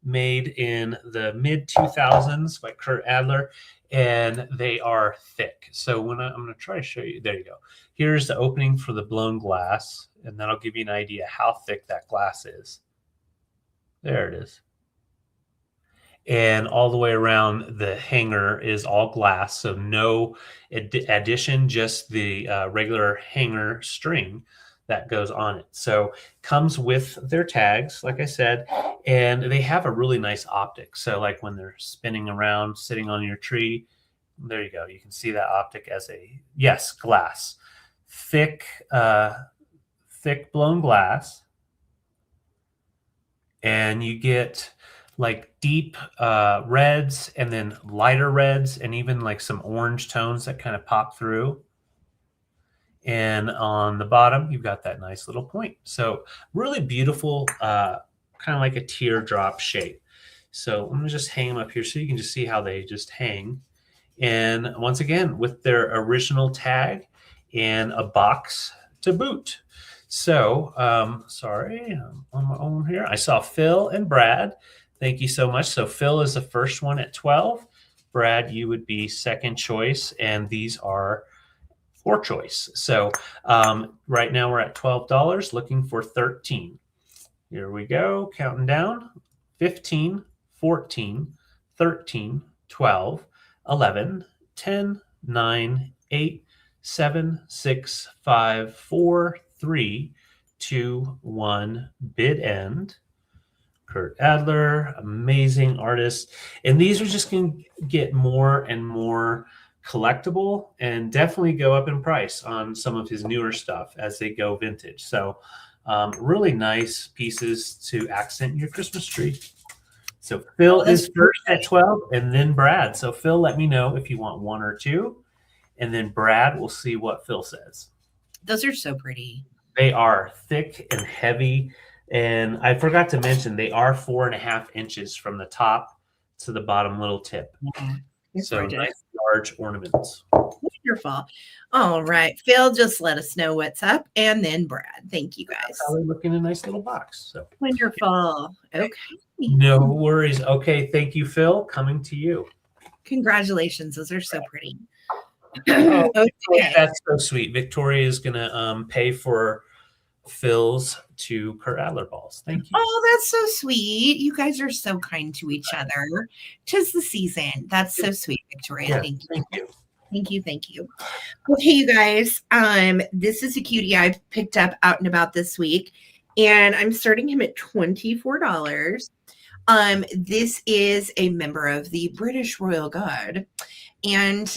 made in the mid-2000s by Kurt Adler, and they are thick. So when I'm going to try to show you, there you go. Here's the opening for the blown glass, and that'll give you an idea how thick that glass is. There it is. And all the way around the hanger is all glass, so no addition, just the regular hanger string that goes on it. So comes with their tags, like I said, and they have a really nice optic. So like when they're spinning around, sitting on your tree, there you go. You can see that optic as a, yes, glass. Thick blown glass. And you get like deep reds and then lighter reds and even like some orange tones that kind of pop through. And on the bottom, you've got that nice little point. So really beautiful, kind of like a teardrop shape. So I'm going to just hang them up here so you can just see how they just hang. And once again, with their original tag and a box to boot. So, sorry, I'm on my own here. I saw Phil and Brad. Thank you so much. So Phil is the first one at 12. Brad, you would be second choice, and these are for choice. So right now we're at $12, looking for 13. Here we go, counting down. 15, 14, 13, 12, 11, 10, 9, 8, 7, 6, 5, 4, 3, 2, 1, bid end. Kurt Adler, amazing artist. And these are just going to get more and more collectible and definitely go up in price on some of his newer stuff as they go vintage. So Really nice pieces to accent your Christmas tree. So Phil Oh, that's is first at 12 and then Brad. So Phil, let me know if you want one or two. And then Brad, we'll see what Phil says. those are so pretty. They are thick and heavy. And I forgot to mention, they are 4.5 inches from the top to the bottom little tip. Yeah, they're So gorgeous. nice, large ornaments. Wonderful. All right, Phil, just let us know what's up, and then Brad. Thank you That's how guys. they look in a nice little box. So Wonderful. Okay. no worries. Okay, thank you, Phil. Coming to you. Congratulations. Those are so pretty. Oh, Okay. that's so sweet. Victoria is gonna pay for Phil's 2 Adler balls. Thank you. Oh, that's so sweet. You guys are so kind to each other. 'Tis the season. That's so sweet, Victoria. Yes, Thank you. thank you. Thank you. Thank you. Okay, you guys. This is a cutie I picked up out and about this week, and I'm starting him at $24. This is a member of the British Royal Guard. And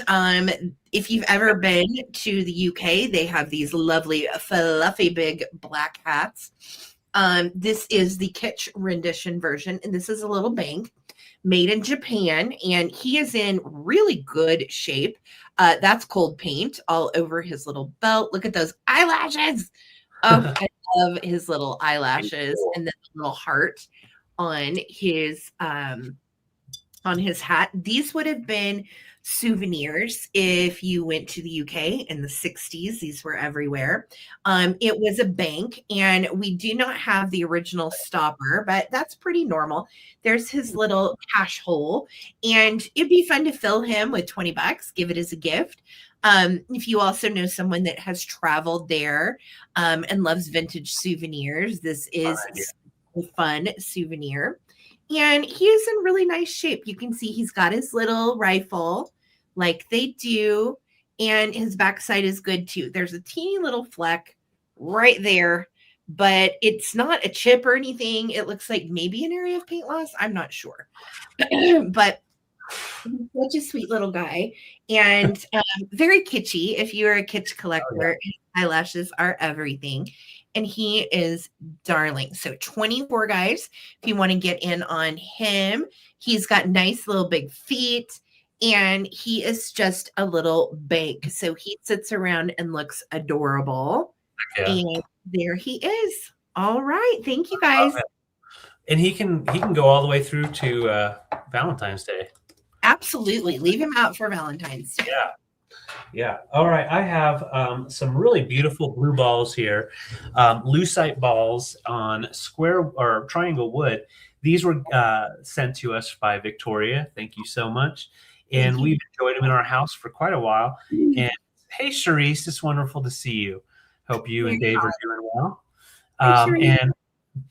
if you've ever been to the UK, they have these lovely, fluffy, big black hats. This is the kitsch rendition version, and this is a little bank made in Japan, and he is in really good shape. That's cold paint all over his little belt. Look at those eyelashes. Oh, I love his little eyelashes and then the little heart on his hat. These would have been souvenirs if you went to the UK in the 60s. These were everywhere. It was a bank, and we do not have the original stopper, but that's pretty normal. There's his little cash hole, and it'd be fun to fill him with $20, give it as a gift. If you also know someone that has traveled there and loves vintage souvenirs, this is a fun souvenir. And he is in really nice shape. You can see he's got his little rifle like they do, and his backside is good too. There's a teeny little fleck right there, but it's not a chip or anything. It looks like maybe an area of paint loss. I'm not sure. But such a sweet little guy, and very kitschy. If you're a kitsch collector, his eyelashes are everything. And he is darling. So 24, guys, if you want to get in on him. He's got nice little big feet, and he is just a little bank. So he sits around and looks adorable. Yeah. And there he is. All right. Thank you, guys. And he can go all the way through to Valentine's Day. Absolutely. Leave him out for Valentine's Day. Yeah. Yeah. All right. I have some really beautiful blue balls here. Lucite balls on square or triangle wood. These were sent to us by Victoria. Thank you so much. And we've enjoyed them in our house for quite a while. And hey, Charisse, it's wonderful to see you. Hope you and Dave are doing well. And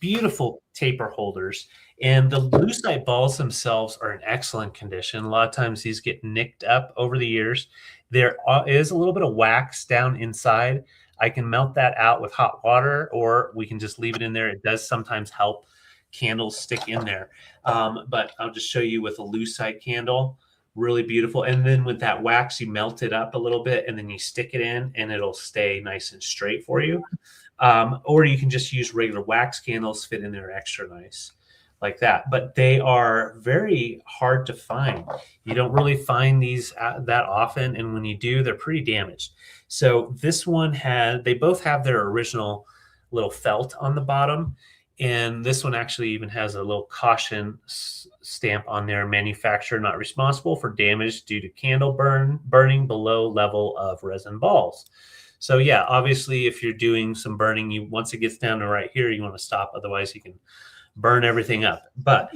beautiful taper holders. And the lucite balls themselves are in excellent condition. A lot of times these get nicked up over the years. There is a little bit of wax down inside. I can melt that out with hot water, or we can just leave it in there. It does sometimes help candles stick in there. But I'll just show you with a lucite candle. Really beautiful. And then with that wax, you melt it up a little bit, and then you stick it in, and it'll stay nice and straight for you. Or you can just use regular wax candles, fit in there extra nice like that. But they are very hard to find. You don't really find these that often. And when you do, they're pretty damaged. So this one they both have their original little felt on the bottom. And this one actually even has a little caution stamp on there. Manufacturer not responsible for damage due to candle burning below level of resin balls. So yeah, obviously, if you're doing some burning, once it gets down to right here, you want to stop. Otherwise, you can burn everything up. But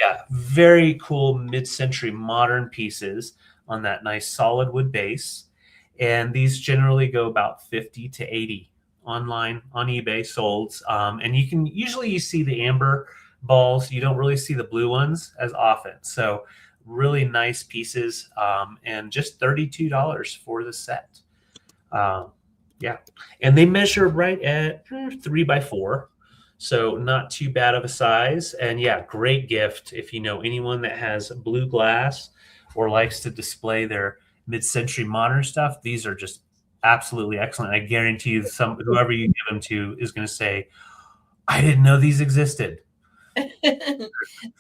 yeah, very cool mid-century modern pieces on that nice solid wood base. And these generally go about 50 to 80 online on eBay sold. And you see the amber balls. You don't really see the blue ones as often. So really nice pieces, and just $32 for the set. Yeah. And they measure right at 3 by 4. So not too bad of a size. And yeah, great gift if you know anyone that has blue glass or likes to display their mid-century modern stuff. These are just absolutely excellent. I guarantee you whoever you give them to is going to say, I didn't know these existed. They're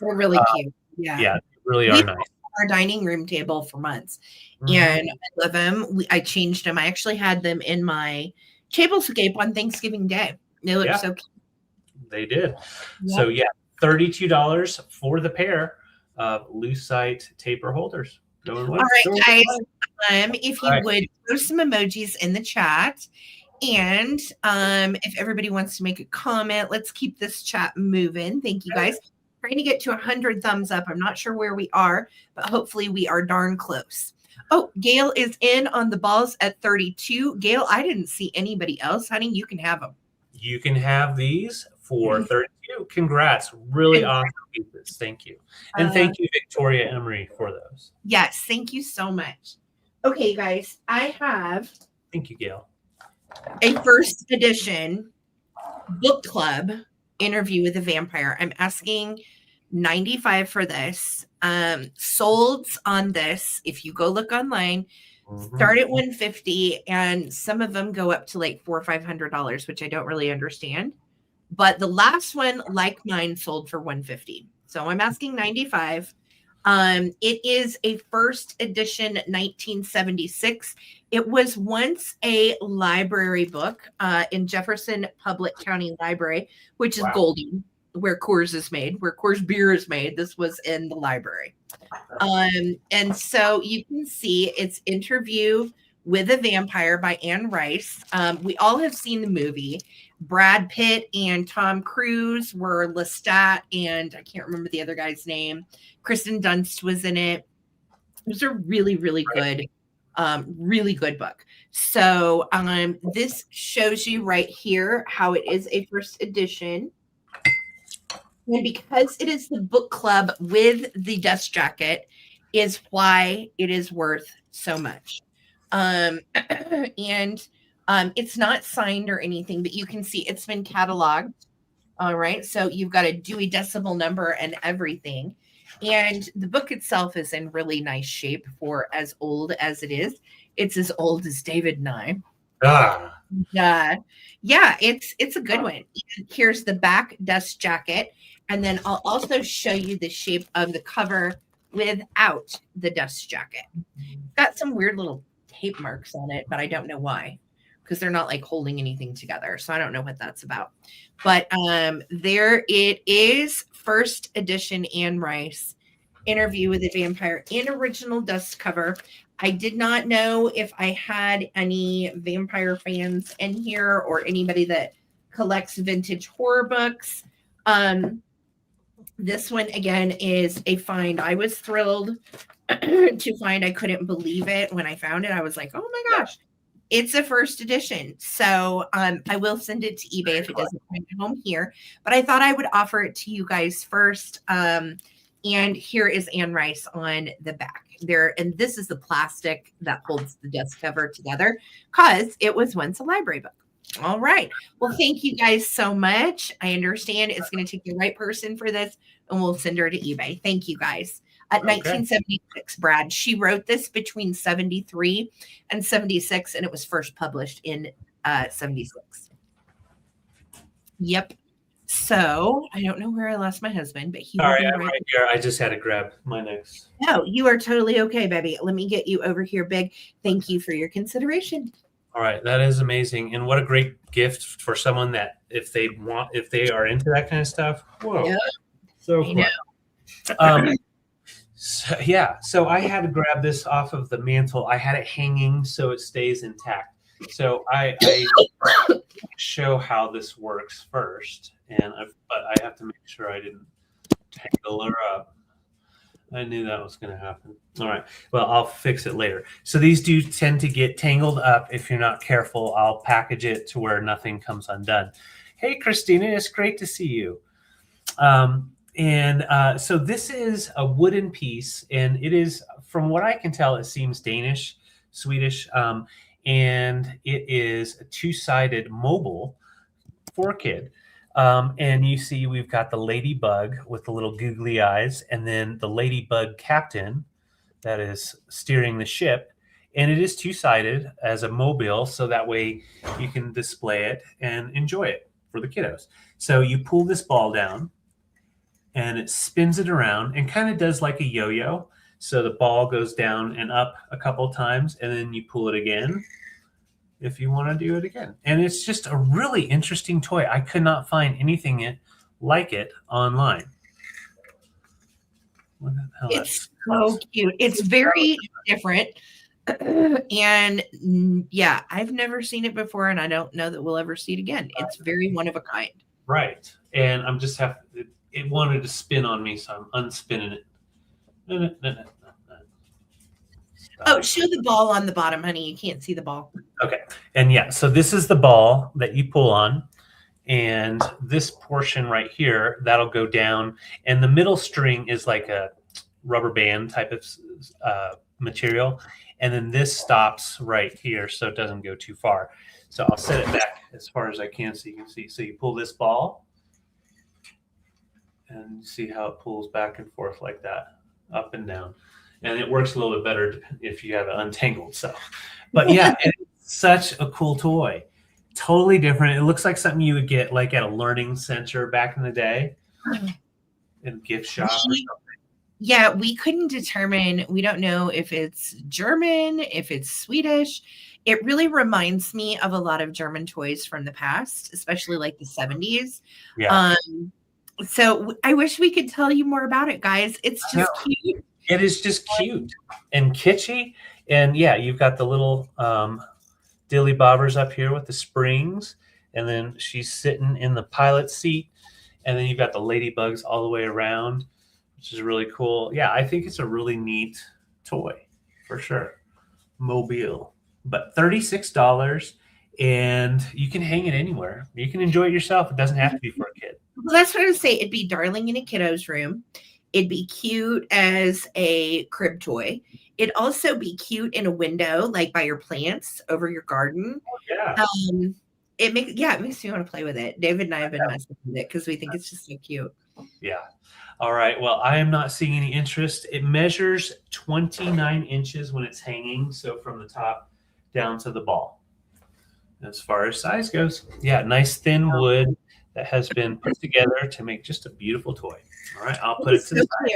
really cute. Yeah. Yeah, they really are We've nice. had our dining room table for months, Mhm. and I love them. I changed them. I actually had them in my tablescape on Thanksgiving Day. They look Yeah, so cute. they did. So Yep. yeah, $32 for the pair of lucite taper holders. Going All once, right, going guys. twice. If All you right. would throw some emojis in the chat, and if everybody wants to make a comment, let's keep this chat moving. Thank you, guys. Trying to get to 100 thumbs up. I'm not sure where we are, but hopefully we are darn close. Oh, Gail is in on the balls at 32. Gail, I didn't see anybody else. Honey, you can have them. You can have these for 32. Congrats. Really awesome pieces. Thank you. And thank you, Victoria Emery, for those. Yes, thank you so much. Okay, guys, I have Thank you, Gail. a first edition book club interview with a vampire. I'm asking 95 for this. Solds on this, if you go look online, start at 150, and some of them go up to like $400 or $500, which I don't really understand. But the last one, like mine, sold for 150. So I'm asking 95. It is a first edition 1976. It was once a library book in Jefferson Public County Library, which is Wow. Golden, where Coors is made, where Coors beer is made. This was in the library. And so you can see it's Interview with a Vampire by Anne Rice. We all have seen the movie. Brad Pitt and Tom Cruise were Lestat, and I can't remember the other guy's name. Kristen Dunst was in it. It was a really, really good book. So this shows you right here how it is a first edition. And because it is the book club with the dust jacket is why it is worth so much. And it's not signed or anything, but you can see it's been cataloged. All right. So you've got a Dewey Decimal number and everything. And the book itself is in really nice shape for as old as it is. It's as old as David and I. Yeah, it's a good one. And here's the back dust jacket. And then I'll also show you the shape of the cover without the dust jacket. Got some weird little tape marks on it, but I don't know why, because they're not like holding anything together. So I don't know what that's about. But there it is, first edition Anne Rice, Interview with a Vampire in original dust cover. I did not know if I had any vampire fans in here or anybody that collects vintage horror books. This one again is a find. I was thrilled to find. I couldn't believe it when I found it. I was like, oh my gosh, it's a first edition. So I will send it to eBay if it doesn't find a home here. But I thought I would offer it to you guys first. And here is Anne Rice on the back there. And this is the plastic that holds the desk cover together because it was once a library book. All right. Well, thank you guys so much. I understand it's going to take the right person for this, and we'll send her to eBay. Thank you guys. At 1976, Brad. She wrote this between 73 and 76, and it was first published in 76. Yep. So I don't know where I lost my husband, but he will Sorry, be I'm right here. I just had to grab my next. No, you are totally okay, baby. Let me get you over here, Big. Thank you for your consideration. All right, that is amazing, and what a great gift for someone that if they are into that kind of stuff. Whoa, Yep. so cool. So I had to grab this off of the mantle. I had it hanging so it stays intact. So I show how this works first, but I have to make sure I didn't tangle her up. I knew that was going to happen. All right. Well, I'll fix it later. So these do tend to get tangled up if you're not careful. I'll package it to where nothing comes undone. Hey, Christina, it's great to see you. So this is a wooden piece, and it is, from what I can tell, it seems Danish, Swedish, and it is a two-sided mobile for a kid. And you see we've got the ladybug with the little googly eyes, and then the ladybug captain that is steering the ship. And it is two-sided as a mobile, so that way you can display it and enjoy it. for the kiddos. So you pull this ball down and it spins it around and kind of does like a yo-yo. So the ball goes down and up a couple times, and then you pull it again if you want to do it again. And it's just a really interesting toy. I could not find anything like it online. Look at how It's so cute. It's very different. And yeah, I've never seen it before, and I don't know that we'll ever see it again. It's very one of a kind. Right. And I'm just it wanted to spin on me, so I'm unspinning it. No. Oh, show the ball on the bottom, honey. You can't see the ball. Okay. And yeah, so this is the ball that you pull on. And this portion right here, that'll go down. And the middle string is like a rubber band type of material. And then this stops right here so it doesn't go too far. So I'll set it back as far as I can so you can see. So you pull this ball and see how it pulls back and forth like that, up and down. And it works a little bit better if you have it untangled. So, but yeah, it's such a cool toy. Totally different. It looks like something you would get like at a learning center back in the day, in a gift shop or something. Yeah, we couldn't determine. We don't know if it's German, if it's Swedish. It really reminds me of a lot of German toys from the past, especially like the 70s. Yeah. So I wish we could tell you more about it, guys. It's just cute. It is just cute and kitschy. And yeah, you've got the little dilly bobbers up here with the springs. And then she's sitting in the pilot seat. And then you've got the ladybugs all the way around, which is really cool. Yeah, I think it's a really neat toy for sure. Mobile. But $36, and you can hang it anywhere. You can enjoy it yourself. It doesn't have to be for a kid. Well, that's what I would say. It'd be darling in a kiddo's room. It'd be cute as a crib toy. It'd also be cute in a window, like by your plants over your garden. Oh, yeah. It makes me want to play with it. David and I have been messing with it because we think it's just so cute. Yeah. All right. Well, I am not seeing any interest. It measures 29 inches when it's hanging. So from the top down to the ball, as far as size goes. Yeah. Nice thin wood that has been put together to make just a beautiful toy. All right. I'll put it to the side.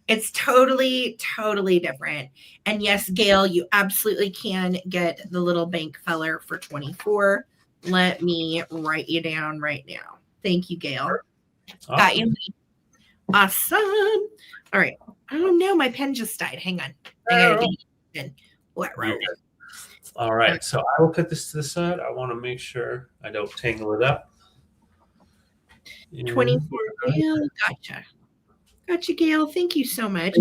It's totally, totally different. And yes, Gail, you absolutely can get the little bank feller for $24. Let me write you down right now. Thank you, Gail. Awesome. Got you. Awesome. All right. Oh no, my pen just died. Hang on. I gotta get it. All right. So I will put this to the side. I want to make sure I don't tangle it up. 24. Gail. Gotcha, Gail. Thank you so much.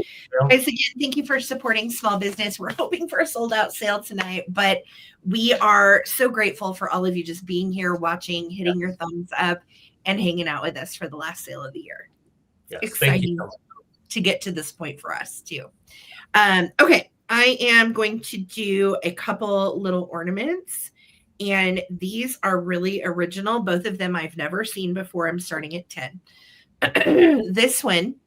Guys, again, thank you for supporting small business. We're hoping for a sold out sale tonight, but we are so grateful for all of you just being here, watching, hitting your thumbs up, and hanging out with us for the last sale of the year. Yes, exciting to get to this point for us too. Okay, I am going to do a couple little ornaments, and these are really original. Both of them I've never seen before. I'm starting at 10. This one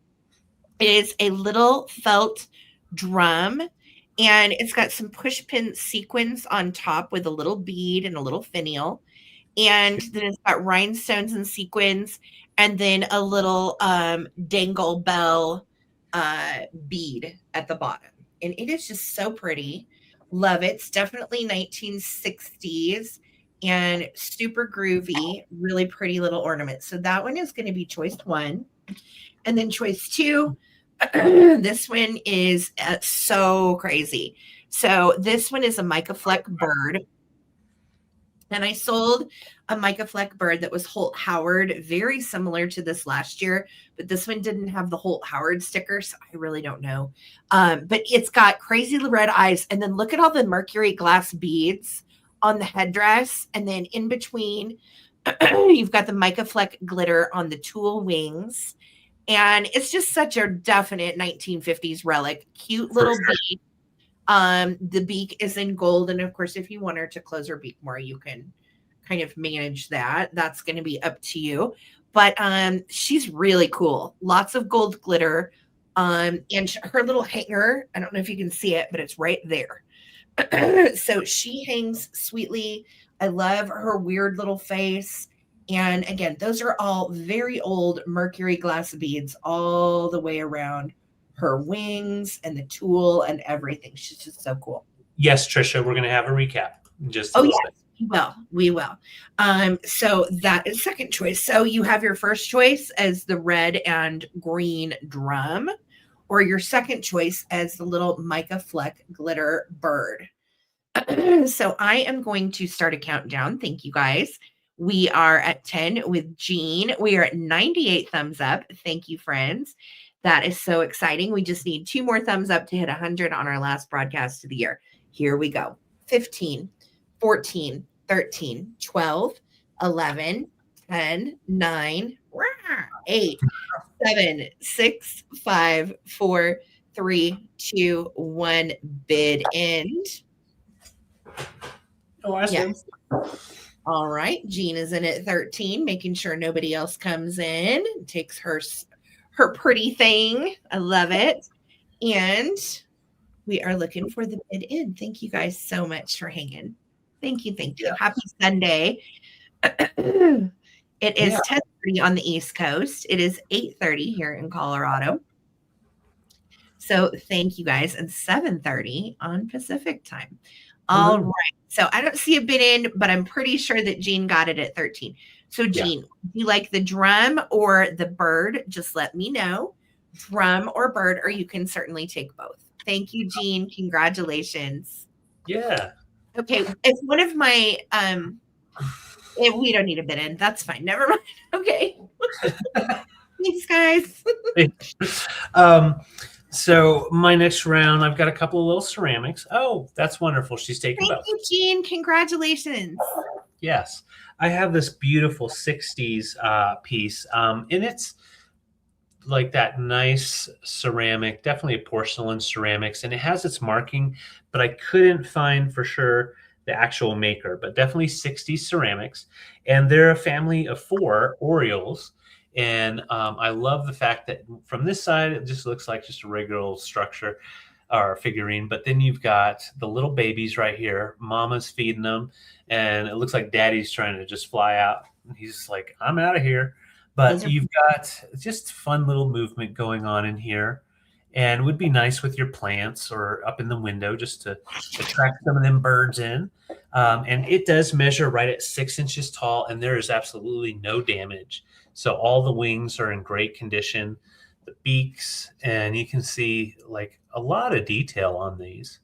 is a little felt drum, and it's got some push pin sequins on top with a little bead and a little finial, and then it's got rhinestones and sequins, and then a little dangle bell bead at the bottom. And it is just so pretty. Love it. It's definitely 1960s and super groovy, really pretty little ornament. So that one is going to be choice 1. And then choice 2, this one is so crazy. So this one is a mica fleck bird. And I sold a mica fleck bird that was Holt Howard, very similar to this last year, but this one didn't have the Holt Howard sticker, so I really don't know. But it's got crazy red eyes, and then look at all the mercury glass beads on the headdress, and then in between, you've got the mica fleck glitter on the tulle wings, and it's just such a definite 1950s relic. Cute little bead. The beak is in gold, and of course, if you want her to close her beak more, you can kind of manage that. That's going to be up to you. But she's really cool. Lots of gold glitter. And her little hanger, I don't know if you can see it, but it's right there. So she hangs sweetly. I love her weird little face. And again, those are all very old mercury glass beads all the way around her wings and the tulle and everything. She's just so cool. Yes, Trisha, we're going to have a recap in just a Oh, little yes, we will. So that is second choice. So you have your first choice as the red and green drum, or your second choice as the little mica fleck glitter bird. So I am going to start a countdown. Thank you guys. We are at 10 with Jean. We are at 98 thumbs up. Thank you, friends. That is so exciting. We just need 2 more thumbs up to hit 100 on our last broadcast of the year. Here we go. 15, 14, 13, 12, 11, 10, 9, 8, 7, 6, 5, 4, 3, 2, 1. Bid end. Oh, I see. Yes. All right. Jean is in at 13, making sure nobody else comes in. Takes her pretty thing. I love it. And we are looking for the bid in. Thank you guys so much for hanging. Thank you. Thank you. Yeah. Happy Sunday. It is Yeah. 10:30 on the East Coast. It is 8:30 here in Colorado. So thank you guys. And 7:30 on Pacific time. All right. So I don't see a bid in, but I'm pretty sure that Jean got it at 13. So Jean, do you like the drum or the bird? Just let me know. Drum or bird, or you can certainly take both. Thank you, Jean. Congratulations. Yeah. Okay. If one of my we don't need a bid in. That's fine. Never mind. Okay. Thanks, guys. So my next round, I've got a couple of little ceramics. Oh, that's wonderful. She's taking both. Thank you, Jean. Congratulations. Yes. I have this beautiful 60s piece. And it's like that nice ceramic, definitely a porcelain ceramics. And it has its marking, but I couldn't find for sure the actual maker, but definitely 60s ceramics. And they're a family of 4 Orioles. And I love the fact that from this side, it just looks like just a regular structure or figurine. But then you've got the little babies right here. Mama's feeding them. And it looks like daddy's trying to just fly out. He's like, I'm out of here. But you've got just fun little movement going on in here. And it would be nice with your plants or up in the window just to attract some of them birds in. And it does measure right at 6 inches tall. And there is absolutely no damage. So all the wings are in great condition, the beaks, and you can see like a lot of detail on these,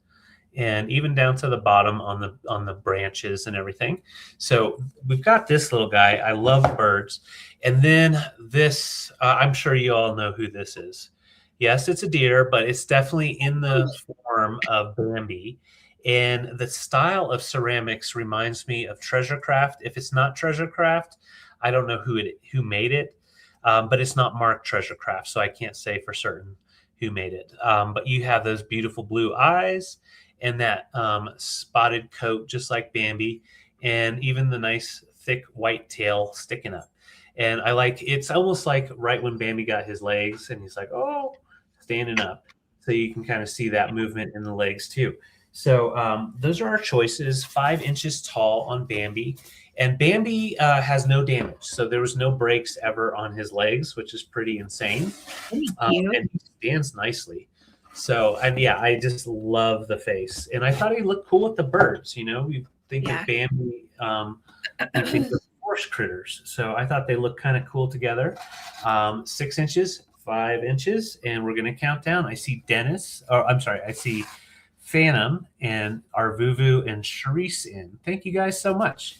and even down to the bottom on the branches and everything. So we've got this little guy. I love birds. And then this, I'm sure you all know who this is. Yes, it's a deer, but it's definitely in the form of Bambi. And the style of ceramics reminds me of Treasure Craft. If it's not Treasure Craft, I don't know who made it, but it's not marked Treasure Craft, so I can't say for certain who made it. But you have those beautiful blue eyes and that spotted coat, just like Bambi, and even the nice thick white tail sticking up. And I like, it's almost like right when Bambi got his legs and he's like, oh, standing up. So you can kind of see that movement in the legs too. So those are our choices. 5 inches tall on Bambi. And Bambi has no damage. So there was no breaks ever on his legs, which is pretty insane. And he stands nicely. So, and yeah, I just love the face. And I thought he looked cool with the birds. You know, you think of Bambi, you think of horse critters. So I thought they looked kind of cool together. 6 inches, 5 inches, and we're going to count down. I see Dennis, or I'm sorry, I see Phantom and our Vuvu and Charisse in. Thank you guys so much.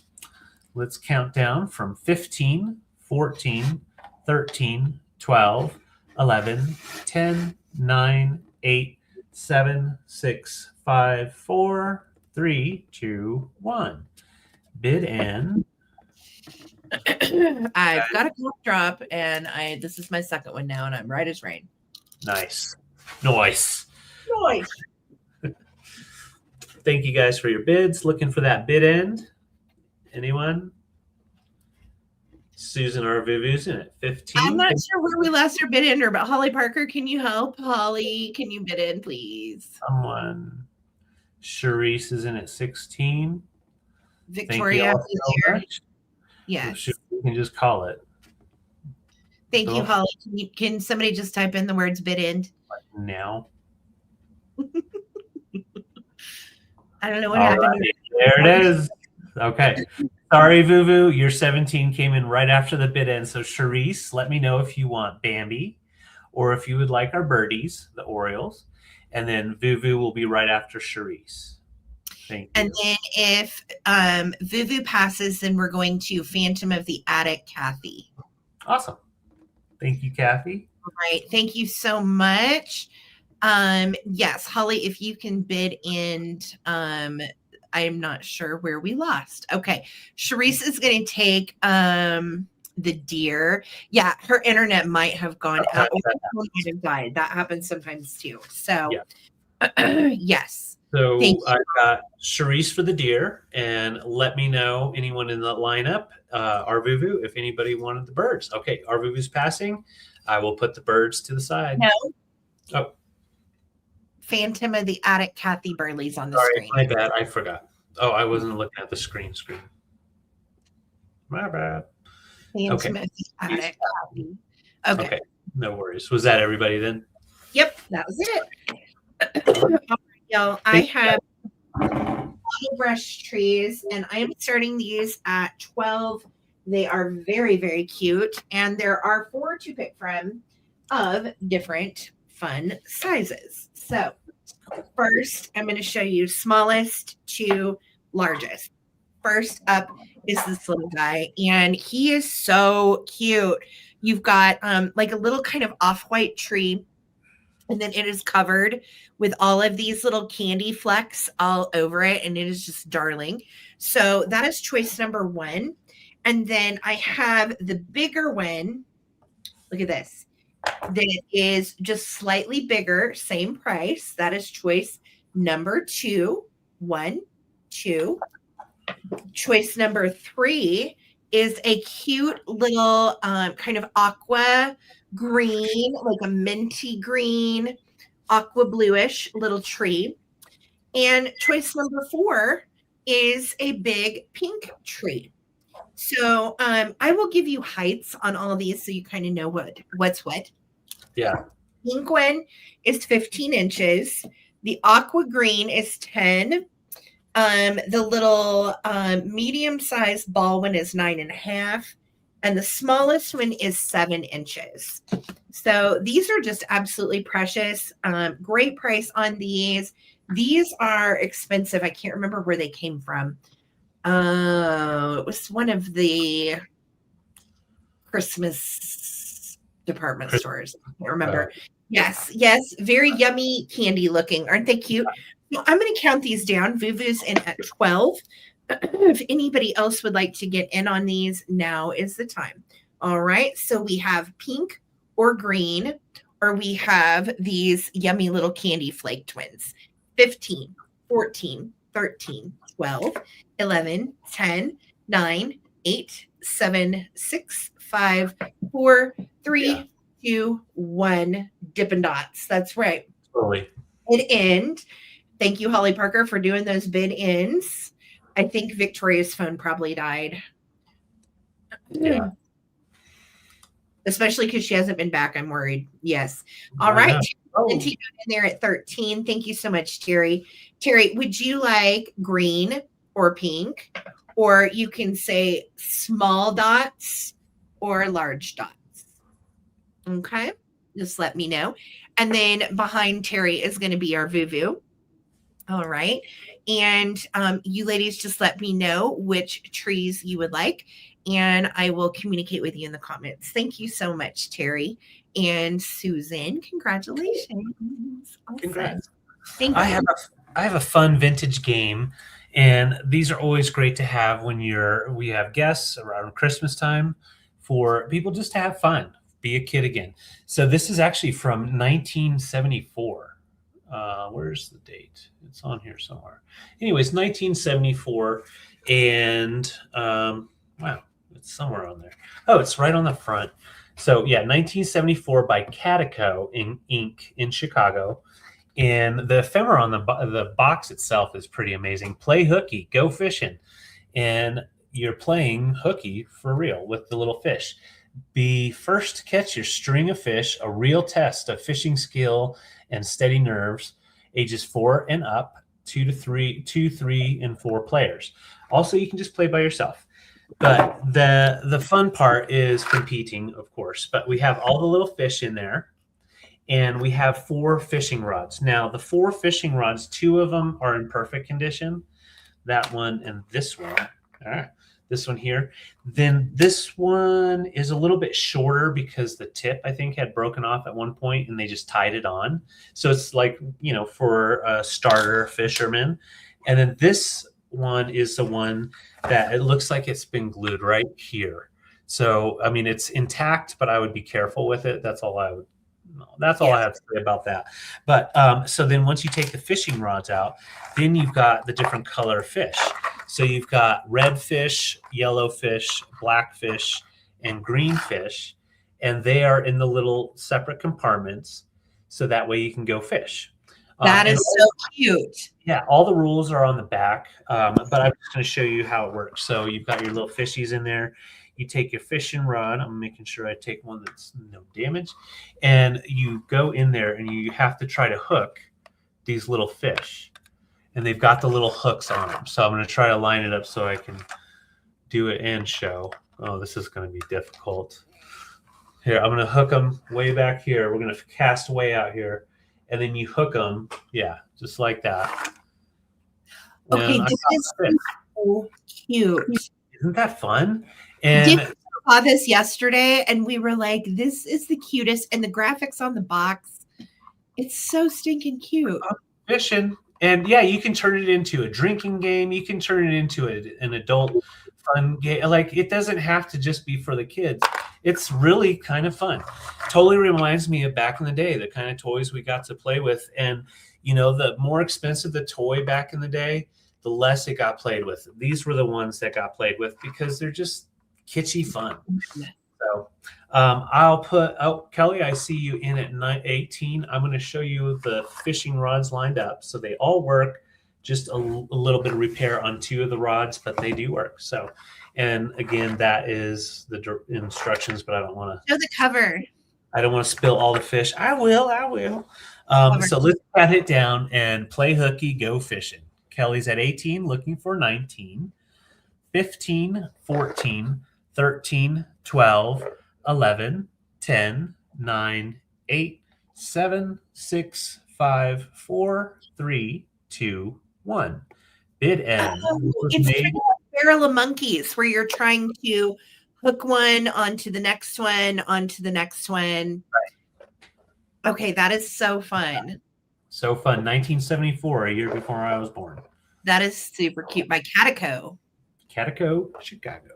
Let's count down from 15, 14, 13, 12, 11, 10, 9, 8, 7, 6, 5, 4, 3, 2, 1. Bid end. I've got a cough drop, and this is my second one now, and I'm right as rain. Nice. Thank you guys for your bids. Looking for that bid end. Anyone? Susan or Vuvu's in at 15. I'm not sure where we lost our bid in, but Holly Parker, can you help? Holly, can you bid in, please? Someone. Charisse is in at 16. Victoria is here. Yes. We can just call it. Thank you, Holly. Can somebody just type in the words bid end? Now. I don't know what happened. Right. There it is. Okay. Sorry, Vuvu. Your 17 came in right after the bid end. So, Charisse, let me know if you want Bambi or if you would like our birdies, the Orioles. And then Vuvu will be right after Charisse. Thank you. And then if Vuvu passes, then we're going to Phantom of the Attic, Kathy. Awesome. Thank you, Kathy. All right. Thank you so much. Yes, Holly, if you can bid end, I'm not sure where we lost. Okay. Charisse is going to take the deer. Yeah, her internet might have gone out. Might have died. That happens sometimes too. So, yes. So I've got Charisse for the deer, and let me know anyone in the lineup, Arvuvu, if anybody wanted the birds. Okay, Arvuvu's passing. I will put the birds to the side. No. Oh. Phantom of the Attic, Kathy Burley's on the screen. My bad. I forgot. Oh, I wasn't looking at the screen. My bad. Phantom of the Attic, Kathy. Okay. No worries. Was that everybody then? Yep, that was it. All right, y'all. I have brush trees, and I am starting these at 12. They are very, very cute, and there are 4 to pick from of different fun sizes. So first, I'm going to show you smallest to largest. First up is this little guy, and he is so cute. You've got like a little kind of off-white tree, and then it is covered with all of these little candy flecks all over it, and it is just darling. So that is choice number 1. And then I have the bigger one. Look at this. That is just slightly bigger, same price. That is choice number 2. 1, 2. Choice number 3 is a cute little kind of aqua green, like a minty green, aqua bluish little tree. And choice number 4 is a big pink tree. So I will give you heights on all of these so you kind of know what's what. Yeah. Pink one is 15 inches. The aqua green is 10. The little medium-sized ball one is 9.5. And the smallest one is 7 inches. So these are just absolutely precious. Great price on these. These are expensive. I can't remember where they came from. It was one of the Christmas department stores. I can't remember. Yes. Very yummy candy looking. Aren't they cute? So I'm going to count these down. Vuvu's in at 12. If anybody else would like to get in on these, now is the time. All right. So we have pink or green, or we have these yummy little candy flake twins. 15, 14, 13, 12, 11, 10, 9, 8, 7, 6, 5, 4, 3, 2, 1. Dippin' Dots. That's right. Totally. Bid end. Thank you, Holly Parker, for doing those bid ends. I think Victoria's phone probably died. Yeah. Especially because she hasn't been back. I'm worried. Yes. All right. In there at 13. Thank you so much, Terry. Terry, would you like green or pink? Or you can say small dots or large dots. Okay. Just let me know. And then behind Terry is going to be our Vuvu. All right. And you ladies just let me know which trees you would like, and I will communicate with you in the comments. Thank you so much, Terry and Susan. Congratulations. Awesome. Congrats. Thank you. I have a fun vintage game, and these are always great to have when we have guests around Christmas time for people just to have fun, be a kid again. So this is actually from 1974. Where's the date? It's on here somewhere. Anyways, 1974, and wow, it's somewhere on there. Oh, it's right on the front. So yeah, 1974 by Catico Inc. in Chicago. And the ephemera on the box itself is pretty amazing. Play hooky, go fishing. And you're playing hooky for real with the little fish. Be first to catch your string of fish, a real test of fishing skill and steady nerves, ages 4 and up, 2, 3, and 4 players. Also, you can just play by yourself. But the fun part is competing, of course. But we have all the little fish in there, and we have 4 fishing rods. Now, the 4 fishing rods, 2 of them are in perfect condition. That one and this one. All right, this one here. Then this one is a little bit shorter because the tip, I think, had broken off at one point and they just tied it on. So it's like, for a starter fisherman. And then this one is the one that it looks like it's been glued right here. So, I mean, it's intact, but I would be careful with it. That's all I have to say about that. But so then once you take the fishing rods out, then you've got the different color fish. So you've got red fish, yellow fish, black fish, and green fish. And they are in the little separate compartments. So that way you can go fish. That is so cute. Yeah, all the rules are on the back. But I'm just going to show you how it works. So you've got your little fishies in there. You take your fishing rod. I'm making sure I take one that's no damage. And you go in there and you have to try to hook these little fish. And they've got the little hooks on them. So I'm going to try to line it up so I can do it and show. Oh, this is going to be difficult. Here, I'm going to hook them way back here. We're going to cast way out here. And then you hook them. Yeah, just like that. Okay, this is so cute. Isn't that fun? And I saw this yesterday and we were like, this is the cutest. And the graphics on the box, it's so stinking cute. Fishing. And yeah, you can turn it into a drinking game. You can turn it into an adult fun game. Like, it doesn't have to just be for the kids. It's really kind of fun. Totally reminds me of back in the day, the kind of toys we got to play with. And, the more expensive the toy back in the day, the less it got played with. These were the ones that got played with because they're just kitschy fun. So I'll put, Kelly, I see you in at 18. I'm going to show you the fishing rods lined up. So they all work, just a little bit of repair on 2 of the rods, but they do work. So, and again, that is the instructions, but I don't want to show the cover. I don't want to spill all the fish. I will. So let's pat it down and play hooky, go fishing. Kelly's at 18, looking for 19, 15, 14, 13, 12, 11, 10, 9, 8, 7, 6, 5, 4, 3, 2, 1. Bid end. It's kind of like Barrel of Monkeys, where you're trying to hook one onto the next one, onto the next one. Right. Okay, that is so fun. So fun. 1974, a year before I was born. That is super cute. By Catico, Chicago.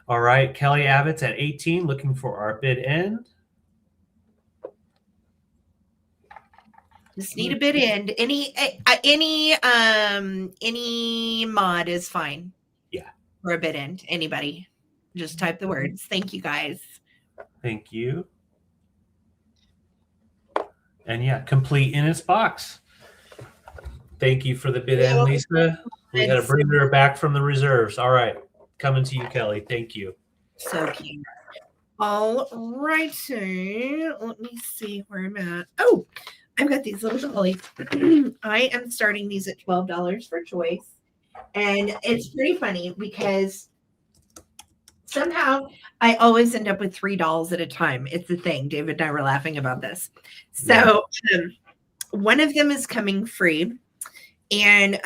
All right, Kelly Abbott's at 18, looking for our bid end. Just need a bid end. Any mod is fine. Yeah. For a bid end. Anybody. Just type the words. Thank you, guys. Thank you. And yeah, complete in its box. Thank you for the bid end, Lisa. We got to bring her back from the reserves. All right. Coming to you, Kelly. Thank you. So cute. All righty. Let me see where I'm at. Oh, I've got these little dollies. I am starting these at $12 for choice. And it's pretty funny because somehow I always end up with $3 at a time. It's the thing. David and I were laughing about this. So one of them is coming free. And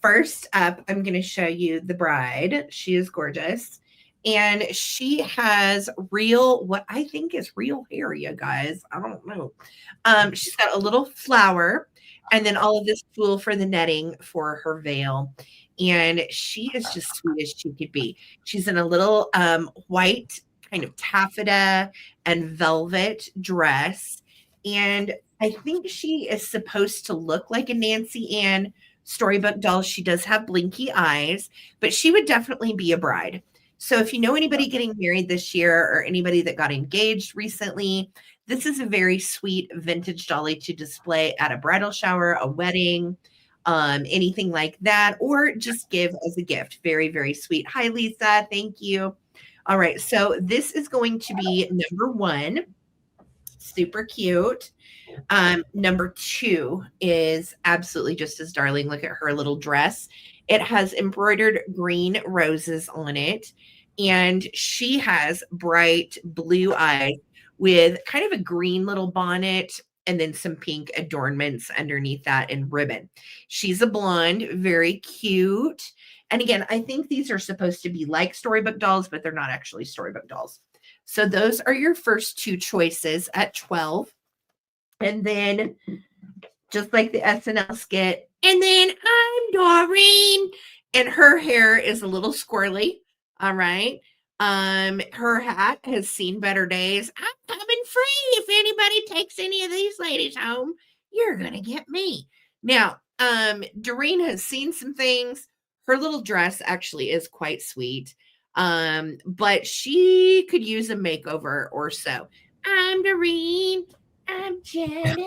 first up, I'm going to show you the bride. She is gorgeous. And she has what I think is real hair, you guys. I don't know. She's got a little flower and then all of this tulle for the netting for her veil. And she is just sweet as she could be. She's in a little white kind of taffeta and velvet dress. And I think she is supposed to look like a Nancy Ann storybook doll. She does have blinky eyes, but she would definitely be a bride. So if you know anybody getting married this year or anybody that got engaged recently, this is a very sweet vintage dolly to display at a bridal shower, a wedding. anything like that, or just give as a gift. Very, very sweet. Hi, Lisa. Thank you. All right. So this is going to be number one. Super cute. Number two is absolutely just as darling. Look at her little dress. It has embroidered green roses on it, and she has bright blue eyes with kind of a green little bonnet and then some pink adornments underneath that and ribbon. She's a blonde, very cute. And again, I think these are supposed to be like storybook dolls, but they're not actually storybook dolls. So those are your first two choices at 12. And then just like the SNL skit. And then I'm Doreen. And her hair is a little squirrely. All right. Her hat has seen better days. I'm coming free. If anybody takes any of these ladies home, you're gonna get me. Now, Doreen has seen some things. Her little dress actually is quite sweet. But she could use a makeover or so. I'm Doreen. I'm Janet.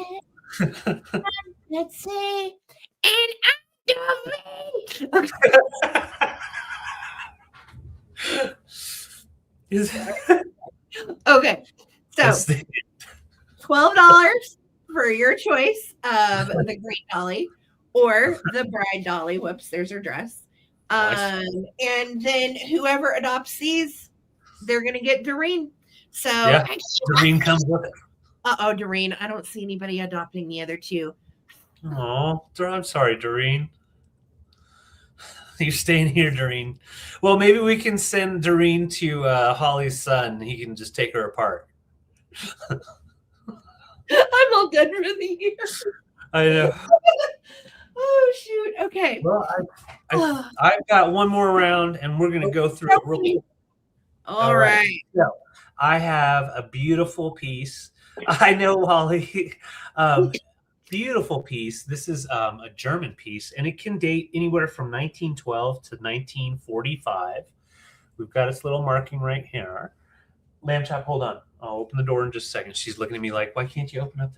Let's see. And I'm Doreen. Okay. So $12 for your choice of the Green Dolly or the Bride Dolly. Whoops, there's her dress. And then whoever adopts these, they're going to get Doreen. So yeah, Doreen comes with it. Uh-oh, Doreen. I don't see anybody adopting the other two. Oh, I'm sorry, Doreen. You're staying here, Doreen. Well, maybe we can send Doreen to Holly's son. He can just take her apart. I'm all done for the year. I know. Oh, shoot. Okay. Well, I've got one more round, and we're going to go through it real quick. All right. So, I have a beautiful piece. I know, Holly. Beautiful piece. This is a German piece, and it can date anywhere from 1912 to 1945. We've got its little marking right here. Lamb chop, hold on. I'll open the door in just a second. She's looking at me like, why can't you open up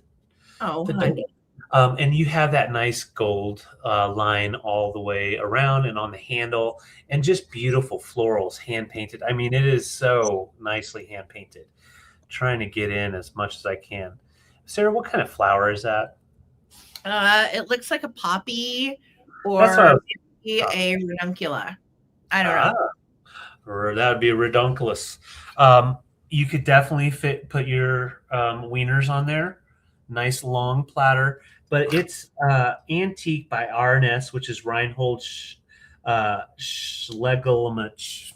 the door? And you have that nice gold line all the way around and on the handle, and just beautiful florals, hand painted. I mean, it is so nicely hand painted. Trying to get in as much as I can. Sarah, what kind of flower is that? It looks like a poppy or a ranuncula. I don't know. Or that would be a redunculus. You could definitely put your wieners on there. Nice long platter, but it's antique by R&S, which is Reinhold Schlegelmich.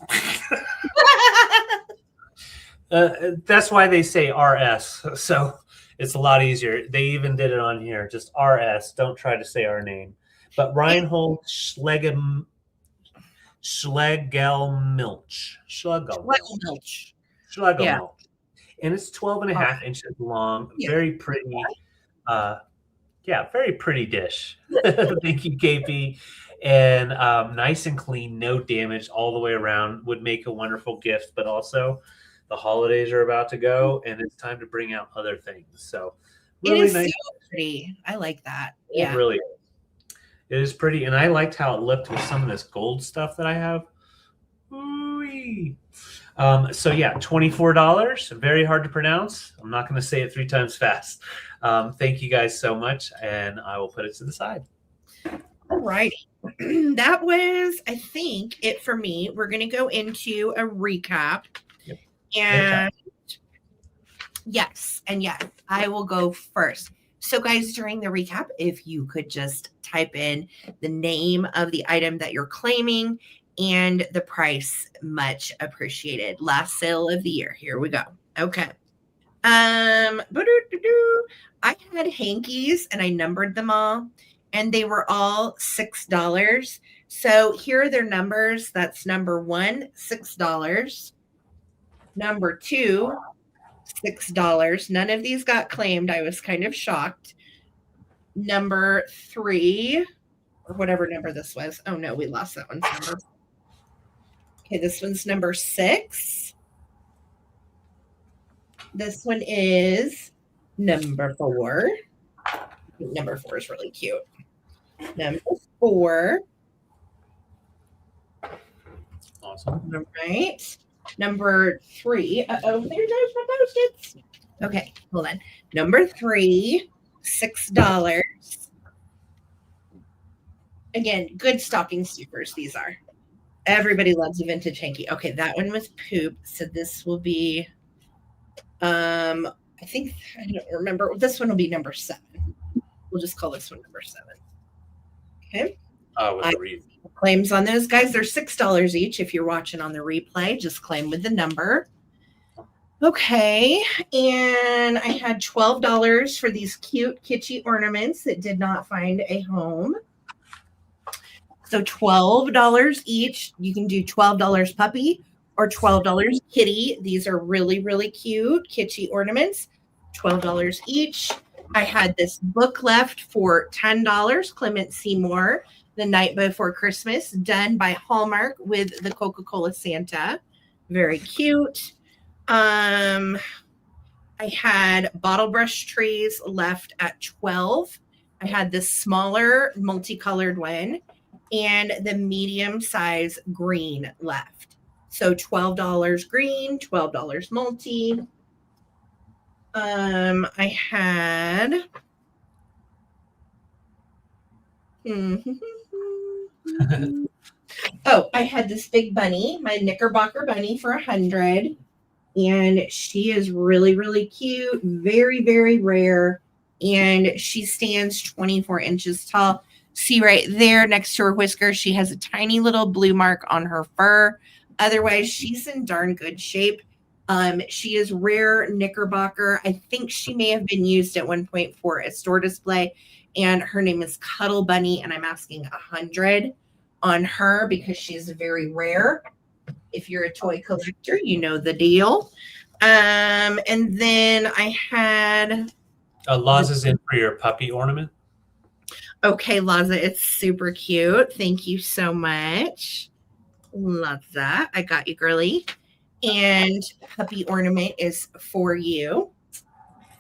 That's why they say RS. So it's a lot easier. They even did it on here, just RS. Don't try to say our name. But Reinhold Schlegelmilch. Yeah. And it's 12 and a half inches long. Yeah. Very pretty. Very pretty dish. Thank you, KP. And nice and clean, no damage all the way around. Would make a wonderful gift, but also the holidays are about to go, and it's time to bring out other things. So really, it is nice. So pretty. I like that. It really is. It is pretty, and I liked how it looked with some of this gold stuff that I have. Ooh-wee. So yeah, $24. Very hard to pronounce. I'm not going to say it 3 times fast. Thank you guys so much, and I will put it to the side. All right. That was, I think, it for me. We're going to go into a recap. Yep. And yes, I will go first. So guys, during the recap, if you could just type in the name of the item that you're claiming and the price, much appreciated. Last sale of the year. Here we go. Okay. I had hankies and I numbered them all, and they were all $6. So here are their numbers. That's number 1, $6. Number 2, $6. None of these got claimed. I was kind of shocked. Number 3, or whatever number this was. Oh no, we lost that one's number. Okay, this one's number 6. This one is number 4. Number 4 is really cute. Number 4. Awesome. All right. Number 3. Uh-oh, there goes my Post-its. Okay, hold on. Number 3, $6. Again, good stocking stuffers these are. Everybody loves a vintage hanky. Okay, that one was poop. So this will be I think I don't remember. This one will be number 7. We'll just call this one number 7. Okay. With the read. Claims on those guys, they're $6 each. If you're watching on the replay, just claim with the number. Okay, and I had $12 for these cute kitschy ornaments that did not find a home. So $12 each. You can do $12 puppy or $12 kitty. These are really, really cute kitschy ornaments. $12 each. I had this book left for $10, Clement Seymour, The Night Before Christmas, done by Hallmark with the Coca-Cola Santa. Very cute. I had bottle brush trees left at 12. I had this smaller multicolored one and the medium size green left. So $12 green, $12 multi. I had I had this big bunny, my Knickerbocker bunny for 100. And she is really, really cute, very, very rare. And she stands 24 inches tall. See right there next to her whisker, she has a tiny little blue mark on her fur. Otherwise, she's in darn good shape. She is rare Knickerbocker. I think she may have been used at one point for a store display. And her name is Cuddle Bunny. And I'm asking 100 on her because she's very rare. If you're a toy collector, you know the deal. And then I had Laza's in for your puppy ornament. Okay, Laza, it's super cute. Thank you so much. Laza, I got you, girly. And puppy ornament is for you.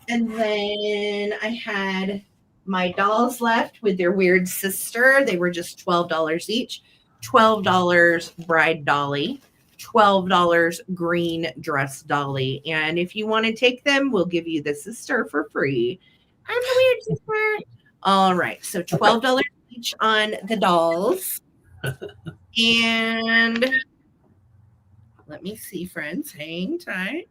And then I had my dolls left with their weird sister. They were just $12 each. $12 bride dolly. $12 green dress dolly. And if you want to take them, we'll give you the sister for free. I'm the weird sister. All right. So $12 each on the dolls. And let me see, friends. Hang tight.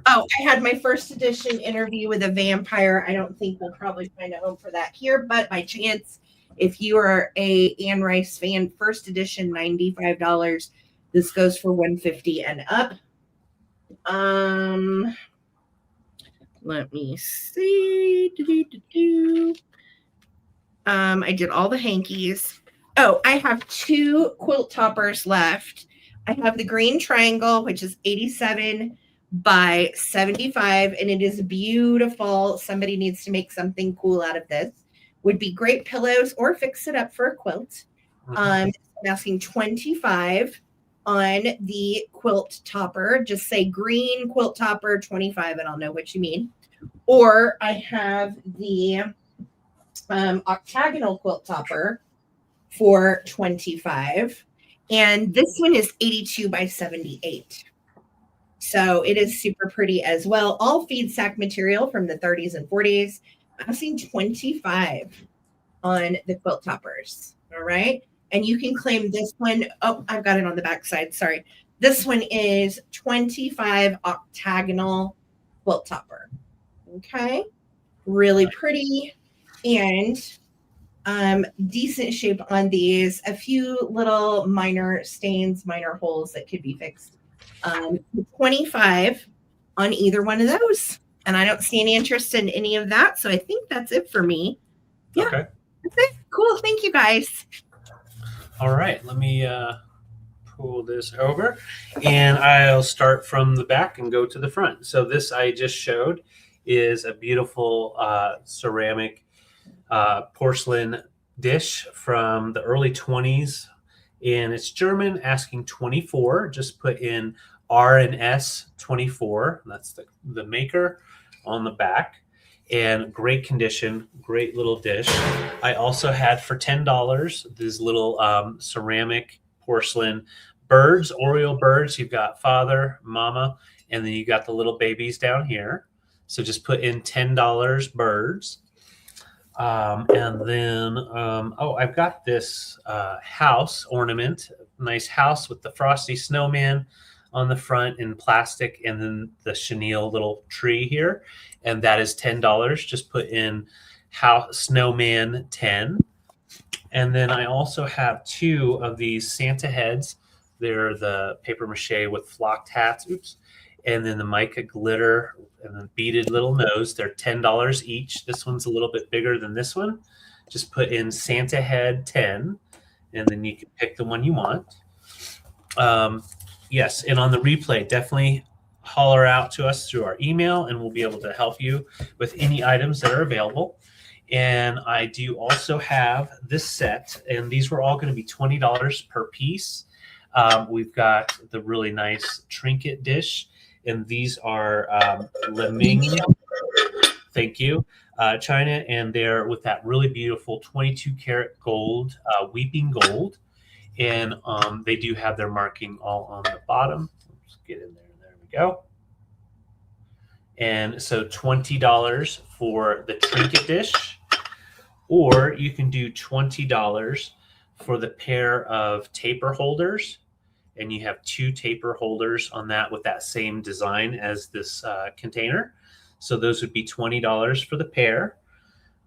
Oh, I had my first edition interview with a vampire. I don't think we'll probably find a home for that here, but by chance, if you are a Anne Rice fan, first edition, $95. This goes for $150 and up. Let me see. I did all the hankies. Oh, I have 2 quilt toppers left. I have the green triangle, which is 87 by 75, and it is beautiful. Somebody needs to make something cool out of this. Would be great pillows or fix it up for a quilt. I'm asking 25 on the quilt topper. Just say green quilt topper 25 and I'll know what you mean. Or I have the octagonal quilt topper for 25, and this one is 82 by 78. So it is super pretty as well. All feed sack material from the 30s and 40s. I've seen 25 on the quilt toppers. All right. And you can claim this one. Oh, I've got it on the back side. Sorry. This one is 25 octagonal quilt topper. Okay. Really pretty and decent shape on these. A few little minor stains, minor holes that could be fixed. 25 on either one of those. And I don't see any interest in any of that. So I think that's it for me. Yeah. Okay. That's it. Cool. Thank you guys. All right. Let me pull this over and I'll start from the back and go to the front. So this I just showed is a beautiful ceramic porcelain dish from the early 20s. And it's German, asking 24. Just put in R and S 24. That's the maker on the back. and great condition, great little dish. I also had for $10 these little ceramic porcelain birds, Oreo birds. You've got father, mama, and then you got the little babies down here. So just put in $10 birds. And then, I've got this house ornament, nice house with the frosty snowman on the front in plastic, and then the chenille little tree here. And that is $10. Just put in house snowman 10. And then I also have 2 of these Santa heads. They're the paper mache with flocked hats. Oops. And then the mica glitter and the beaded little nose. They're $10 each. This one's a little bit bigger than this one. Just put in Santa head 10, and then you can pick the one you want. Yes, and on the replay, definitely holler out to us through our email, and we'll be able to help you with any items that are available. And I do also have this set, and these were all going to be $20 per piece. We've got the really nice trinket dish, and these are lemon. Thank you, China, and they're with that really beautiful 22 karat gold, weeping gold, and they do have their marking all on the bottom. Let's get in there. There we go. And so $20 for the trinket dish, or you can do $20 for the pair of taper holders. And you have 2 taper holders on that with that same design as this container. So those would be $20 for the pair.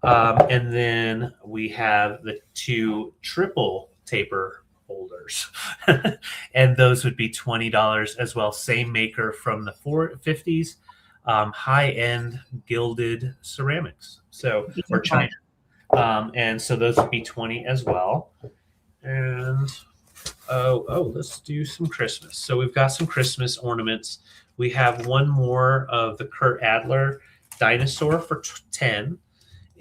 And then we have the 2 triple taper holders. And those would be $20 as well. Same maker from the 450s, high-end gilded ceramics. So, or China. And so those would be 20 as well. And let's do some Christmas. So we've got some Christmas ornaments. We have one more of the Kurt Adler dinosaur for 10,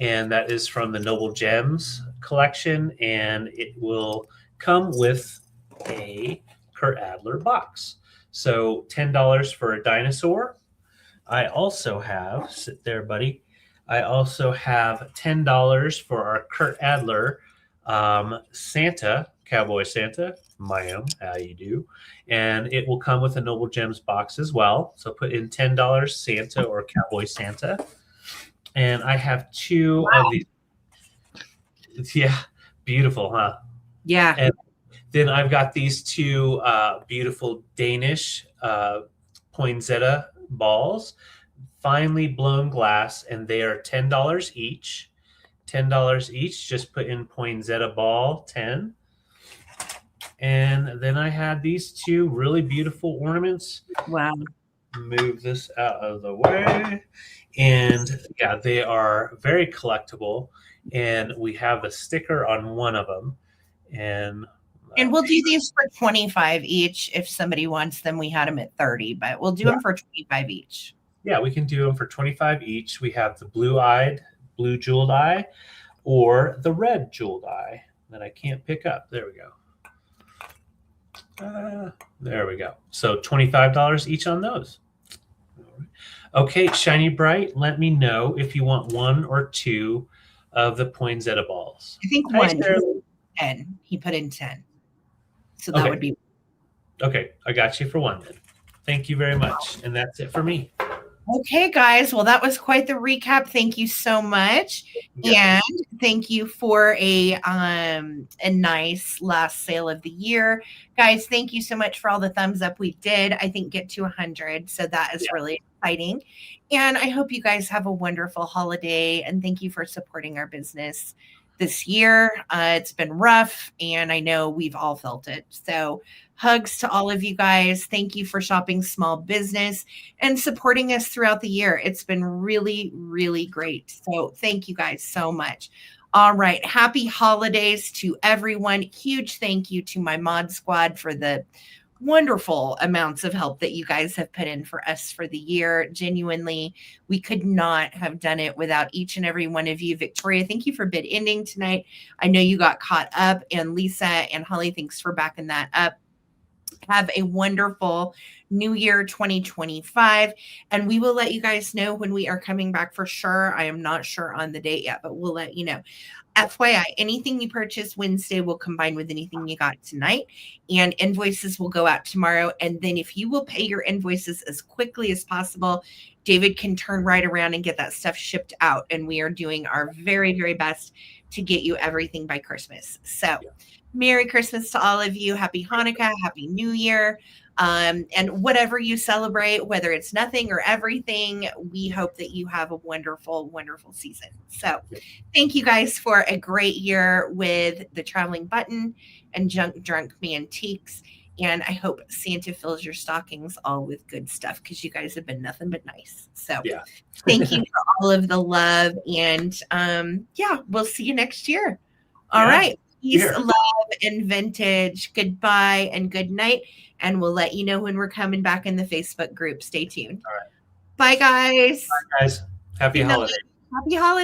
and that is from the Noble Gems collection, and it will come with a Kurt Adler box. So $10 for a dinosaur. I also have, sit there, buddy. I also have $10 for our Kurt Adler Santa, Cowboy Santa. Ma'am, how you do? And it will come with a Noble Gems box as well. So put in $10 Santa or Cowboy Santa. And I have 2 of these. Yeah, beautiful, huh? Yeah. And then I've got these 2 beautiful Danish poinsettia balls, finely blown glass, and they are $10 each. $10 each. Just put in poinsettia ball 10. And then I had these 2 really beautiful ornaments. Wow. Move this out of the way. And yeah, they are very collectible. And we have a sticker on one of them. And we'll do these for 25 each. If somebody wants them, we had them at 30, but we'll do them for 25 each. Yeah, we can do them for 25 each. We have the blue jeweled eye, or the red jeweled eye that I can't pick up. There we go. There we go. So $25 each on those. Okay, Shiny Bright, let me know if you want 1 or 2 of the poinsettia balls. I think 1. 10. He put in 10. So that would be. Okay, I got you for 1 then. Thank you very much. And that's it for me. Okay, guys. Well, that was quite the recap. Thank you so much. Yeah. And thank you for a nice last sale of the year. Guys, thank you so much for all the thumbs up we did. I think get to 100. So that is really exciting. And I hope you guys have a wonderful holiday. And thank you for supporting our business this year. It's been rough, and I know we've all felt it. So hugs to all of you guys. Thank you for shopping small business and supporting us throughout the year. It's been really, really great. So thank you guys so much. All right. Happy holidays to everyone. Huge thank you to my mod squad for the wonderful amounts of help that you guys have put in for us for the year. Genuinely, we could not have done it without each and every one of you. Victoria, thank you for bid ending tonight. I know you got caught up, and Lisa and Holly, thanks for backing that up. Have a wonderful New Year 2025. And we will let you guys know when we are coming back for sure. I am not sure on the date yet, but we'll let you know. FYI, anything you purchase Wednesday will combine with anything you got tonight, and invoices will go out tomorrow. And then if you will pay your invoices as quickly as possible, David can turn right around and get that stuff shipped out. And we are doing our very, very best to get you everything by Christmas. So Merry Christmas to all of you. Happy Hanukkah, Happy New Year. And whatever you celebrate, whether it's nothing or everything, we hope that you have a wonderful, wonderful season. So thank you guys for a great year with the Traveling Button and Drunk Mantiques. And I hope Santa fills your stockings all with good stuff because you guys have been nothing but nice. So thank you for all of the love. And we'll see you next year. All right. Peace, love, and vintage. Goodbye and good night. And we'll let you know when we're coming back in the Facebook group. Stay tuned. All right. Bye, guys. Bye, guys. Happy holidays. Happy holidays.